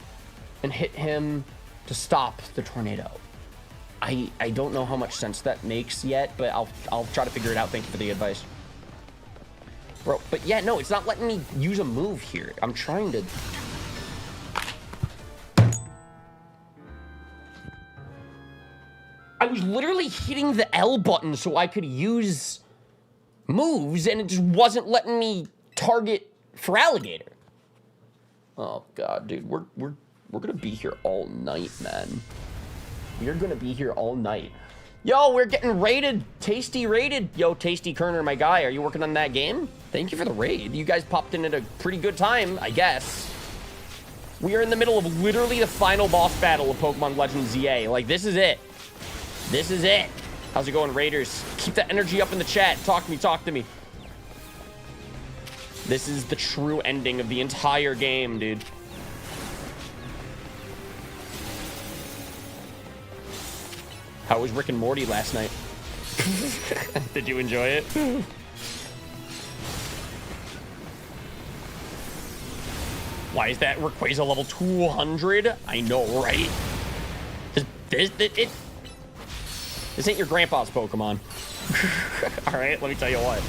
and hit him to stop the tornado. I don't know how much sense that makes yet, but I'll try to figure it out. Thank you for the advice. Bro, but yeah, no, it's not letting me use a move here. I'm trying to... I was literally hitting the L button so I could use moves, and it just wasn't letting me target for Alligator. Oh, God, dude, we're gonna be here all night, man. We're gonna be here all night. Yo, we're getting raided. Tasty raided. Yo, Tasty Kerner, my guy, are you working on that game? Thank you for the raid. You guys popped in at a pretty good time, I guess. We are in the middle of literally the final boss battle of Pokemon Legends ZA. Like, this is it. This is it. How's it going, Raiders? Keep that energy up in the chat. Talk to me, talk to me. This is the true ending of the entire game, dude. How was Rick and Morty last night? Did you enjoy it? Why is that Rayquaza level 200? I know, right? This ain't your grandpa's Pokemon. All right, let me tell you what.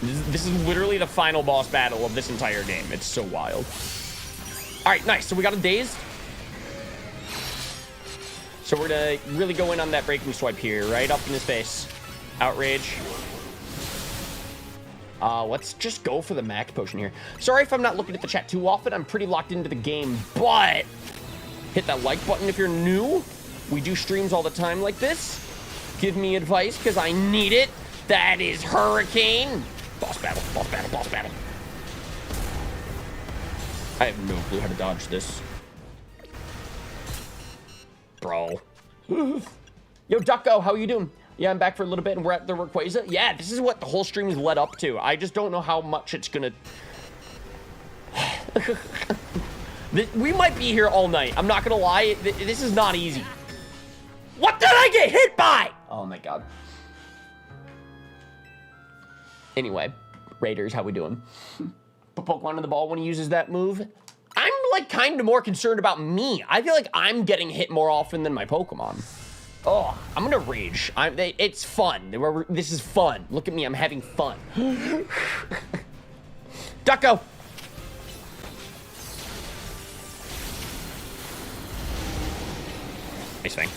This is literally the final boss battle of this entire game. It's so wild. All right, nice. So we got a Dazed. So we're gonna really go in on that breaking swipe here, right up in his face. Outrage. Let's just go for the max potion here. Sorry if I'm not looking at the chat too often. I'm pretty locked into the game, but hit that like button if you're new. We do streams all the time like this. Give me advice, because I need it. That is Hurricane. Boss battle, boss battle, boss battle. I have no clue how to dodge this. Bro. Yo, Ducko, how you doing? Yeah, I'm back for a little bit, and we're at the Rayquaza. Yeah, this is what the whole stream is led up to. I just don't know how much it's gonna... We might be here all night. I'm not gonna lie. This is not easy. What did I get hit by? Oh, my God. Anyway, Raiders, how we doing? Put Pokemon in the ball when he uses that move. I'm, like, kind of more concerned about me. I feel like I'm getting hit more often than my Pokemon. Oh, I'm gonna rage. It's fun. This is fun. Look at me, I'm having fun. Ducko! Nice thing.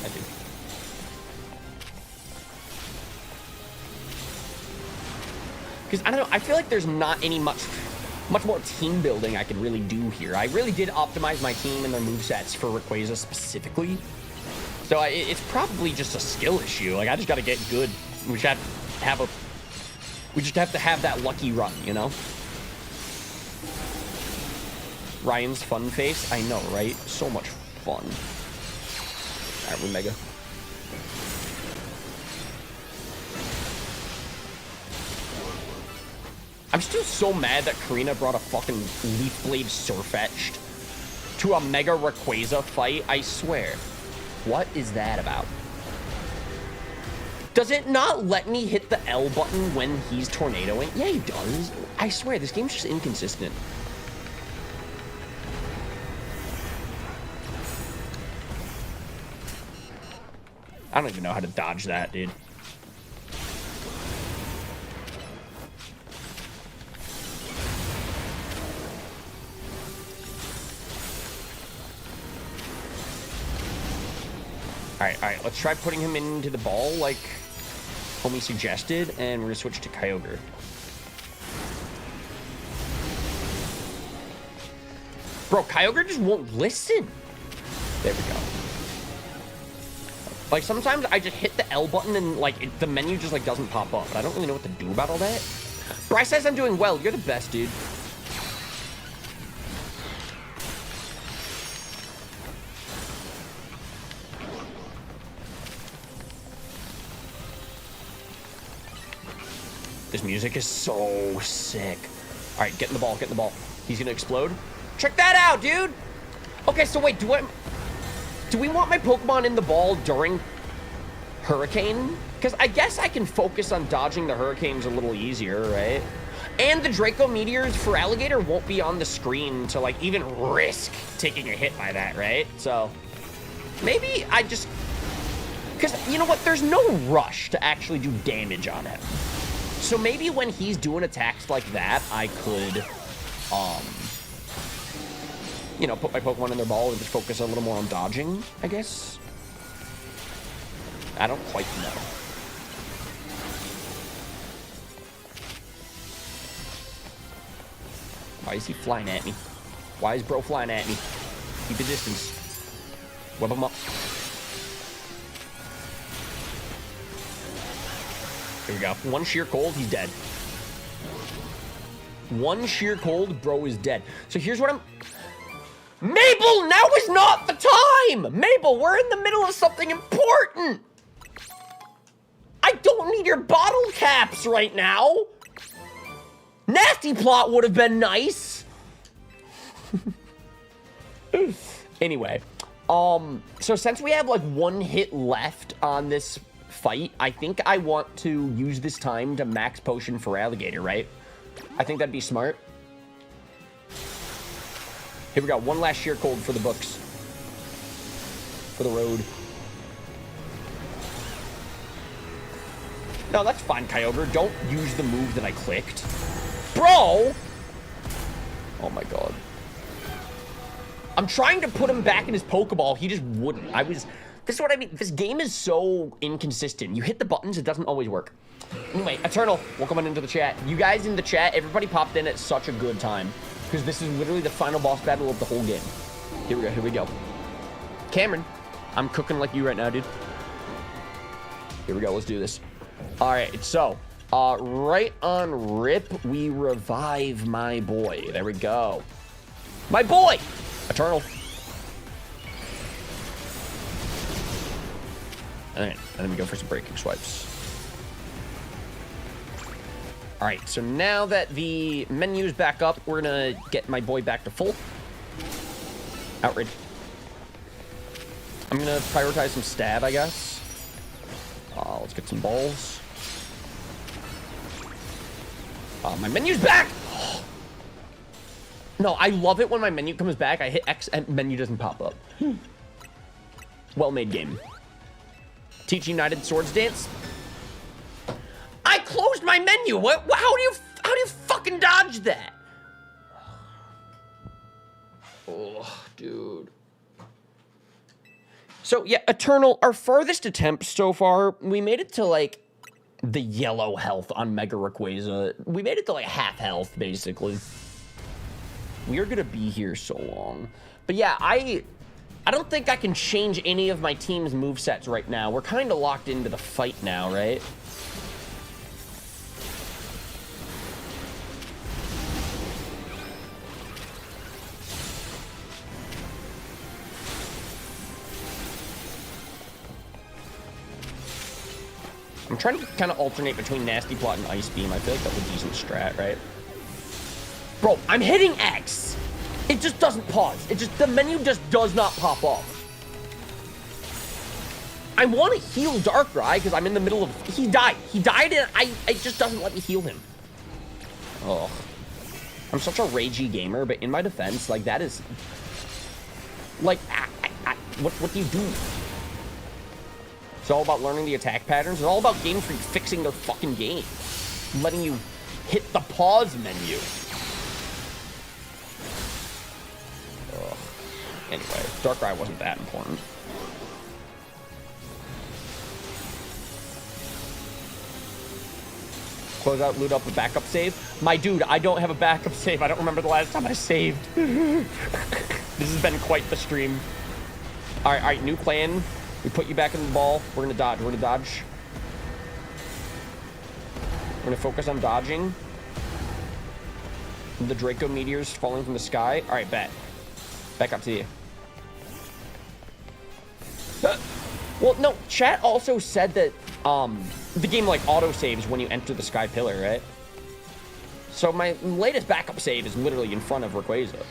I do. Because, I don't know, I feel like there's not any much more team building I can really do here. I really did optimize my team and their movesets for Rayquaza specifically. So it's probably just a skill issue. Like, I just gotta get good. We just have to have that lucky run, you know? Ryan's fun face. I know, right? So much fun. All right, we Mega. I'm still so mad that Karina brought a fucking Leaf Blade Surfetched to a Mega Rayquaza fight. I swear. What is that about? Does it not let me hit the L button when he's tornadoing? Yeah, it does. I swear, this game's just inconsistent. I don't even know how to dodge that, dude. Alright, let's try putting him into the ball like homie suggested, and we're gonna switch to Kyogre. Bro, Kyogre just won't listen. There we go. Like, sometimes I just hit the L button and, like, the menu just, like, doesn't pop up. But I don't really know what to do about all that. Bryce says I'm doing well. You're the best, dude. This music is so sick. All right, get in the ball, get in the ball. He's gonna explode. Check that out, dude. Okay, so wait, do we want my Pokemon in the ball during Hurricane? Because I guess I can focus on dodging the Hurricanes a little easier, right? And the Draco Meteors for Alligator won't be on the screen to, like, even risk taking a hit by that, right? So, maybe I just... Because, you know what? There's no rush to actually do damage on him. So maybe when he's doing attacks like that, I could, you know, put my Pokemon in their ball and just focus a little more on dodging, I guess. I don't quite know. Why is he flying at me? Why is bro flying at me? Keep a distance. Web him up. Here we go. One sheer cold, he's dead. One sheer cold, bro is dead. So here's what I'm... Mabel, now is not the time! Mabel, we're in the middle of something important! I don't need your bottle caps right now! Nasty Plot would have been nice! Anyway, so since we have like one hit left on this fight, I think I want to use this time to max potion for Alligator, right? I think that'd be smart. Here we go, one last sheer cold for the books. For the road. No, that's fine, Kyogre. Don't use the move that I clicked. Bro! Oh my god. I'm trying to put him back in his Pokeball. He just wouldn't. This is what I mean. This game is so inconsistent. You hit the buttons, it doesn't always work. Anyway, Eternal, welcome on into the chat. You guys in the chat, everybody popped in at such a good time. Because this is literally the final boss battle of the whole game. Here we go, here we go. Cameron, I'm cooking like you right now, dude. Here we go, let's do this. Alright, so, right on rip, we revive my boy. There we go. My boy! Eternal. Alright, and then we go for some breaking swipes. Alright, so now that the menu's back up, we're gonna get my boy back to full. Outrage. I'm gonna prioritize some stab, I guess. Let's get some balls. My menu's back! No, I love it when my menu comes back. I hit X and menu doesn't pop up. Well-made game. Teach United Swords Dance. I closed my menu. What? How do you fucking dodge that? Oh, dude. So yeah, Eternal. Our farthest attempt so far, we made it to like the yellow health on Mega Rayquaza. We made it to like half health basically. We are gonna be here so long. But yeah, I don't think I can change any of my team's movesets right now. We're kind of locked into the fight now, right? I'm trying to kind of alternate between Nasty Plot and Ice Beam. I feel like that's a decent strat, right? Bro, I'm hitting X. It just doesn't pause. The menu just does not pop up. I want to heal Darkrai because I'm in the middle of... He died. He died and it just doesn't let me heal him. Oh. I'm such a ragey gamer, but in my defense, like, that is... Like, what do you do? It's all about learning the attack patterns. It's all about Game Freak fixing their fucking game. Letting you hit the pause menu. Ugh. Anyway, Darkrai wasn't that important. Close out, loot up a backup save. My dude, I don't have a backup save. I don't remember the last time I saved. This has been quite the stream. All right, new plan. We put you back in the ball. We're gonna dodge. We're gonna dodge. We're gonna focus on dodging. The Draco Meteors falling from the sky. All right, bet. Back up to you. Well, no, chat also said that the game like auto saves when you enter the Sky Pillar, right? So my latest backup save is literally in front of Rayquaza.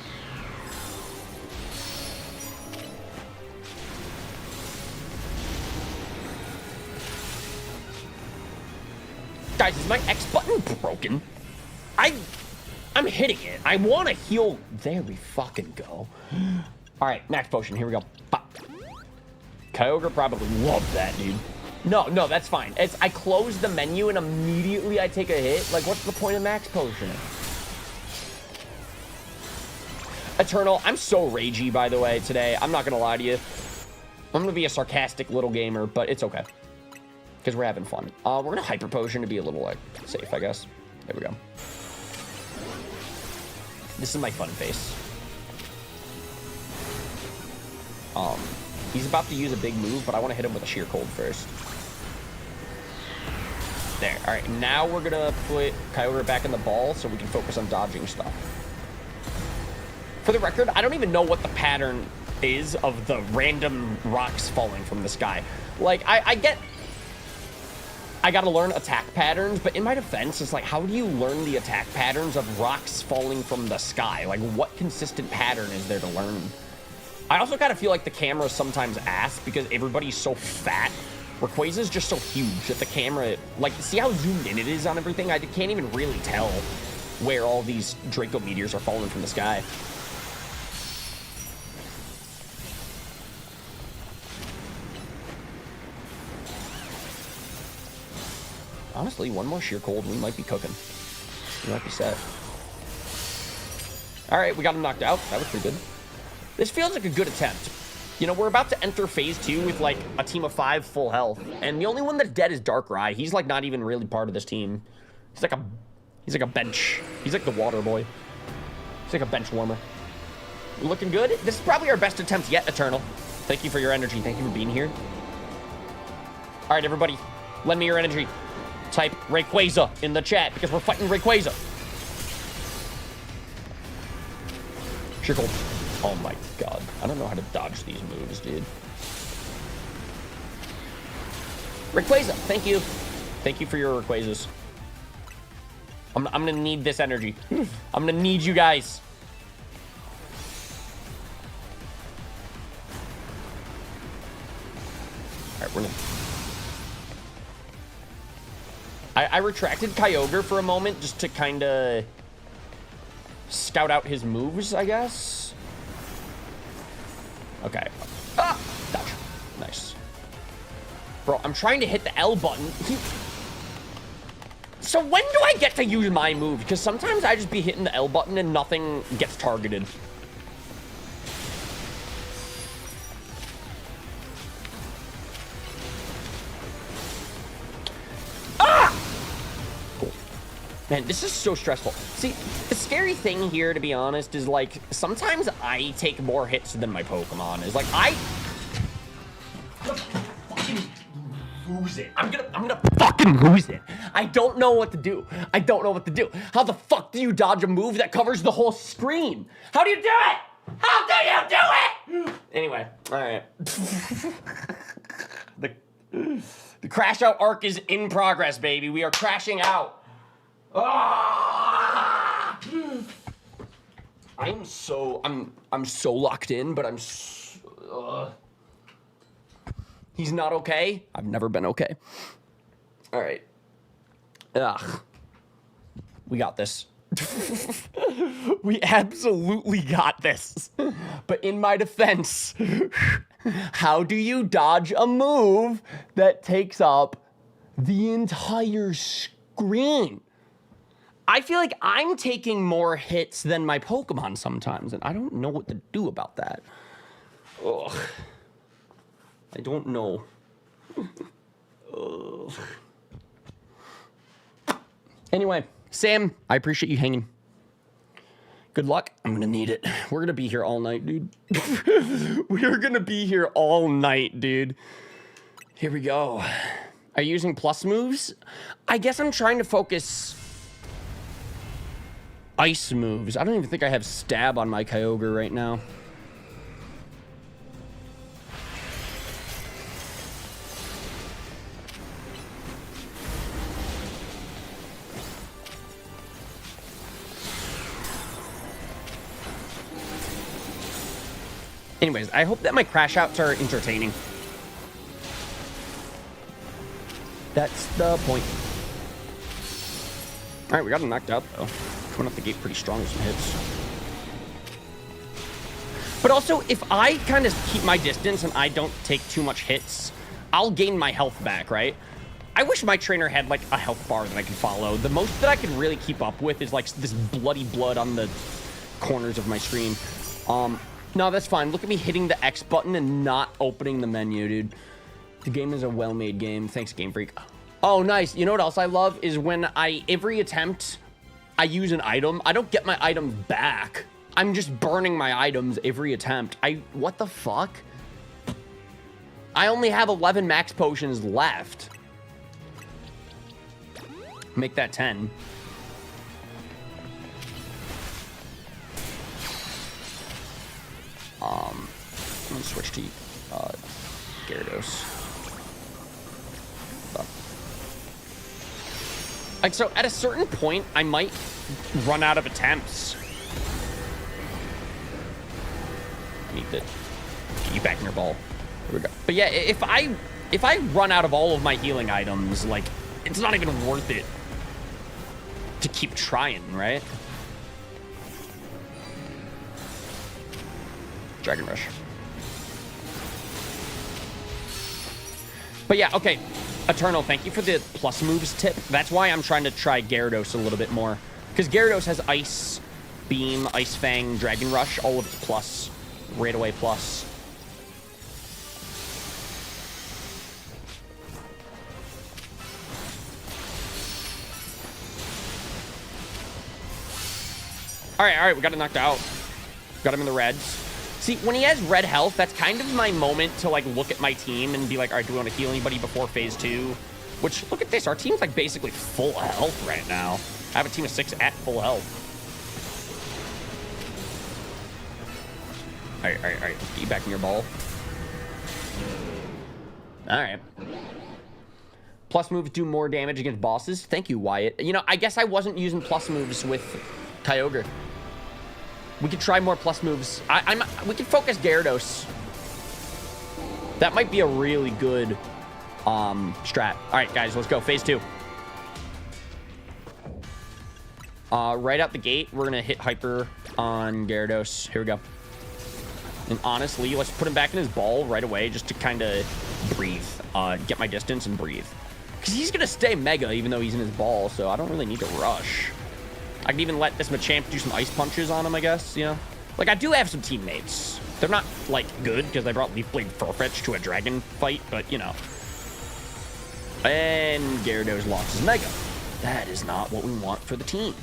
Guys, is my X button broken? I'm hitting it. I want to heal. There we fucking go. All right, max potion. Here we go. Pop. Kyogre probably loved that, dude. No, that's fine. I close the menu and immediately I take a hit. Like, what's the point of max potion? Eternal, I'm so ragey, by the way, today. I'm not going to lie to you. I'm going to be a sarcastic little gamer, but it's okay. Because we're having fun. We're going to hyper potion to be a little, like, safe, I guess. There we go. This is my fun face. He's about to use a big move, but I want to hit him with a sheer cold first. There. All right, now we're going to put Kyogre back in the ball so we can focus on dodging stuff. For the record, I don't even know what the pattern is of the random rocks falling from the sky. Like, I get... I gotta learn attack patterns, but in my defense, it's like, how do you learn the attack patterns of rocks falling from the sky? Like, what consistent pattern is there to learn? I also kind of feel like the camera's sometimes ass because everybody's so fat. Rayquaza's just so huge that the camera, like, see how zoomed in it is on everything? I can't even really tell where all these Draco meteors are falling from the sky. Honestly, one more sheer cold, we might be cooking. We might be set. All right, we got him knocked out. That was pretty good. This feels like a good attempt. You know, we're about to enter phase 2 with, like, a team of 5 full health. And the only one that's dead is Darkrai. He's, like, not even really part of this team. He's like a bench. He's like the water boy. He's like a bench warmer. Looking good. This is probably our best attempt yet, Eternal. Thank you for your energy. Thank you for being here. All right, everybody. Lend me your energy. Type Rayquaza in the chat because we're fighting Rayquaza. Sheer cold. Oh my god. I don't know how to dodge these moves, dude. Rayquaza, thank you. Thank you for your Rayquazas. I'm gonna need this energy. I'm gonna need you guys. Alright, we're gonna... I retracted Kyogre for a moment just to kind of scout out his moves, I guess. Okay. Ah! Dodge. Nice. Bro, I'm trying to hit the L button. So when do I get to use my move? Because sometimes I just be hitting the L button and nothing gets targeted. Man, this is so stressful. See, the scary thing here, to be honest, is like, sometimes I take more hits than my Pokemon. Is like, I'm gonna fucking lose it. I'm gonna fucking lose it. I don't know what to do. I don't know what to do. How the fuck do you dodge a move that covers the whole screen? How do you do it? How do you do it? Anyway, all right. The crash out arc is in progress, baby. We are crashing out. Ah! I'm so locked in, but he's not okay. I've never been okay. All right. Ugh. We got this. We absolutely got this. But in my defense, how do you dodge a move that takes up the entire screen? I feel like I'm taking more hits than my Pokemon sometimes, and I don't know what to do about that. Ugh. I don't know. Ugh. Anyway, Sam, I appreciate you hanging. Good luck. I'm gonna need it. We're gonna be here all night, dude. We're gonna be here all night, dude. Here we go. Are you using plus moves? I guess I'm trying to focus... ice moves. I don't even think I have stab on my Kyogre right now. Anyways, I hope that my crash outs are entertaining. That's the point. All right, we got him knocked out, though. Coming up the gate pretty strong with some hits. But also, if I kind of keep my distance and I don't take too much hits, I'll gain my health back, right? I wish my trainer had, like, a health bar that I could follow. The most that I could really keep up with is, like, this bloody blood on the corners of my screen. No, that's fine. Look at me hitting the X button and not opening the menu, dude. The game is a well-made game. Thanks, Game Freak. Oh, nice. You know what else I love is when every attempt I use an item, I don't get my items back. I'm just burning my items every attempt. What the fuck? I only have 11 max potions left. Make that 10. I'm gonna switch to Gyarados. Like, so at a certain point, I might run out of attempts. I need to get you back in your ball. Here we go. But yeah, if I run out of all of my healing items, like, it's not even worth it to keep trying, right? Dragon Rush. But yeah, okay. Eternal, thank you for the plus moves tip. That's why I'm trying to try Gyarados a little bit more. Because Gyarados has Ice Beam, Ice Fang, Dragon Rush, all of its plus. Right away plus. Alright, we got it knocked out. Got him in the reds. See, when he has red health, that's kind of my moment to, like, look at my team and be like, all right, do we want to heal anybody before phase 2? Which, look at this. Our team's, like, basically full health right now. I have a team of 6 at full health. All right. Let's get you back in your ball. All right. Plus moves do more damage against bosses. Thank you, Wyatt. You know, I guess I wasn't using plus moves with Kyogre. We could try more plus moves. We could focus Gyarados. That might be a really good strat. All right, guys, let's go. Phase 2. Right out the gate, we're going to hit Hyper on Gyarados. Here we go. And honestly, let's put him back in his ball right away just to kind of breathe. Get my distance and breathe. Because he's going to stay Mega even though he's in his ball, so I don't really need to rush. I can even let this Machamp do some Ice Punches on him, I guess, you know? Like, I do have some teammates. They're not, like, good, because I brought Leaf Blade Farfetch to a dragon fight, but, you know. And Gyarados lost his Mega. That is not what we want for the team.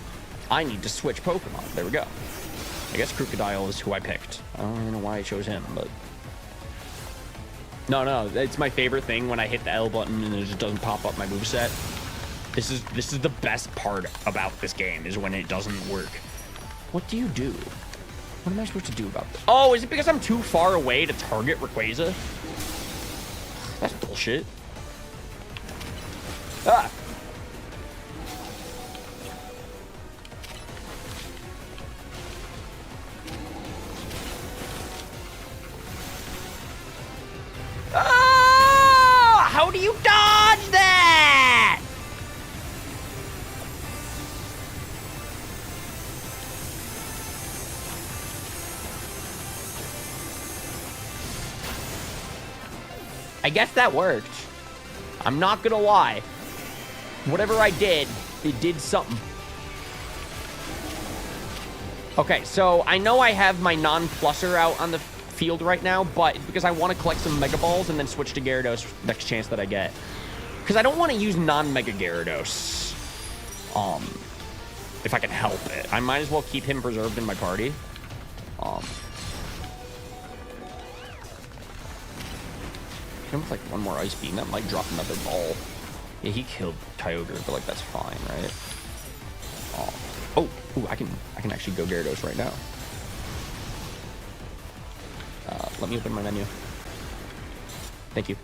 I need to switch Pokemon. There we go. I guess Crocodile is who I picked. I don't really know why I chose him, but... No, it's my favorite thing when I hit the L button and it just doesn't pop up my moveset. This is the best part about this game, is when it doesn't work. What do you do? What am I supposed to do about this? Oh, is it because I'm too far away to target Rayquaza? That's bullshit. Ah! Oh! How do you dodge that? I guess that worked. I'm not gonna lie. Whatever I did, it did something. Okay, so I know I have my non-plusser out on the field right now, but it's because I want to collect some Mega Balls and then switch to Gyarados next chance that I get. Because I don't want to use non-Mega Gyarados. If I can help it. I might as well keep him preserved in my party. Him with like one more Ice Beam, that might drop another ball. Yeah, he killed Kyogre, but like that's fine, right? Oh, I can actually go Gyarados right now. Let me open my menu. Thank you.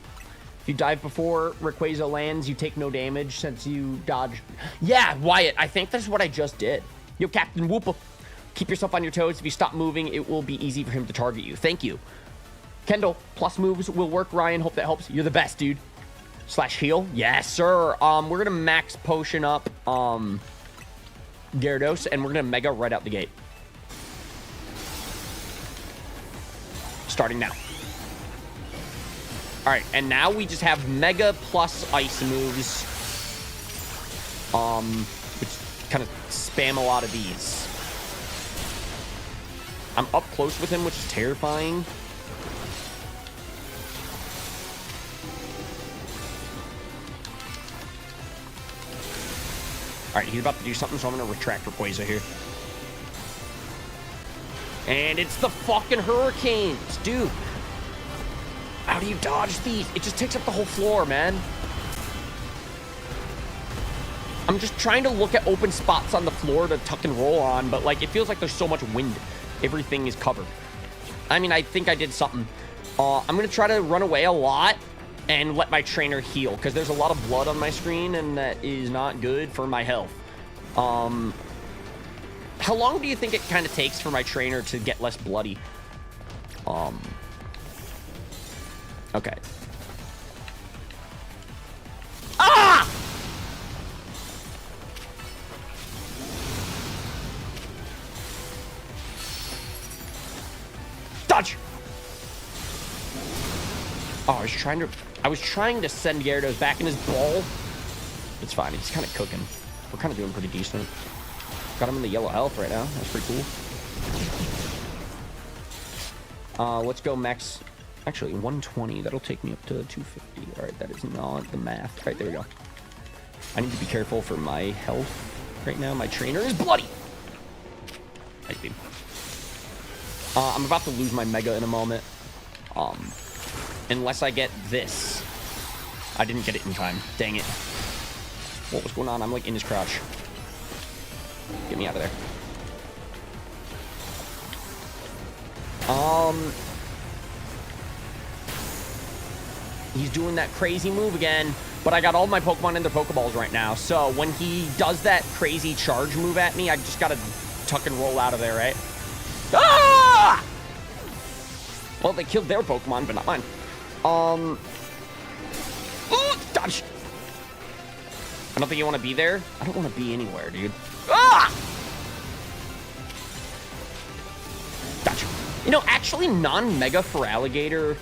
If you dive before Rayquaza lands, you take no damage since you dodge. Yeah, Wyatt, I think that's what I just did. Yo, Captain Whoopa. Keep yourself on your toes. If you stop moving, it will be easy for him to target you. Thank you. Kendall, plus moves will work. Ryan, hope that helps. You're the best, dude. Slash heal. Yes, sir. We're gonna max potion up Gyarados, and we're gonna mega right out the gate. Starting now. All right, and now we just have mega plus ice moves. Which kind of spam a lot of these. I'm up close with him, which is terrifying. All right, he's about to do something, so I'm going to retract Rayquaza here. And it's the fucking Hurricanes, dude. How do you dodge these? It just takes up the whole floor, man. I'm just trying to look at open spots on the floor to tuck and roll on, but, like, it feels like there's so much wind. Everything is covered. I mean, I think I did something. I'm going to try to run away a lot and let my trainer heal, because there's a lot of blood on my screen, and that is not good for my health. How long do you think it kind of takes for my trainer to get less bloody? Okay. Ah! Dodge! Oh, I was trying to send Gyarados back in his ball. It's fine. He's kind of cooking. We're kind of doing pretty decent. Got him in the yellow health right now. That's pretty cool. Let's go max. Actually, 120. That'll take me up to 250. All right, that is not the math. All right, there we go. I need to be careful for my health right now. My trainer is bloody. Nice beam. I'm about to lose my mega in a moment. Unless I get this. I didn't get it in time. Dang it. What was going on? I'm like in his crouch. Get me out of there. He's doing that crazy move again, but I got all my Pokemon in their Pokeballs right now. So when he does that crazy charge move at me, I just gotta tuck and roll out of there, right? Ah! Well, they killed their Pokemon, but not mine. Ooh, dodge. I don't think you want to be there. I don't want to be anywhere, dude. Ah! Dodge. You know, actually, non-Mega for Alligator,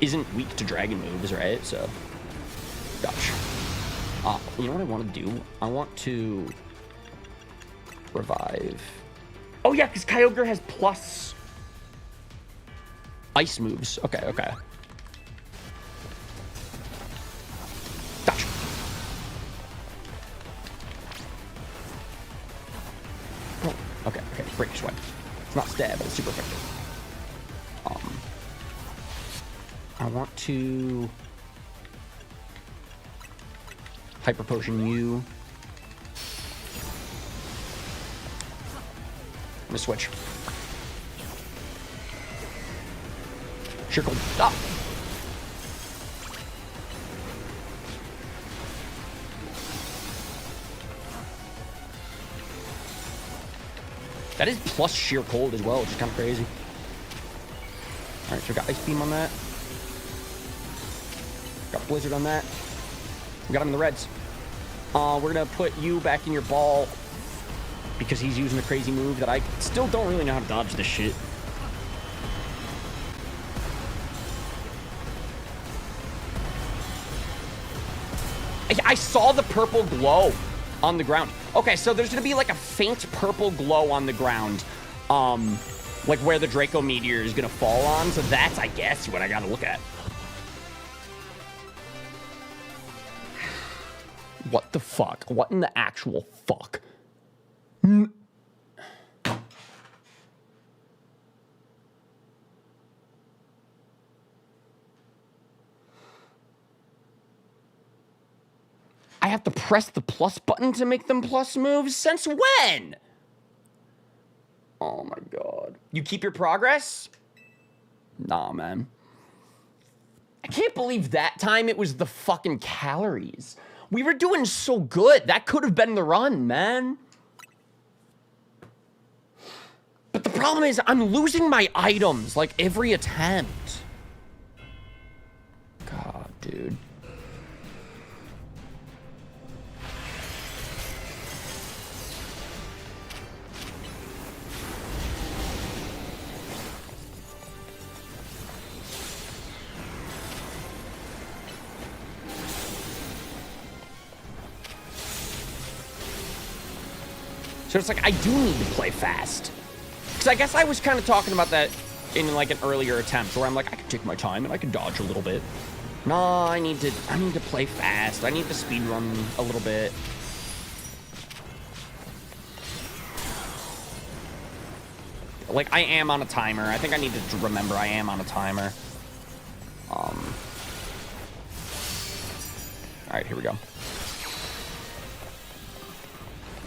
isn't weak to Dragon moves, right? So, dodge. You know what I want to do? I want to revive. Oh yeah, because Kyogre has plus ice moves. Okay, okay. Dodge. Oh, okay, okay. Break sweat. It's not stab, but it's super effective. I want to Hyper Potion you. I'm gonna switch. Circle. Stop. That is plus sheer cold as well, which is kind of crazy. All right, so we got Ice Beam on that. Got Blizzard on that. We got him in the reds. We're gonna put you back in your ball because he's using a crazy move that I still don't really know how to dodge this shit. I saw the purple glow on the ground. Okay, so there's gonna be like a faint purple glow on the ground, like where the Draco Meteor is gonna fall on. So that's, I guess, what I gotta look at. What the fuck? What in the actual fuck? I have to press the plus button to make them plus moves? Since when? Oh my god. You keep your progress? Nah, man. I can't believe that time it was the fucking calories. We were doing so good. That could have been the run, man. But the problem is I'm losing my items like every attempt. God, dude. So it's like, I do need to play fast. Because I guess I was kind of talking about that in like an earlier attempt where I'm like, I can take my time and I can dodge a little bit. No, I need to play fast. I need to speed run a little bit. Like, I am on a timer. I think I need to remember I am on a timer. All right, here we go. All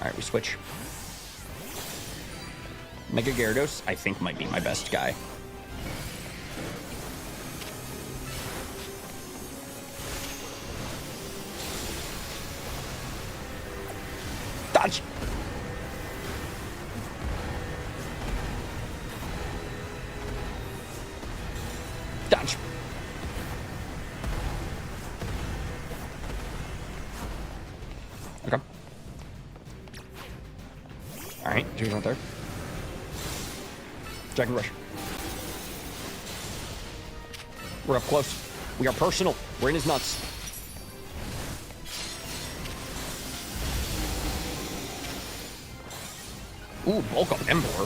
right, we switch. Mega Gyarados, I think, might be my best guy. Dodge! Dodge! Okay. Alright, here's one there. Dragon Rush. We're up close. We are personal. We're in his nuts. Ooh, bulk up Emperor.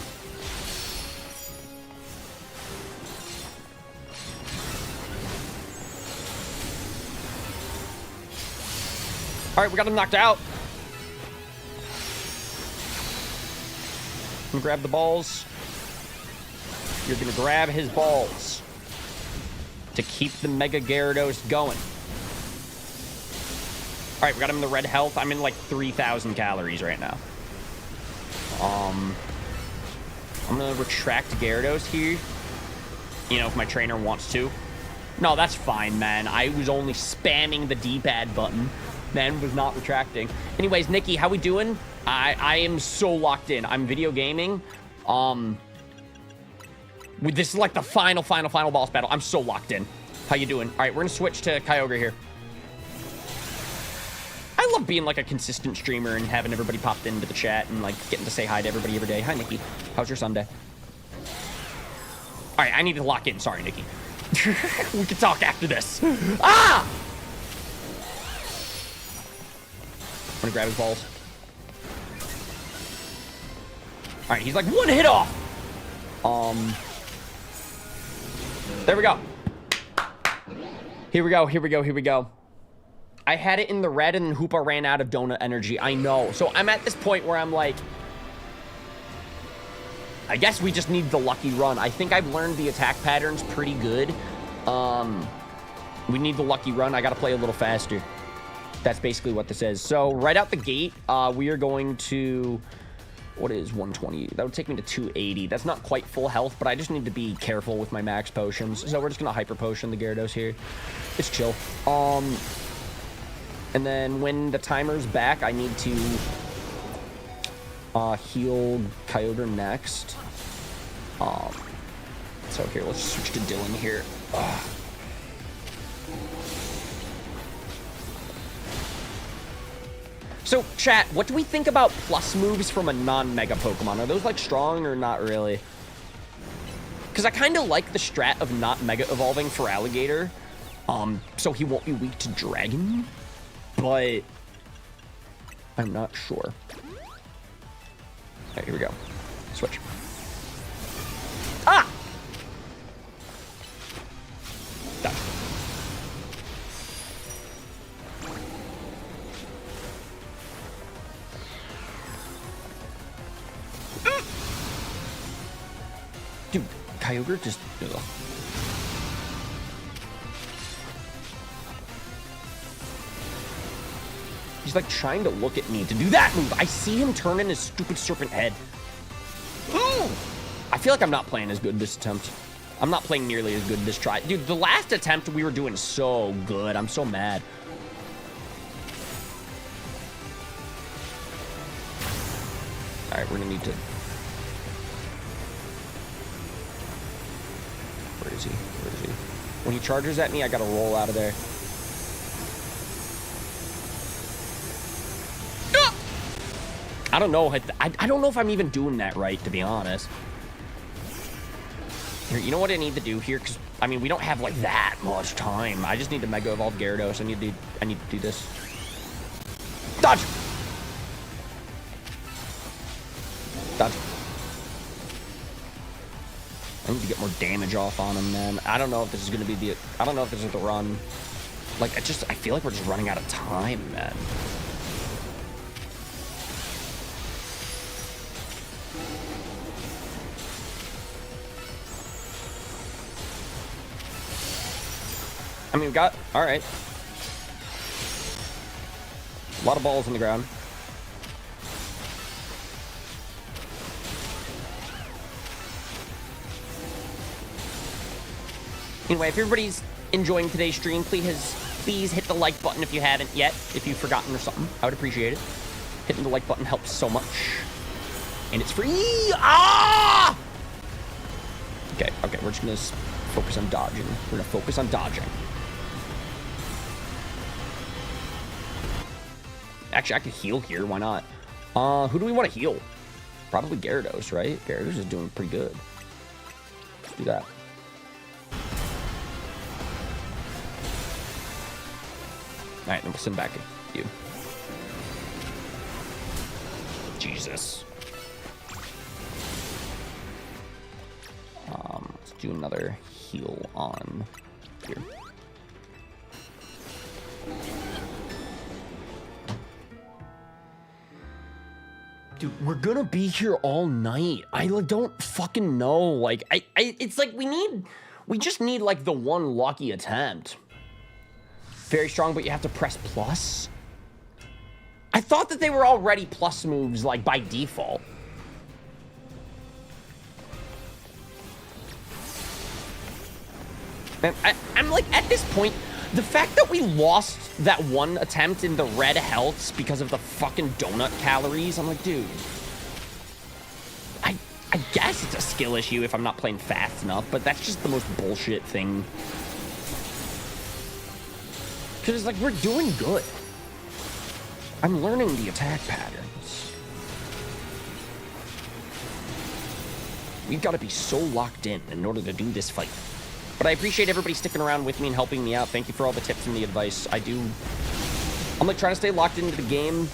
Alright, we got him knocked out. I'm gonna grab the balls. You're gonna grab his balls to keep the Mega Gyarados going. All right, we got him in the red health. I'm in like 3,000 calories right now. I'm gonna retract Gyarados here. You know, if my trainer wants to. No, that's fine, man. I was only spamming the D-pad button. Man was not retracting. Anyways, Nikki, how we doing? I am so locked in. I'm video gaming. This is like the final boss battle. I'm so locked in. How you doing? All right, we're gonna switch to Kyogre here. I love being like a consistent streamer and having everybody popped into the chat and like getting to say hi to everybody every day. Hi, Nikki. How's your Sunday? All right, I need to lock in. Sorry, Nikki. We can talk after this. Ah! I'm gonna grab his balls. All right, he's like one hit off. There we go. Here we go, here we go, here we go. I had it in the red and Hoopa ran out of donut energy. I know. So I'm at this point where I'm like, I guess we just need the lucky run. I think I've learned the attack patterns pretty good. We need the lucky run. I got to play a little faster. That's basically what this is. So right out the gate, we are going to... What is 120? That would take me to 280. That's not quite full health, but I just need to be careful with my max potions. So we're just going to hyper potion the Gyarados here. It's chill. And then when the timer's back, I need to heal Kyogre next. So here, let's switch to Dylan here. So, chat, what do we think about plus moves from a non-mega Pokemon? Are those, like, strong or not really? Because I kind of like the strat of not mega evolving for Alligator. So he won't be weak to Dragon. But I'm not sure. Alright, here we go. Switch. Ah! Done. Dude, Kyogre just... Ugh. He's like trying to look at me to do that move. I see him turn in his stupid serpent head. Ooh! I feel like I'm not playing as good this attempt. I'm not playing nearly as good this try. Dude, the last attempt we were doing so good. I'm so mad. All right, we're gonna need to... is he? Where is he? When he charges at me, I gotta roll out of there. I don't know. I don't know if I'm even doing that right, to be honest. Here, you know what I need to do here? Because, I mean, we don't have, like, that much time. I just need to Mega Evolve Gyarados. I need to do this. Dodge! Dodge. I need to get more damage off on him, man. I don't know if this is going to be the... I don't know if this is the run. Like, I feel like we're just running out of time, man. I mean, we've got... Alright. A lot of balls on the ground. Anyway, if everybody's enjoying today's stream, please hit the like button if you haven't yet. If you've forgotten or something, I would appreciate it. Hitting the like button helps so much. And it's free! Ah! Okay, we're just gonna focus on dodging. We're gonna focus on dodging. Actually, I could heal here. Why not? Who do we want to heal? Probably Gyarados, right? Gyarados is doing pretty good. Let's do that. Alright, then we'll send back you. Jesus. Let's do another heal on here. Dude, we're gonna be here all night. I don't fucking know. Like, it's like we just need like the one lucky attempt. Very strong, but you have to press plus. I thought that they were already plus moves, like, by default. And I'm like, at this point, the fact that we lost that one attempt in the red healths because of the fucking donut calories, I'm like, dude. I guess it's a skill issue if I'm not playing fast enough, but that's just the most bullshit thing. Because it's like, we're doing good. I'm learning the attack patterns. We've got to be so locked in order to do this fight. But I appreciate everybody sticking around with me and helping me out. Thank you for all the tips and the advice. I'm like trying to stay locked into the game.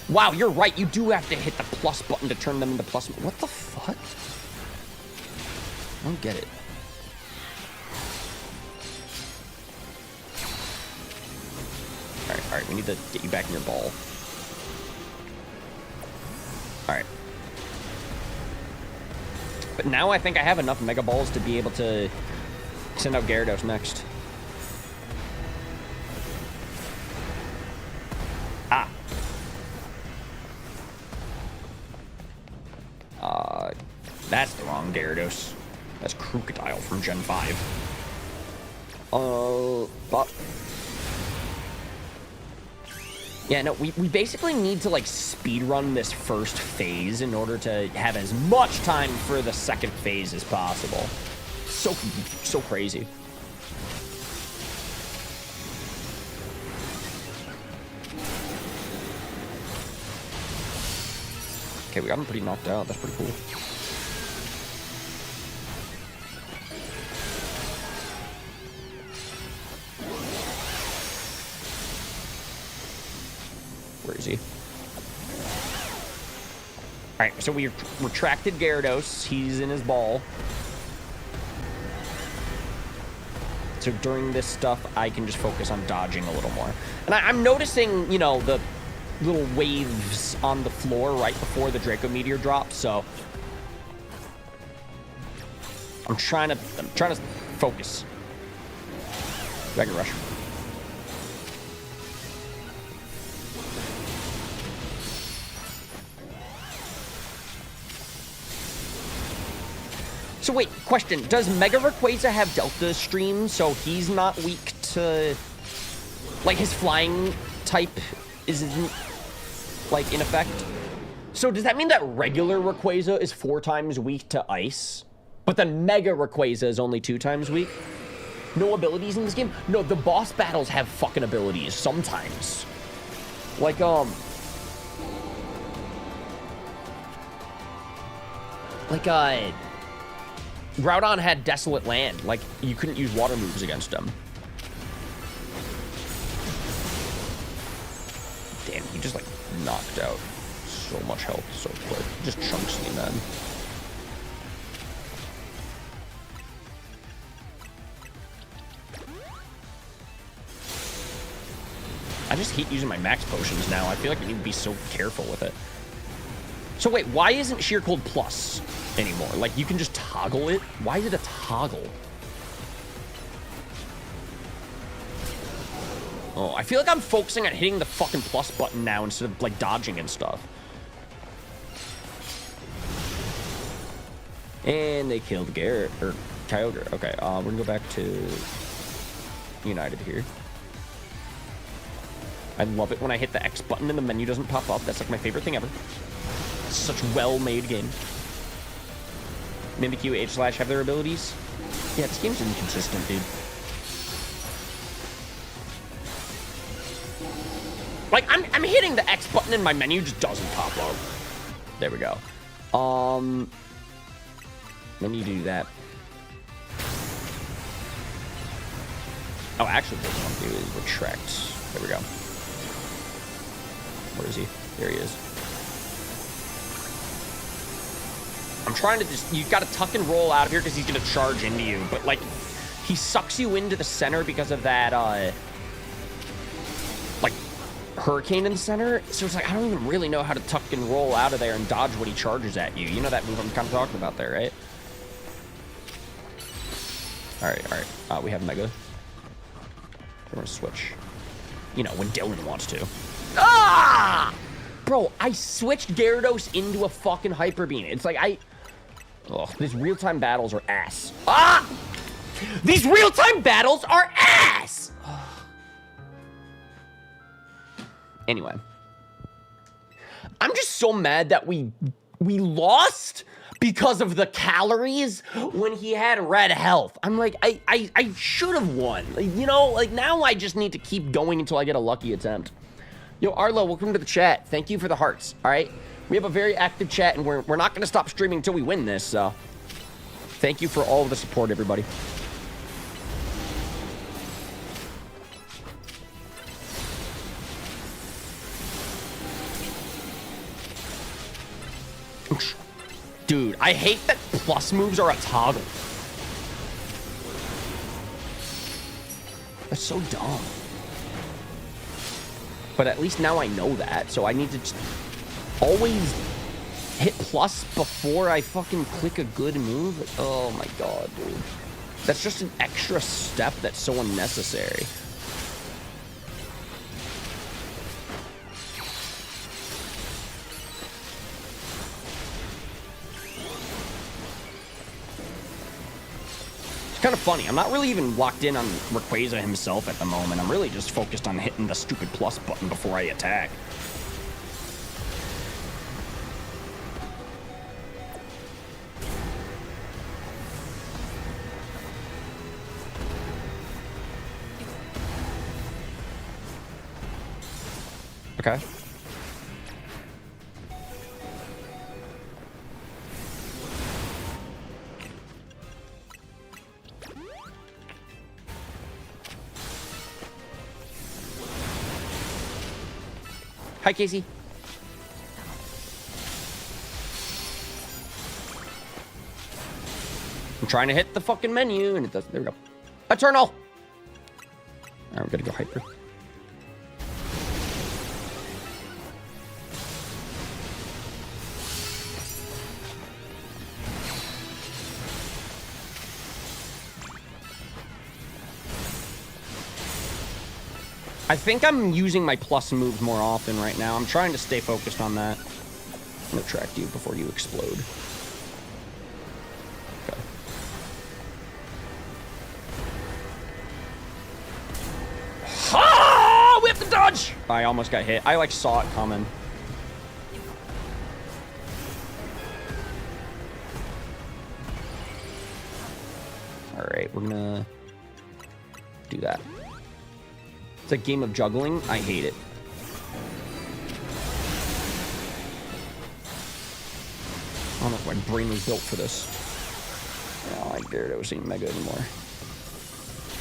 Wow, you're right. You do have to hit the plus button to turn them into plus. What the fuck? I don't get it. Alright, we need to get you back in your ball. Alright. But now I think I have enough Mega Balls to be able to send out Gyarados next. Ah. That's the wrong Gyarados. That's Crocodile from Gen 5. But... Yeah, no, we basically need to, like, speedrun this first phase in order to have as much time for the second phase as possible. So crazy. Okay, we got him pretty knocked out. That's pretty cool. Where is he? Alright, so we retracted Gyarados. He's in his ball. So during this stuff, I can just focus on dodging a little more. And I'm noticing, you know, the little waves on the floor right before the Draco Meteor drops, so... I'm trying to focus. Mega Rush. So wait, question. Does Mega Rayquaza have Delta Stream, so he's not weak to... Like, his flying type isn't, like, in effect? So does that mean that regular Rayquaza is 4 times weak to Ice? But then Mega Rayquaza is only 2 times weak. No abilities in this game? No, the boss battles have fucking abilities sometimes. Like, Groudon had Desolate Land. Like, you couldn't use water moves against him. Damn, he just, like, knocked out so much health so quick. Just chunks me, man. I just hate using my max potions now. I feel like I need to be so careful with it. So wait, why isn't Sheer Cold Plus anymore? Like, you can just toggle it? Why is it a toggle? Oh, I feel like I'm focusing on hitting the fucking plus button now instead of, like, dodging and stuff. And they killed Garrett, or Kyogre. Okay, we're gonna go back to United here. I love it when I hit the X button and the menu doesn't pop up. That's like my favorite thing ever. It's such a well-made game. Mimikyu, H-Slash have their abilities. Yeah, this game's inconsistent, dude. Like, I'm hitting the X button and my menu just doesn't pop up. There we go. When you do that. Oh, actually, what I want to do is retract. There we go. Where is he? There he is. I'm trying to just... You gotta tuck and roll out of here because he's gonna charge into you. But, like, he sucks you into the center because of that, like, hurricane in the center. So it's like, I don't even really know how to tuck and roll out of there and dodge when he charges at you. You know that move I'm kind of talking about there, right? Alright. We have Mega. We're gonna switch. You know, when Dylan wants to. Ah! Bro, I switched Gyarados into a fucking Hyper Beam. It's like oh, these real-time battles are ass. Ah! These real-time battles are ass! Anyway. I'm just so mad that we lost because of the calories when he had red health. I'm like, I should have won. Like, you know, like, now I just need to keep going until I get a lucky attempt. Yo, Arlo, welcome to the chat. Thank you for the hearts, all right? We have a very active chat, and we're not going to stop streaming until we win this, so... Thank you for all of the support, everybody. Dude, I hate that plus moves are a toggle. That's so dumb. But at least now I know that, so I need to just always hit plus before I fucking click a good move. Like, oh my god, dude. That's just an extra step that's so unnecessary. Kind of funny. I'm not really even locked in on Rayquaza himself at the moment. I'm really just focused on hitting the stupid plus button before I attack. Okay. Hi, Casey. I'm trying to hit the fucking menu, and it doesn't. There we go. Eternal! Alright, we gotta go Hyper. I think I'm using my plus moves more often right now. I'm trying to stay focused on that. I'm gonna track you before you explode. Okay. Ah! We have to dodge! I almost got hit. I, like, saw it coming. we're gonna do that. It's a game of juggling. I hate it. I don't know if my brain was built for this. I don't like Gyarados ain't mega anymore.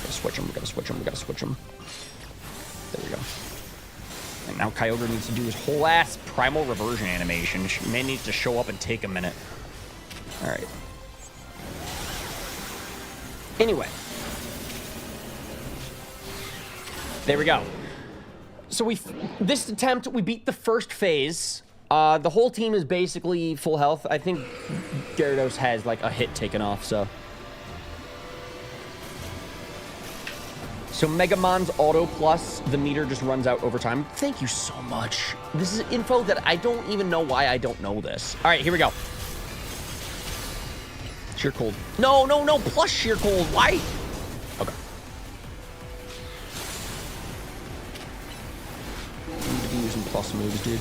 Gotta switch him, we gotta switch him, we gotta switch him. There we go. And now Kyogre needs to do his whole ass primal reversion animation. Man needs to show up and take a minute. Alright. Anyway. There we go. So this attempt, we beat the first phase. The whole team is basically full health. I think Gyarados has like a hit taken off, so. So Megamon's auto plus, the meter just runs out over time. Thank you so much. This is info that I don't even know why I don't know this. All right, here we go. Sheer Cold. No, no, no, plus Sheer Cold. Why? Okay. I need to be using plus moves, dude.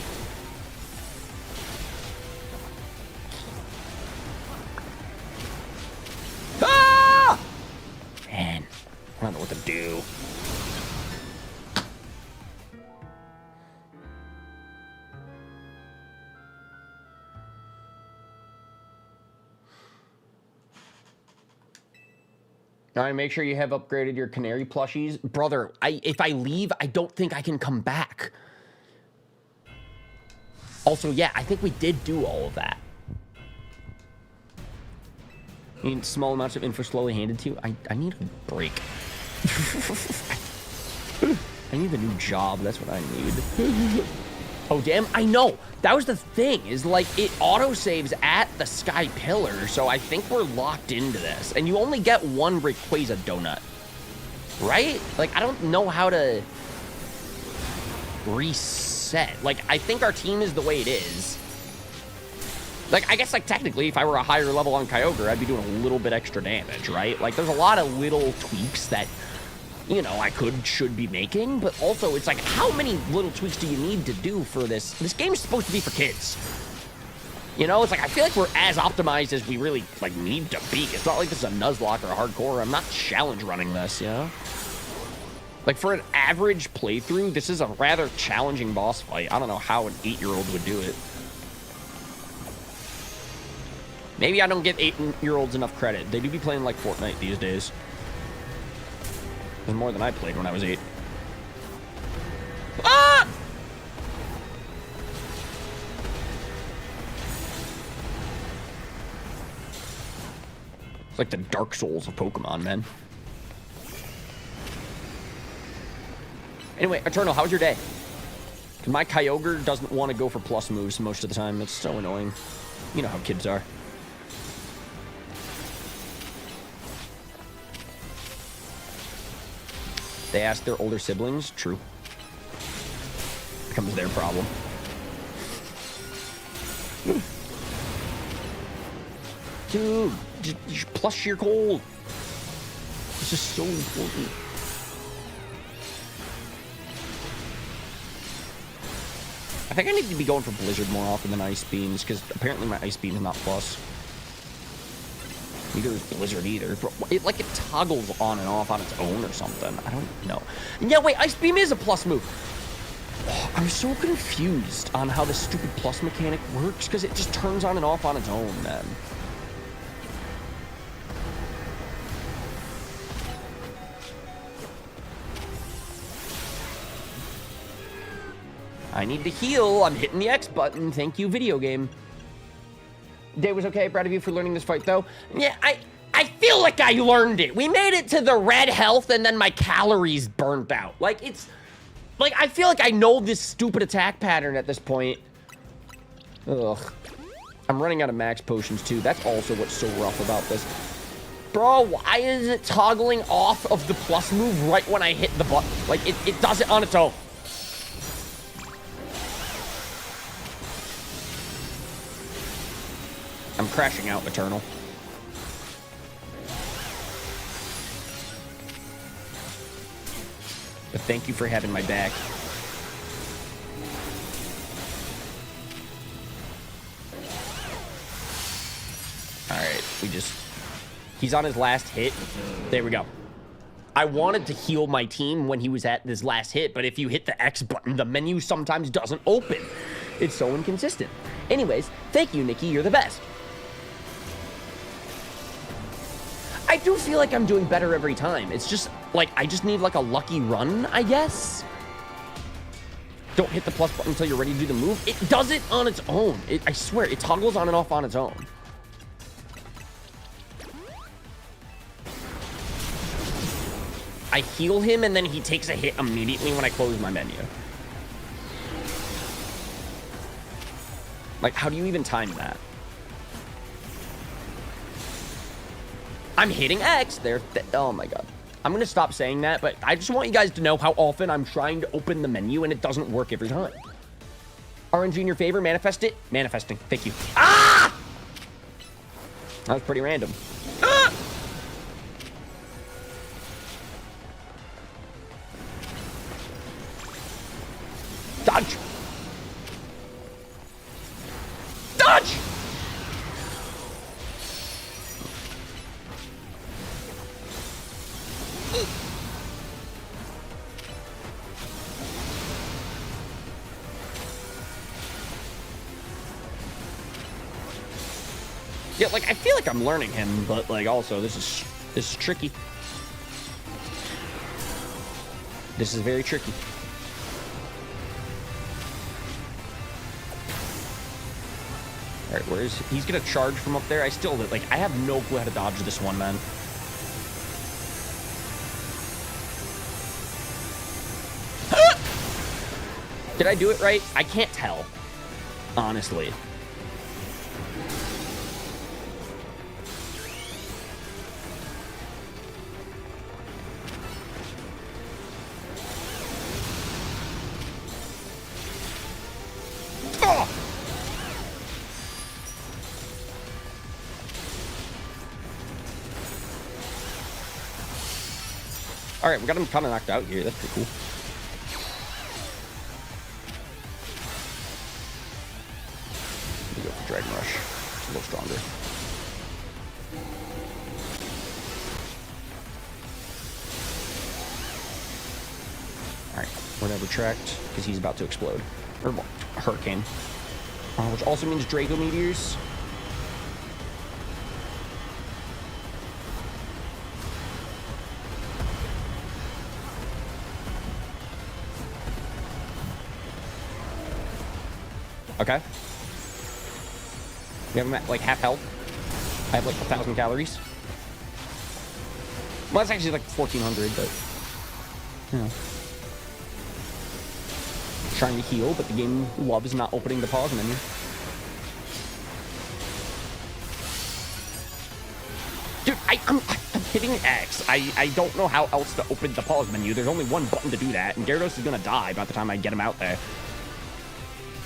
Ah! Man, I don't know what to do. All right, make sure you have upgraded your canary plushies. Brother, if I leave, I don't think I can come back. Also, yeah, I think we did do all of that. I need small amounts of info slowly handed to you. I need a break. I need a new job. That's what I need. Oh, damn. I know. That was the thing, is like it auto-saves at the Sky Pillar. So I think we're locked into this. And you only get one Rayquaza donut. Right? Like, I don't know how to reset. Like, I think our team is the way it is. Like, I guess, like, technically, if I were a higher level on Kyogre, I'd be doing a little bit extra damage, right? Like, there's a lot of little tweaks that, you know, I should be making, but also, it's like, how many little tweaks do you need to do for this? This game's supposed to be for kids. You know, it's like, I feel like we're as optimized as we really, like, need to be. It's not like this is a Nuzlocke or a hardcore. I'm not challenge running this, you know? Like, for an average playthrough, this is a rather challenging boss fight. I don't know how an 8-year-old would do it. Maybe I don't give 8-year-olds enough credit. They do be playing like Fortnite these days. There's more than I played when I was 8. Ah! It's like the Dark Souls of Pokemon, man. Anyway, Eternal, how was your day? My Kyogre doesn't want to go for plus moves most of the time. It's so annoying. You know how kids are. They ask their older siblings. True. Becomes their problem. Dude, plus Sheer Cold. This is so important. I think I need to be going for Blizzard more often than Ice Beams, because apparently my Ice Beam is not plus. Neither is Blizzard either. It toggles on and off on its own or something. I don't know. Yeah, wait, Ice Beam is a plus move. Oh, I'm so confused on how this stupid plus mechanic works, because it just turns on and off on its own, then. I need to heal. I'm hitting the X button. Thank you, video game. Day was okay. Proud of you for learning this fight, though. Yeah, I feel like I learned it. We made it to the red health, and then my calories burnt out. Like, it's... Like, I feel like I know this stupid attack pattern at this point. Ugh. I'm running out of max potions, too. That's also what's so rough about this. Bro, why is it toggling off of the plus move right when I hit the button? Like, it does it on its own. I'm crashing out, Eternal. But thank you for having my back. Alright, we just He's on his last hit. There we go. I wanted to heal my team when he was at this last hit, but if you hit the X button, the menu sometimes doesn't open. It's so inconsistent. Anyways, thank you, Nikki. You're the best. I do feel like I'm doing better every time. It's just, like, I just need, like, a lucky run, I guess. Don't hit the plus button until you're ready to do the move. It does it on its own. I swear, it toggles on and off on its own. I heal him, and then he takes a hit immediately when I close my menu. Like, how do you even time that? I'm hitting X. There. Oh, my God. I'm going to stop saying that, but I just want you guys to know how often I'm trying to open the menu, and it doesn't work every time. RNG in your favor. Manifest it. Manifesting. Thank you. Ah! That was pretty random. Ah! Dodge! Dodge! Yeah, like, I feel like I'm learning him, but, like, also, this is tricky. This is very tricky. All right, where is he? He's gonna charge from up there. I still, like, I have no clue how to dodge this one, man. Did I do it right? I can't tell, honestly. All right, we got him kind of knocked out here. That's pretty cool. We go for Dragon Rush. It's a little stronger. All right, we're gonna retract because he's about to explode, or well, Hurricane, which also means Draco Meteors. Okay. We have him at, like, half health. I have, like, 1,000 calories. Well, that's actually, like, 1,400, but... You know. Trying to heal, but the game loves not opening the pause menu. Dude, I'm hitting X. I don't know how else to open the pause menu. There's only one button to do that, and Gyarados is gonna die by the time I get him out there.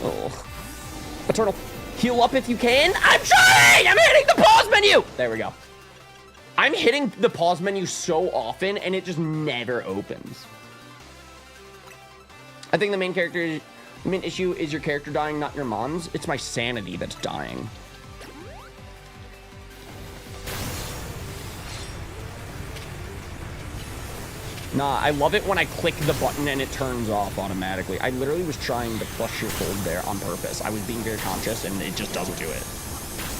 Oh. Eternal, heal up if you can. I'm trying! I'm hitting the pause menu! There we go. I'm hitting the pause menu so often, and it just never opens. I think the main issue is your character dying, not your mons. It's my sanity that's dying. Nah, I love it when I click the button and it turns off automatically. I literally was trying to flush your hold there on purpose. I was being very conscious and it just doesn't do it.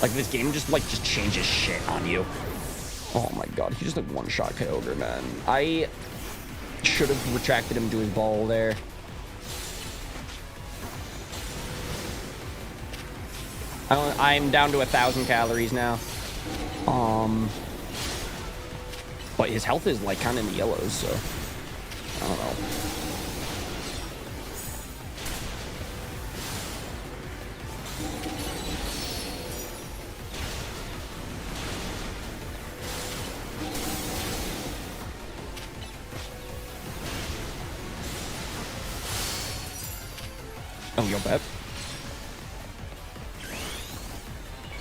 Like, this game just changes shit on you. Oh my God, he just like one-shot KO'd, man. I should have retracted him to his ball there. I'm down to 1,000 calories now. But his health is, like, kind of in the yellows, so... I don't know. Oh, yo, bet.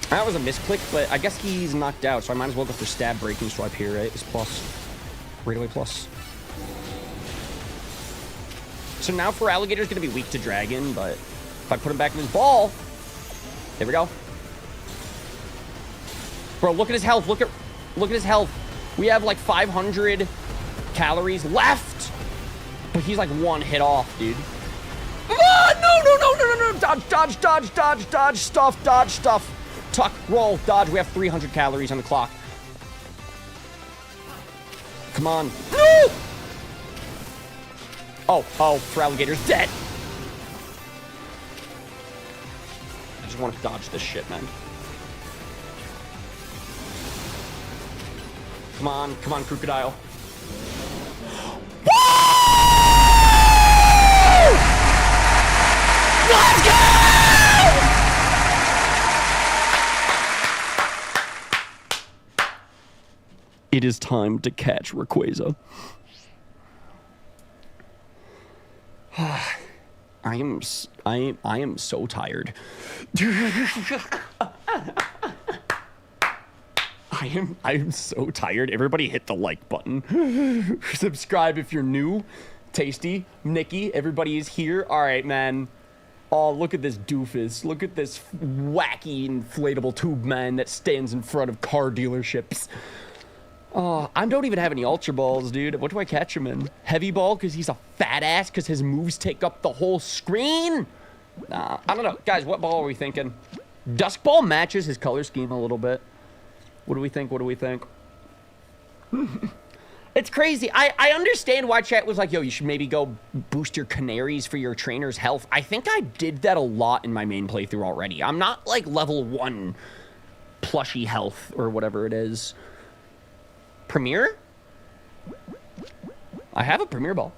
That was a misclick, but I guess he's knocked out, so I might as well go for stab breaking swipe here, right? It's plus. Right away plus. So now for Alligator's gonna be weak to Dragon, but if I put him back in his ball, there we go. Bro, look at his health. Look at Look at his health. We have like 500 calories left. But he's like one hit off, dude. Ah, no. Dodge stuff. Tuck, roll, dodge. We have 300 calories on the clock. Come on. No! Oh, Feraligator's dead. I just want to dodge this shit, man. Come on, Crocodile. Woo! Let's go! It is time to catch Rayquaza. I am so tired. I am so tired. Everybody hit the like button. Subscribe if you're new. Tasty, Nikki, everybody is here. All right, man. Oh, look at this doofus. Look at this wacky inflatable tube man that stands in front of car dealerships. Oh, I don't even have any Ultra Balls, dude. What do I catch him in? Heavy Ball because he's a fat ass because his moves take up the whole screen? Nah, I don't know. Guys, what ball are we thinking? Dusk Ball matches his color scheme a little bit. What do we think? It's crazy. I understand why chat was like, yo, you should maybe go boost your canaries for your trainer's health. I think I did that a lot in my main playthrough already. I'm not like level 1 plushy health or whatever it is. Premier? I have a Premier Ball.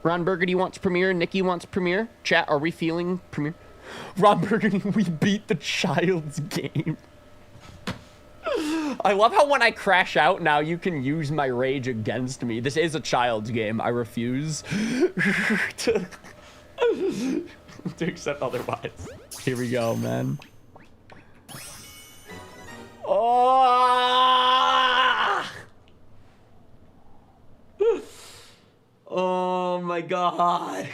Ron Burgundy wants Premier. Nikki wants Premier. Chat, are we feeling Premier? Ron Burgundy, we beat the child's game. I love how when I crash out, now you can use my rage against me. This is a child's game. I refuse to accept otherwise. Here we go, man. Oh my god.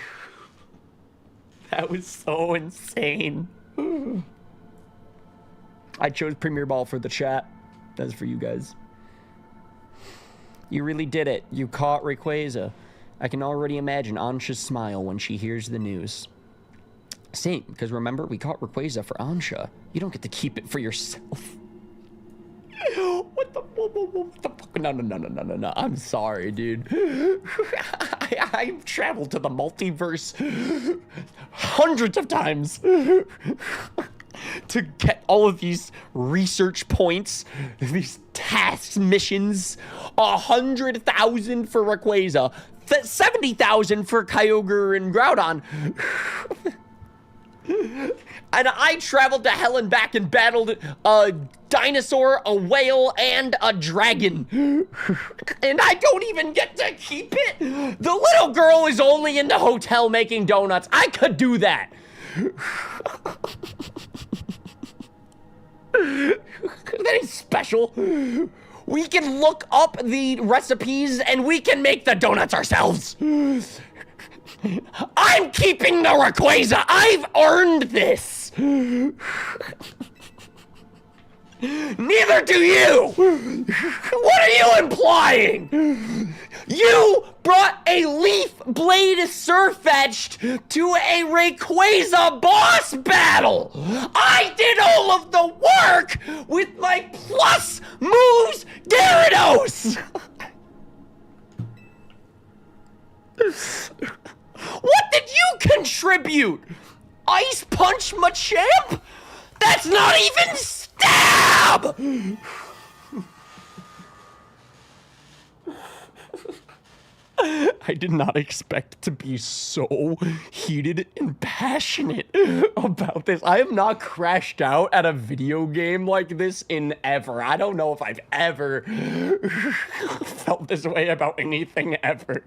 That was so insane. I chose Premier Ball for the chat. That's for you guys. You really did it. You caught Rayquaza. I can already imagine Ansha's smile when she hears the news. Same, because remember, we caught Rayquaza for Ansha. You don't get to keep it for yourself. What the fuck? No. I'm sorry, dude. I've traveled to the multiverse hundreds of times to get all of these research points, these tasks, missions. 100,000 for Rayquaza, 70,000 for Kyogre and Groudon. And I traveled to hell and back and battled a dinosaur, a whale, and a dragon. And I don't even get to keep it. The little girl is only in the hotel making donuts. I could do that. That is special. We can look up the recipes and we can make the donuts ourselves. I'm keeping the Rayquaza. I've earned this. Neither do you. What are you implying? You brought a Leaf Blade Surfetched to a Rayquaza boss battle. I did all of the work with my plus moves Gyarados. What did you contribute? Ice Punch Machamp? That's not even stab! I did not expect to be so heated and passionate about this. I have not crashed out at a video game like this in ever. I don't know if I've ever felt this way about anything ever.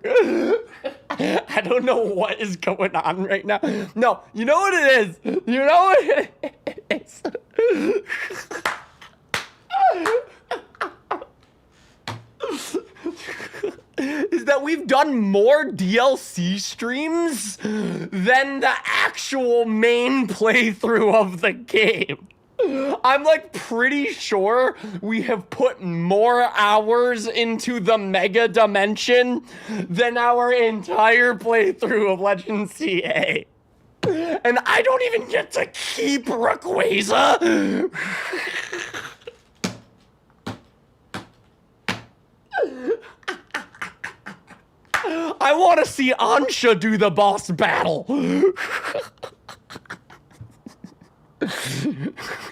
I don't know what is going on right now. No, you know what it is? You know what it is? Is that we've done more DLC streams than the actual main playthrough of the game. I'm like pretty sure we have put more hours into the Mega Dimension than our entire playthrough of Legend CA. And I don't even get to keep Rayquaza. I want to see Ansha do the boss battle.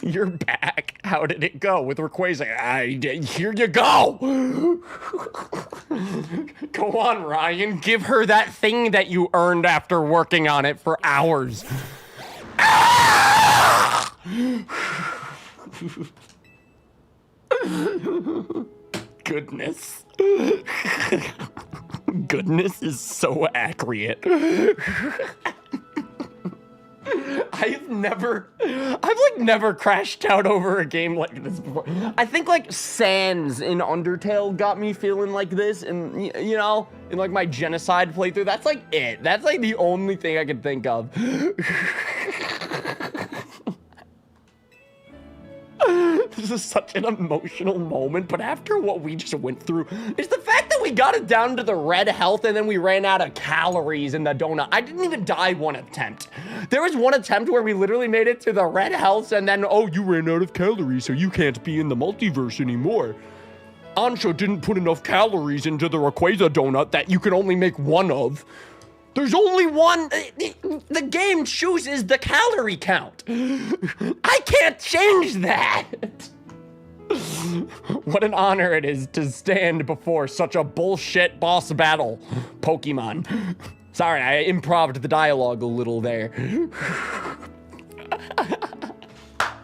You're back. How did it go with Rayquaza? Here you go. Go on, Ryan. Give her that thing that you earned after working on it for hours. Ah! Goodness. Goodness is so accurate. I've never crashed out over a game like this before. I think like Sans in Undertale got me feeling like this, and you know, in like my genocide playthrough, that's like it. That's like the only thing I can think of. This is such an emotional moment, but after what we just went through, is the fact that we got it down to the red health and then we ran out of calories in the donut. I didn't even die one attempt. There was one attempt where we literally made it to the red health and then, oh, you ran out of calories, so you can't be in the multiverse anymore. Ansha didn't put enough calories into the Rayquaza donut that you can only make one of. There's only one. The game chooses the calorie count. I can't change that. What an honor it is to stand before such a bullshit boss battle, Pokemon. Sorry, I improv'd the dialogue a little there.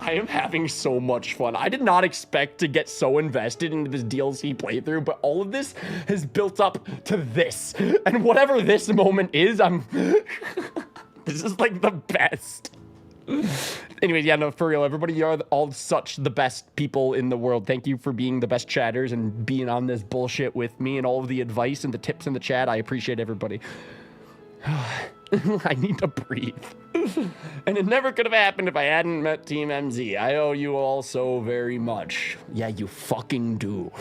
I am having so much fun. I did not expect to get so invested into this DLC playthrough, but all of this has built up to this. And whatever this moment is, this is like the best. Anyways, yeah, no, for real, everybody, you are all such the best people in the world. Thank you for being the best chatters and being on this bullshit with me and all of the advice and the tips in the chat. I appreciate everybody. I need to breathe. And it never could have happened if I hadn't met Team MZ. I owe you all so very much. Yeah, you fucking do.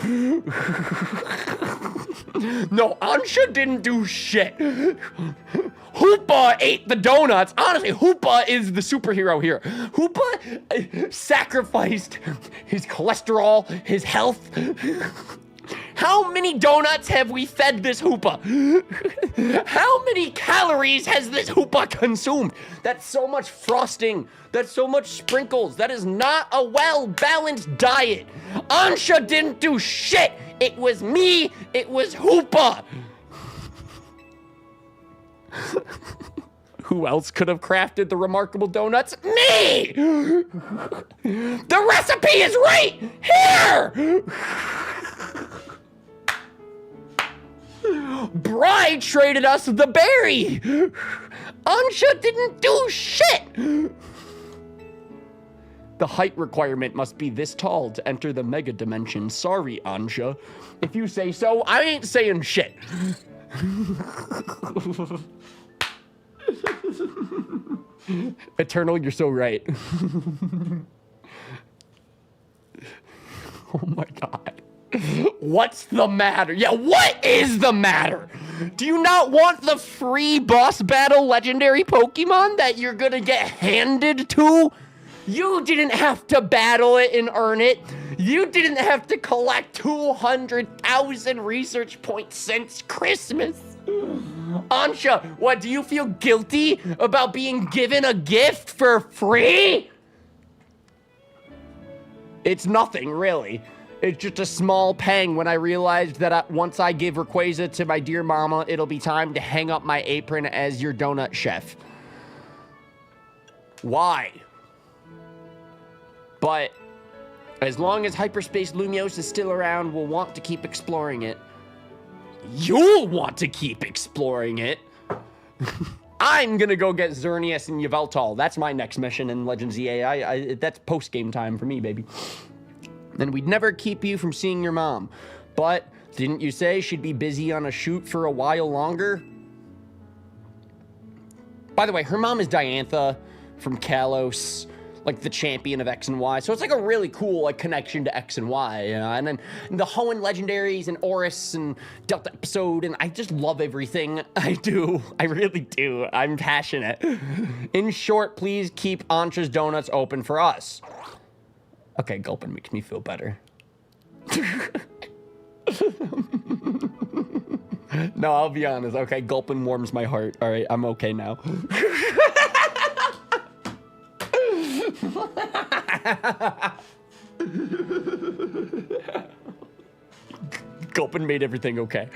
No, Ansha didn't do shit. Hoopa ate the donuts. Honestly, Hoopa is the superhero here. Hoopa sacrificed his cholesterol, his health. How many donuts have we fed this Hoopa? How many calories has this Hoopa consumed? That's so much frosting. That's so much sprinkles. That is not a well-balanced diet. Ansha didn't do shit. It was me. It was Hoopa. Who else could have crafted the remarkable donuts? Me! The recipe is right here! Bri traded us the berry. Ansha didn't do shit. The height requirement must be this tall to enter the Mega Dimension. Sorry, Ansha. If you say so, I ain't saying shit. Eternal, you're so right. Oh my God. What's the matter? Yeah, what is the matter? Do you not want the free boss battle legendary Pokemon that you're gonna get handed to? You didn't have to battle it and earn it. You didn't have to collect 200,000 research points since Christmas. Ansha, what, do you feel guilty about being given a gift for free? It's nothing, really. It's just a small pang when I realized that once I give Rayquaza to my dear mama, it'll be time to hang up my apron as your donut chef. Why? But as long as Hyperspace Lumiose is still around, we'll want to keep exploring it. You'll want to keep exploring it. I'm gonna go get Xerneas and Yveltal. That's my next mission in Legends EA. That's post-game time for me, baby. Then we'd never keep you from seeing your mom. But didn't you say she'd be busy on a shoot for a while longer? By the way, her mom is Diantha from Kalos. like the champion of X and Y. So it's like a really cool like connection to X and Y, you know? And then the Hoenn legendaries and Oris and Delta episode, and I just love everything. I do. I really do. I'm passionate. In short, please keep Ancha's Donuts open for us. Okay, gulping makes me feel better. No, I'll be honest. Okay, gulping warms my heart. All right, I'm okay now. Gulpin made everything okay.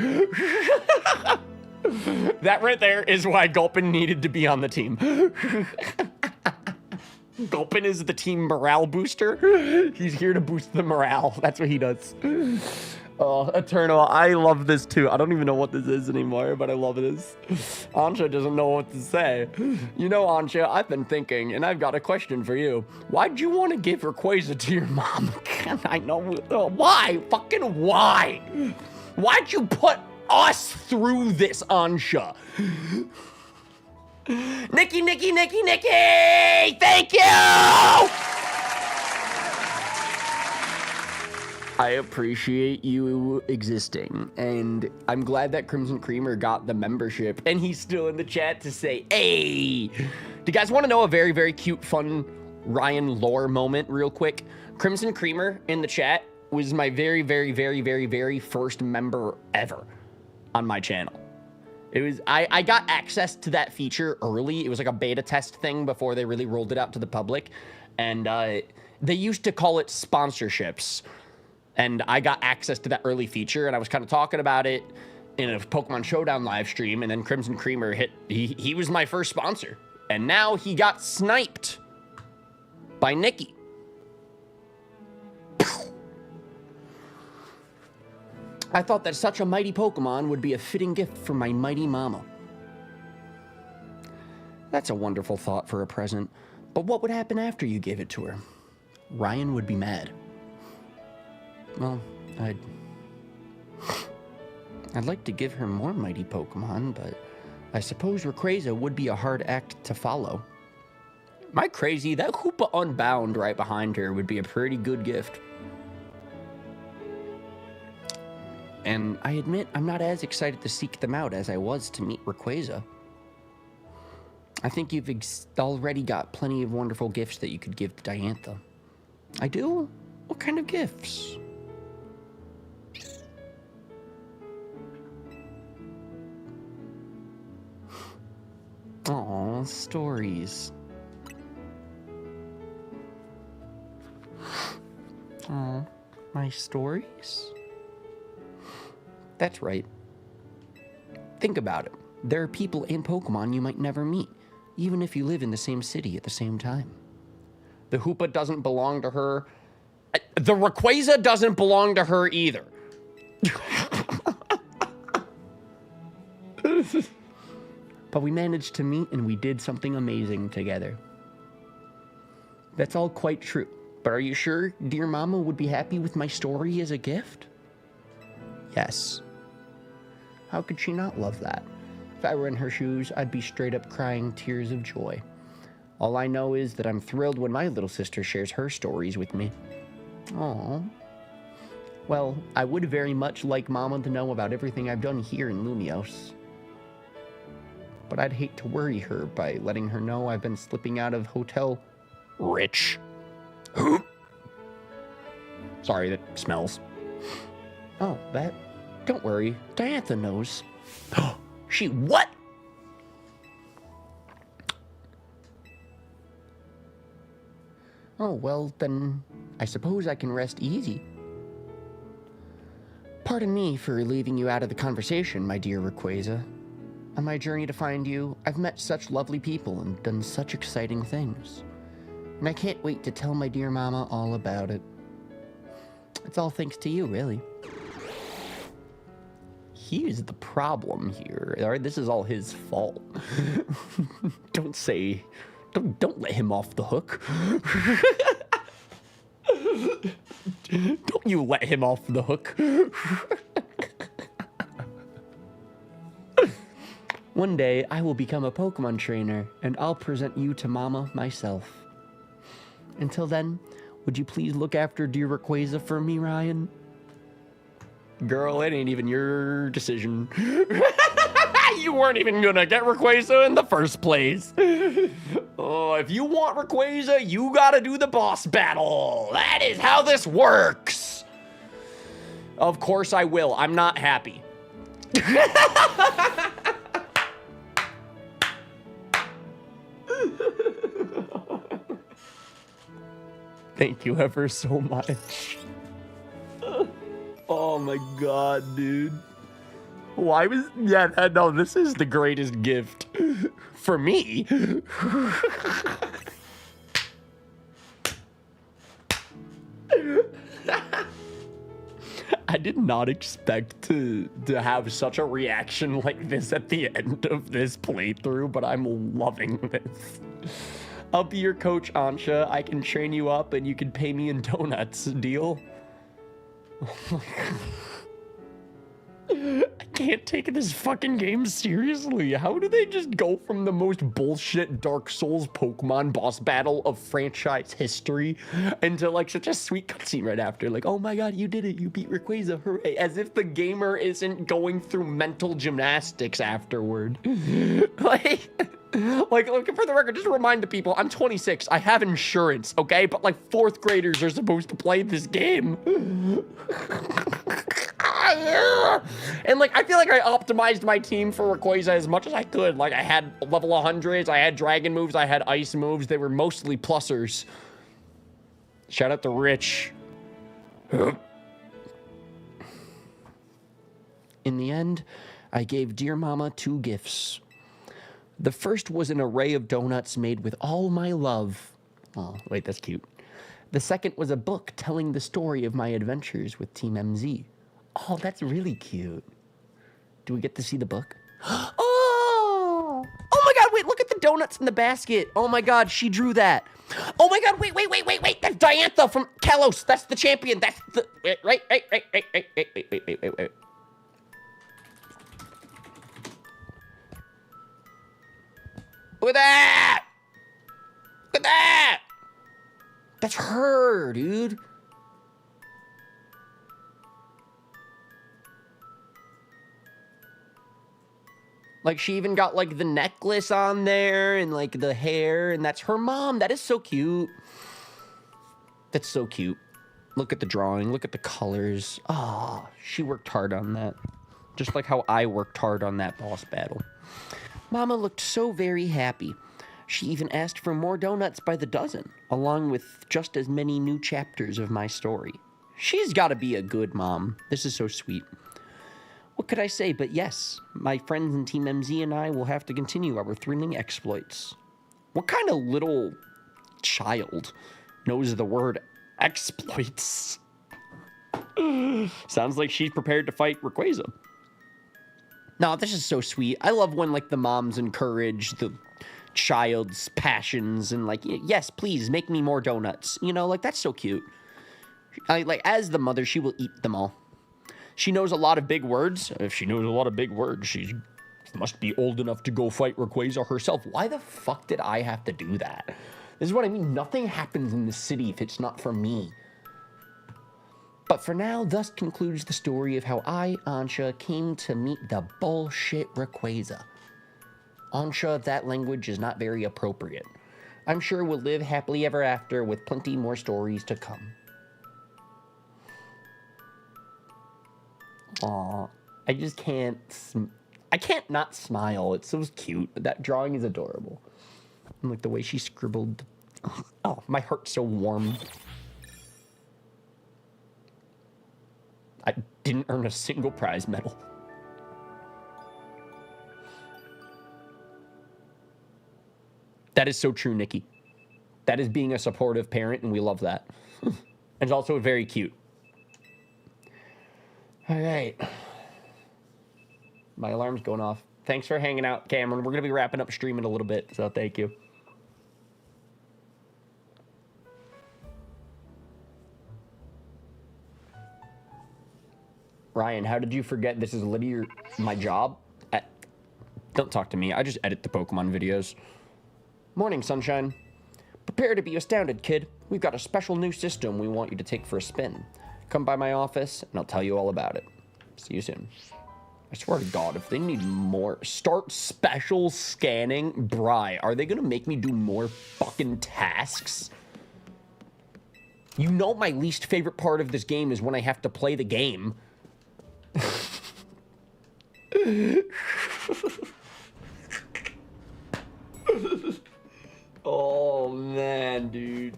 That right there is why Gulpin needed to be on the team. Gulpin is the team morale booster. He's here to boost the morale. That's what he does. Oh, Eternal, I love this too. I don't even know what this is anymore, but I love this. Ancha doesn't know what to say. You know, Ancha, I've been thinking, and I've got a question for you. Why'd you want to give Rayquaza to your mom? I know. Why? Fucking why? Why'd you put us through this, Ancha? Nikki! Thank you! I appreciate you existing, and I'm glad that Crimson Creamer got the membership, and he's still in the chat to say, hey! Do you guys want to know a very, very cute, fun Ryan lore moment real quick? Crimson Creamer in the chat was my very, very, very, very, very first member ever on my channel. It was, I got access to that feature early. It was like a beta test thing before they really rolled it out to the public, and they used to call it sponsorships. And I got access to that early feature, and I was kind of talking about it in a Pokemon Showdown live stream, and then Crimson Creamer he was my first sponsor. And now he got sniped by Nikki. I thought that such a mighty Pokemon would be a fitting gift for my mighty mama. That's a wonderful thought for a present, but what would happen after you gave it to her? Ryan would be mad. Well, I'd like to give her more mighty Pokemon, but I suppose Rayquaza would be a hard act to follow. My crazy, that Hoopa Unbound right behind her would be a pretty good gift. And I admit, I'm not as excited to seek them out as I was to meet Rayquaza. I think you've already got plenty of wonderful gifts that you could give to Diantha. I do? What kind of gifts? Aw, stories. Aw, my stories? That's right. Think about it. There are people and Pokemon you might never meet, even if you live in the same city at the same time. The Hoopa doesn't belong to her. The Rayquaza doesn't belong to her either. But we managed to meet and we did something amazing together. That's all quite true. But are you sure dear Mama would be happy with my story as a gift? Yes. How could she not love that? If I were in her shoes, I'd be straight up crying tears of joy. All I know is that I'm thrilled when my little sister shares her stories with me. Aww. Well, I would very much like Mama to know about everything I've done here in Lumios. But I'd hate to worry her by letting her know I've been slipping out of Hotel Rich. Sorry, that smells. Oh, that? Don't worry, Diantha knows. She what? Oh, well, then I suppose I can rest easy. Pardon me for leaving you out of the conversation, my dear Rayquaza. On my journey to find you, I've met such lovely people and done such exciting things. And I can't wait to tell my dear Mama all about it. It's all thanks to you, really. He is the problem here. All right, this is all his fault. Don't let him off the hook. Don't you let him off the hook. One day, I will become a Pokemon trainer, and I'll present you to Mama myself. Until then, would you please look after dear Rayquaza for me, Ryan? Girl, it ain't even your decision. You weren't even gonna get Rayquaza in the first place. Oh, if you want Rayquaza, you gotta do the boss battle. That is how this works. Of course I will. I'm not happy. Thank you ever so much. Oh my god, dude. Why was... Yeah, no, this is the greatest gift. For me. I did not expect to have such a reaction like this at the end of this playthrough, but I'm loving this. I'll be your coach, Ansha. I can train you up and you can pay me in donuts. Deal? Oh my god. I can't take this fucking game seriously. How do they just go from the most bullshit Dark Souls Pokemon boss battle of franchise history into like such a sweet cutscene right after? Like, oh my god, you did it. You beat Rayquaza. Hooray. As if the gamer isn't going through mental gymnastics afterward. Like, for the record, just to remind the people, I'm 26. I have insurance, okay? But like 4th graders are supposed to play this game. And like, I feel like I optimized my team for Rayquaza as much as I could. Like, I had level 100s, I had dragon moves, I had ice moves. They were mostly plussers. Shout out to Rich. In the end, I gave dear mama 2 gifts. The first was an array of donuts made with all my love. Oh, wait, that's cute. The second was a book telling the story of my adventures with Team MZ. Oh, that's really cute. Do we get to see the book? Oh! Oh my god, wait, look at the donuts in the basket. Oh my god, she drew that. Oh my god, wait. That's Diantha from Kalos. That's the champion. That's the... Wait. Look at that! Look at that! That's her, dude. Like, she even got, like, the necklace on there and, like, the hair, and that's her mom. That is so cute. That's so cute. Look at the drawing. Look at the colors. Ah, she worked hard on that. Just like how I worked hard on that boss battle. Mama looked so very happy. She even asked for more donuts by the dozen, along with just as many new chapters of my story. She's got to be a good mom. This is so sweet. What could I say but yes, my friends in Team MZ and I will have to continue our thrilling exploits. What kind of little child knows the word exploits? Sounds like she's prepared to fight Rayquaza. No, this is so sweet. I love when, like, the moms encourage the child's passions and, like, yes, please, make me more donuts. You know, like, that's so cute. Like, as the mother, she will eat them all. She knows a lot of big words. If she knows a lot of big words, she must be old enough to go fight Rayquaza herself. Why the fuck did I have to do that? This is what I mean. Nothing happens in the city if it's not for me. But for now, thus concludes the story of how I, Ansha, came to meet the bullshit Rayquaza. Ansha, that language is not very appropriate. I'm sure we'll live happily ever after with plenty more stories to come. Aw, I just can't... I can't not smile. It's so cute. That drawing is adorable. And like the way she scribbled. Oh, my heart's so warm. I didn't earn a single prize medal. That is so true, Nikki. That is being a supportive parent, and we love that. And it's also very cute. All right. My alarm's going off. Thanks for hanging out, Cameron. We're going to be wrapping up stream in a little bit, so thank you. Ryan, how did you forget this is literally my job? Don't talk to me. I just edit the Pokemon videos. Morning, sunshine. Prepare to be astounded, kid. We've got a special new system we want you to take for a spin. Come by my office, and I'll tell you all about it. See you soon. I swear to God, if they need more... Start special scanning? Bri, are they gonna make me do more fucking tasks? You know my least favorite part of this game is when I have to play the game. Oh, man, dude.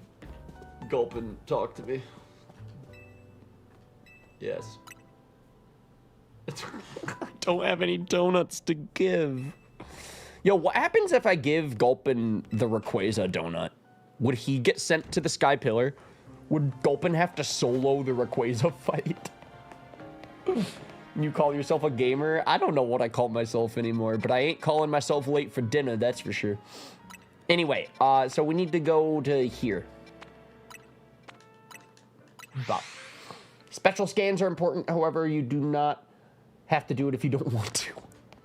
Gulpin, talk to me. Yes. I don't have any donuts to give. Yo, what happens if I give Gulpin the Rayquaza donut? Would he get sent to the Sky Pillar? Would Gulpin have to solo the Rayquaza fight? You call yourself a gamer? I don't know what I call myself anymore, but I ain't calling myself late for dinner, that's for sure. Anyway, so we need to go to here. But special scans are important, however, you do not have to do it if you don't want to.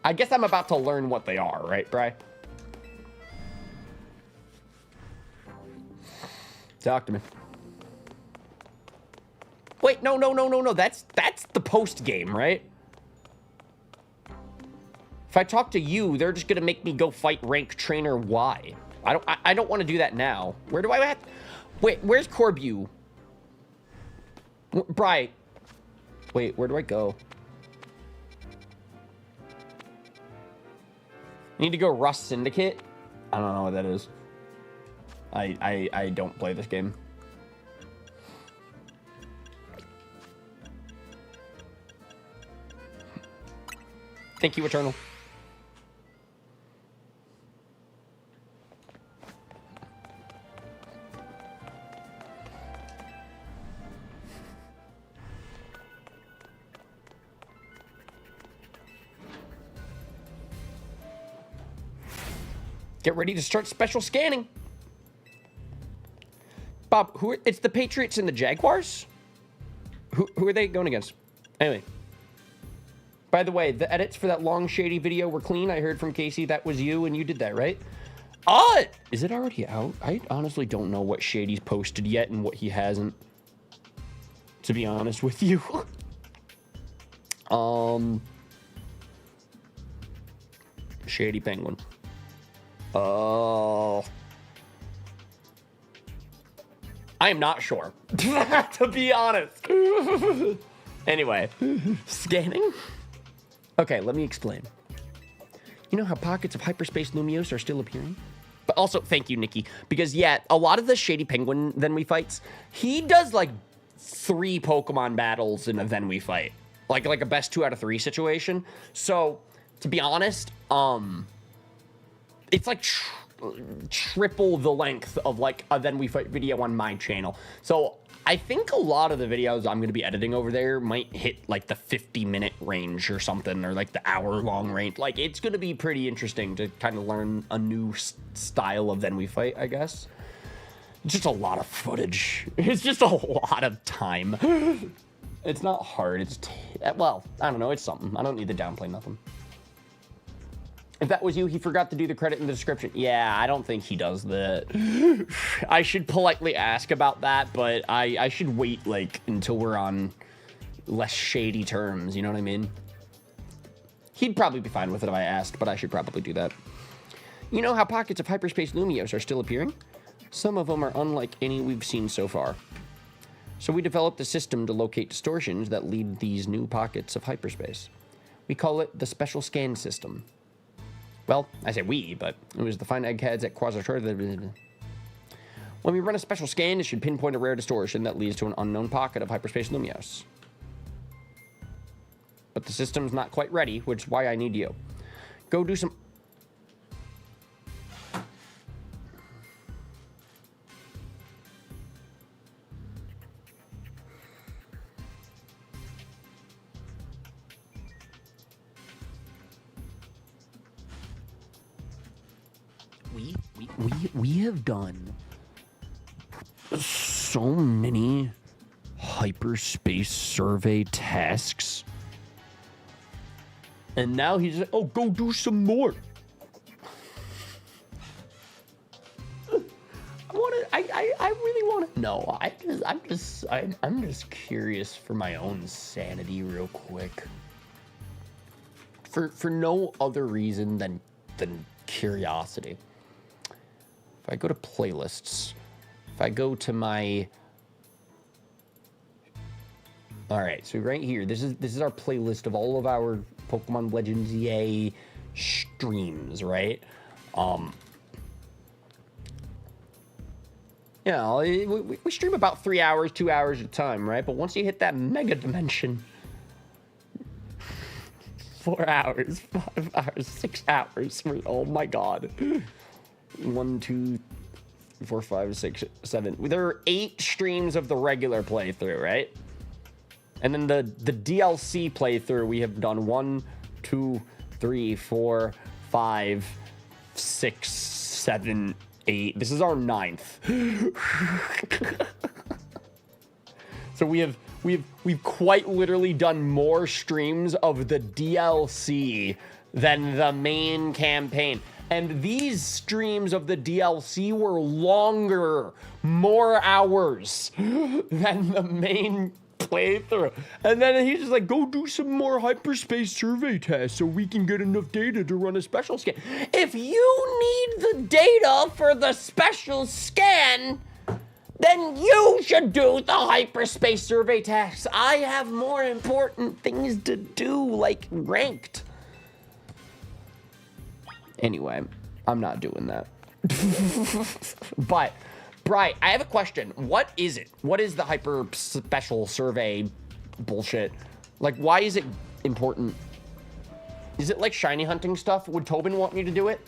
I guess I'm about to learn what they are, right, Bri? Talk to me. Wait, no. That's the post game, right? If I talk to you, they're just gonna make me go fight rank trainer Y. I don't want to do that now. Where do I have? Wait, where's Corbu? Bri. Wait, where do I go? I need to go Rust Syndicate. I don't know what that is. I don't play this game. Thank you, Eternal. Get ready to start special scanning. Bob, it's the Patriots and the Jaguars? Who are they going against? Anyway. By the way, the edits for that long, shady video were clean. I heard from Casey that was you, and you did that, right? Is it already out? I honestly don't know what Shady's posted yet and what he hasn't. To be honest with you. Shady Penguin. Oh. I am not sure. To be honest. Anyway. Scanning? Okay, let me explain. You know how pockets of hyperspace Lumiose are still appearing? But also, thank you, Nikki. Because, yeah, a lot of the Shady Penguin Then We Fights, he does, like, 3 Pokemon battles in a Then We Fight. Like a best 2 out of 3 situation. So, to be honest, it's like triple the length of, like, a Then We Fight video on my channel. So, I think a lot of the videos I'm going to be editing over there might hit, like, the 50-minute range or something, or, like, the hour-long range. Like, it's going to be pretty interesting to kind of learn a new style of Then We Fight, I guess. It's just a lot of footage. It's just a lot of time. It's not hard. It's, well, I don't know. It's something. I don't need to downplay nothing. If that was you, he forgot to do the credit in the description. Yeah, I don't think he does that. I should politely ask about that, but I should wait, like, until we're on less shady terms, you know what I mean? He'd probably be fine with it if I asked, but I should probably do that. You know how pockets of hyperspace Lumiose are still appearing? Some of them are unlike any we've seen so far. So we developed a system to locate distortions that lead these new pockets of hyperspace. We call it the Special Scan System. Well, I say we, but it was the fine eggheads at Quasar. When we run a special scan, it should pinpoint a rare distortion that leads to an unknown pocket of hyperspace Lumiose. But the system's not quite ready, which is why I need you. Go do some... We have done so many hyperspace survey tasks. And now he's like, oh, go do some more. I want No, I'm just curious for my own sanity real quick. For no other reason than curiosity. If I go to playlists, if I go to my... All right, so right here, this is our playlist of all of our Pokemon Legends EA streams, right? Yeah, we stream about 3 hours, 2 hours at a time, right? But once you hit that mega dimension, 4 hours, 5 hours, 6 hours. Oh my god. 1, 2, 4, 5, 6, 7. There are 8 streams of the regular playthrough, right? And then the DLC playthrough, we have done 1, 2, 3, 4, 5, 6, 7, 8. This is our 9th. So we've quite literally done more streams of the DLC than the main campaign. And these streams of the DLC were longer, more hours than the main playthrough. And then he's just like, go do some more hyperspace survey tests so we can get enough data to run a special scan. If you need the data for the special scan, then you should do the hyperspace survey tests. I have more important things to do, like ranked. Anyway, I'm not doing that. But, Bri, I have a question. What is it? What is the hyper special survey bullshit? Like, why is it important? Is it like shiny hunting stuff? Would Tobin want me to do it?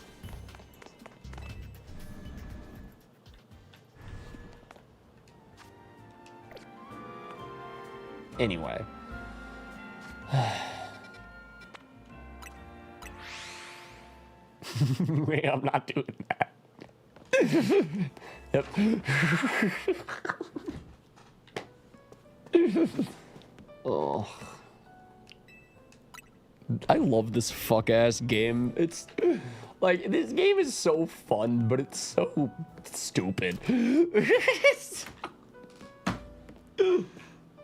Anyway. Wait, I'm not doing that. Yep. Oh. I love this fuck-ass game. It's like, this game is so fun, but it's so stupid.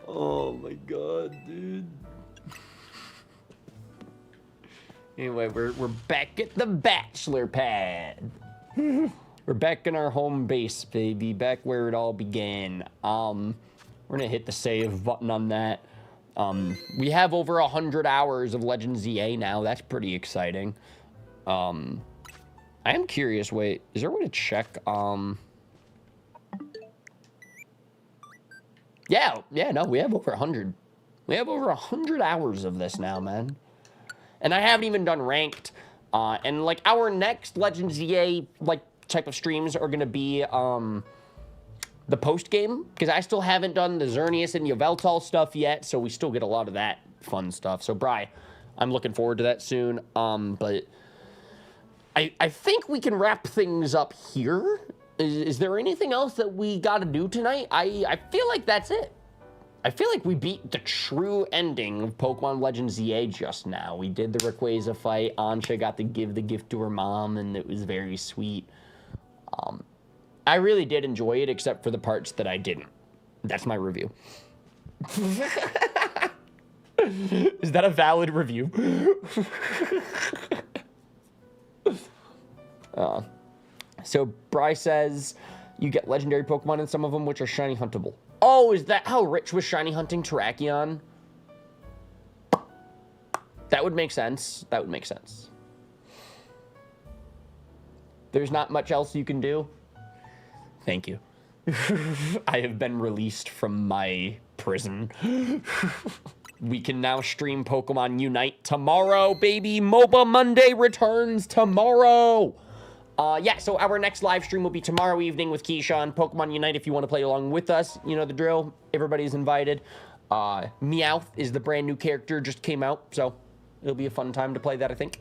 Oh my god, dude. Anyway, we're back at the bachelor pad. We're back in our home base, baby. Back where it all began. We're gonna hit the save button on that. We have over 100 hours of Legends ZA now. That's pretty exciting. I am curious. Wait, is there a way to check? Yeah, no, we have over 100. We have over 100 hours of this now, man. And I haven't even done ranked. And like our next Legends ZA like type of streams are gonna be the post game, because I still haven't done the Xerneas and Yveltal stuff yet, so we still get a lot of that fun stuff. So Bri, I'm looking forward to that soon. But I think we can wrap things up here. Is there anything else that we got to do tonight? I feel like that's it. I feel like we beat the true ending of Pokemon Legends ZA just now. We did the Rayquaza fight. Ansha got to give the gift to her mom, and it was very sweet. I really did enjoy it, except for the parts that I didn't. That's my review. Is that a valid review? So Bri says you get legendary Pokemon in some of them, which are shiny huntable. Oh, is that how Rich was shiny hunting Terrakion? That would make sense. That would make sense. There's not much else you can do. Thank you. I have been released from my prison. We can now stream Pokemon Unite tomorrow, baby. MOBA Monday returns tomorrow. Yeah, so our next live stream will be tomorrow evening with Keyshawn. Pokemon Unite, if you want to play along with us, you know the drill. Everybody's invited. Meowth is the brand new character, just came out, so it'll be a fun time to play that, I think.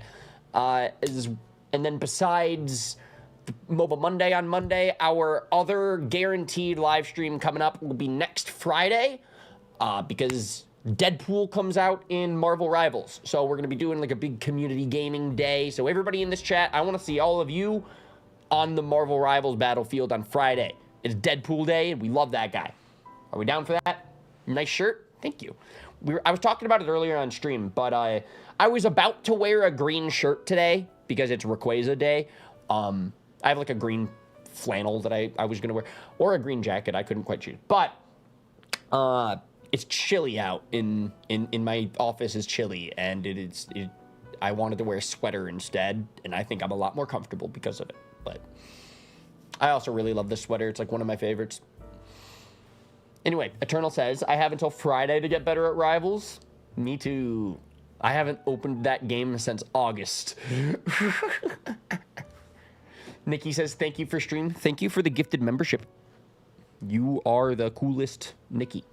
And then besides the MOBA Monday on Monday, our other guaranteed live stream coming up will be next Friday, because Deadpool comes out in Marvel Rivals. So we're going to be doing like a big community gaming day. So everybody in this chat, I want to see all of you on the Marvel Rivals battlefield on Friday. It's Deadpool Day, and we love that guy. Are we down for that? Nice shirt. Thank you. I was talking about it earlier on stream, but I was about to wear a green shirt today because it's Rayquaza Day. I have like a green flannel that I was gonna wear, or a green jacket. I couldn't quite choose, but it's chilly out in my office. Is chilly, and I wanted to wear a sweater instead, and I think I'm a lot more comfortable because of it. But I also really love this sweater. It's like one of my favorites. Anyway, Eternal says, I have until Friday to get better at Rivals. Me too. I haven't opened that game since August. Nikki says, thank you for stream. Thank you for the gifted membership. You are the coolest, Nikki.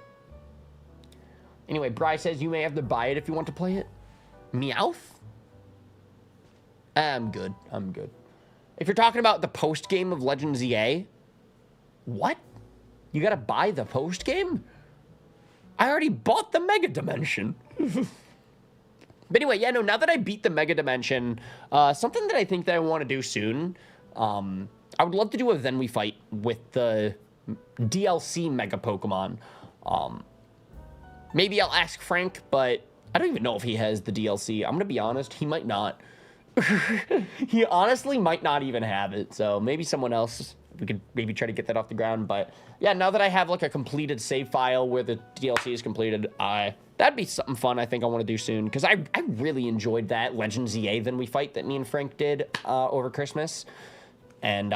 Anyway, Bri says, you may have to buy it if you want to play it. Meowth? I'm good. I'm good. If you're talking about the post game of Legends EA, what? You gotta buy the post game? I already bought the Mega Dimension. But anyway, yeah, no, now that I beat the Mega Dimension, something that I think that I want to do soon, I would love to do a Then We Fight with the DLC Mega Pokemon. Maybe I'll ask Frank, but I don't even know if he has the DLC. I'm gonna be honest, he might not. He honestly might not even have it, so maybe someone else, we could maybe try to get that off the ground. But yeah, now that I have like a completed save file where the DLC is completed, that'd be something fun I think I want to do soon, because I really enjoyed that Legends EA Then We Fight that me and Frank did over Christmas. And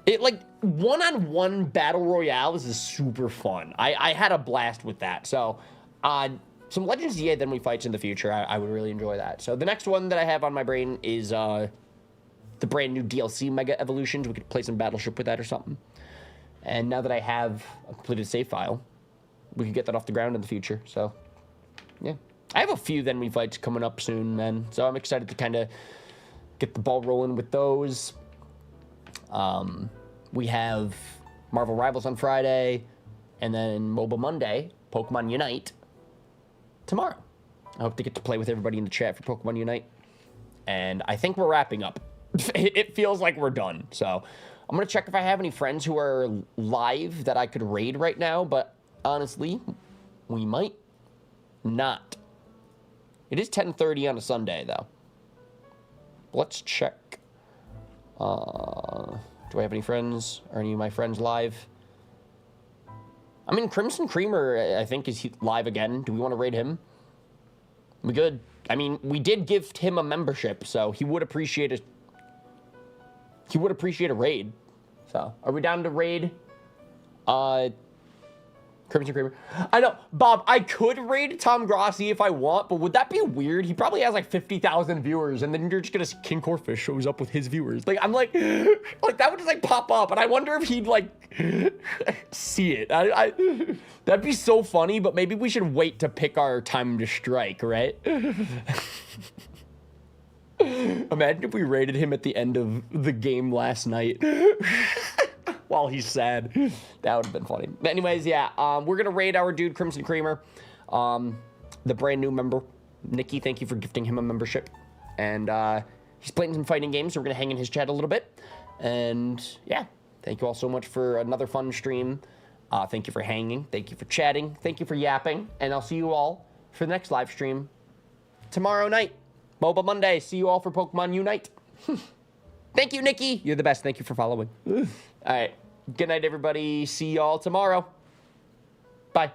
it like one-on-one battle royales is super fun. I had a blast with that. So some Legends EA Then We Fights in the future, I would really enjoy that. So the next one that I have on my brain is the brand new DLC Mega Evolutions. We could play some Battleship with that or something. And now that I have a completed save file, we could get that off the ground in the future. So, yeah. I have a few Then We Fights coming up soon, man. So I'm excited to kind of get the ball rolling with those. We have Marvel Rivals on Friday, and then Mobile Monday, Pokemon Unite, tomorrow. I hope to get to play with everybody in the chat for Pokemon Unite. And I think we're wrapping up. It feels like we're done. So I'm going to check if I have any friends who are live that I could raid right now. But honestly, we might not. It is 10:30 on a Sunday, though. Let's check. Do I have any friends? Are any of my friends live? I mean, Crimson Creamer, I think, is live again. Do we want to raid him? We good. I mean, we did gift him a membership, so he would appreciate it. He would appreciate a raid. So, are we down to raid? Crimson Creamer. I know, Bob, I could raid Tom Grossi if I want, but would that be weird? He probably has like 50,000 viewers, and then you're just gonna see King Corfish shows up with his viewers. Like, I'm like that would just like pop up, and I wonder if he'd like see it. That'd be so funny, but maybe we should wait to pick our time to strike, right? Imagine if we raided him at the end of the game last night. While he's sad. That would have been funny. But anyways, yeah, we're gonna raid our dude Crimson Creamer, the brand new member. Nikki, thank you for gifting him a membership. And he's playing some fighting games, so we're gonna hang in his chat a little bit. And yeah, thank you all so much for another fun stream. Thank you for hanging. Thank you for chatting. Thank you for yapping. And I'll see you all for the next live stream tomorrow night. Mobile Monday. See you all for Pokemon Unite. Thank you, Nikki. You're the best. Thank you for following. All right. Good night, everybody. See y'all tomorrow. Bye.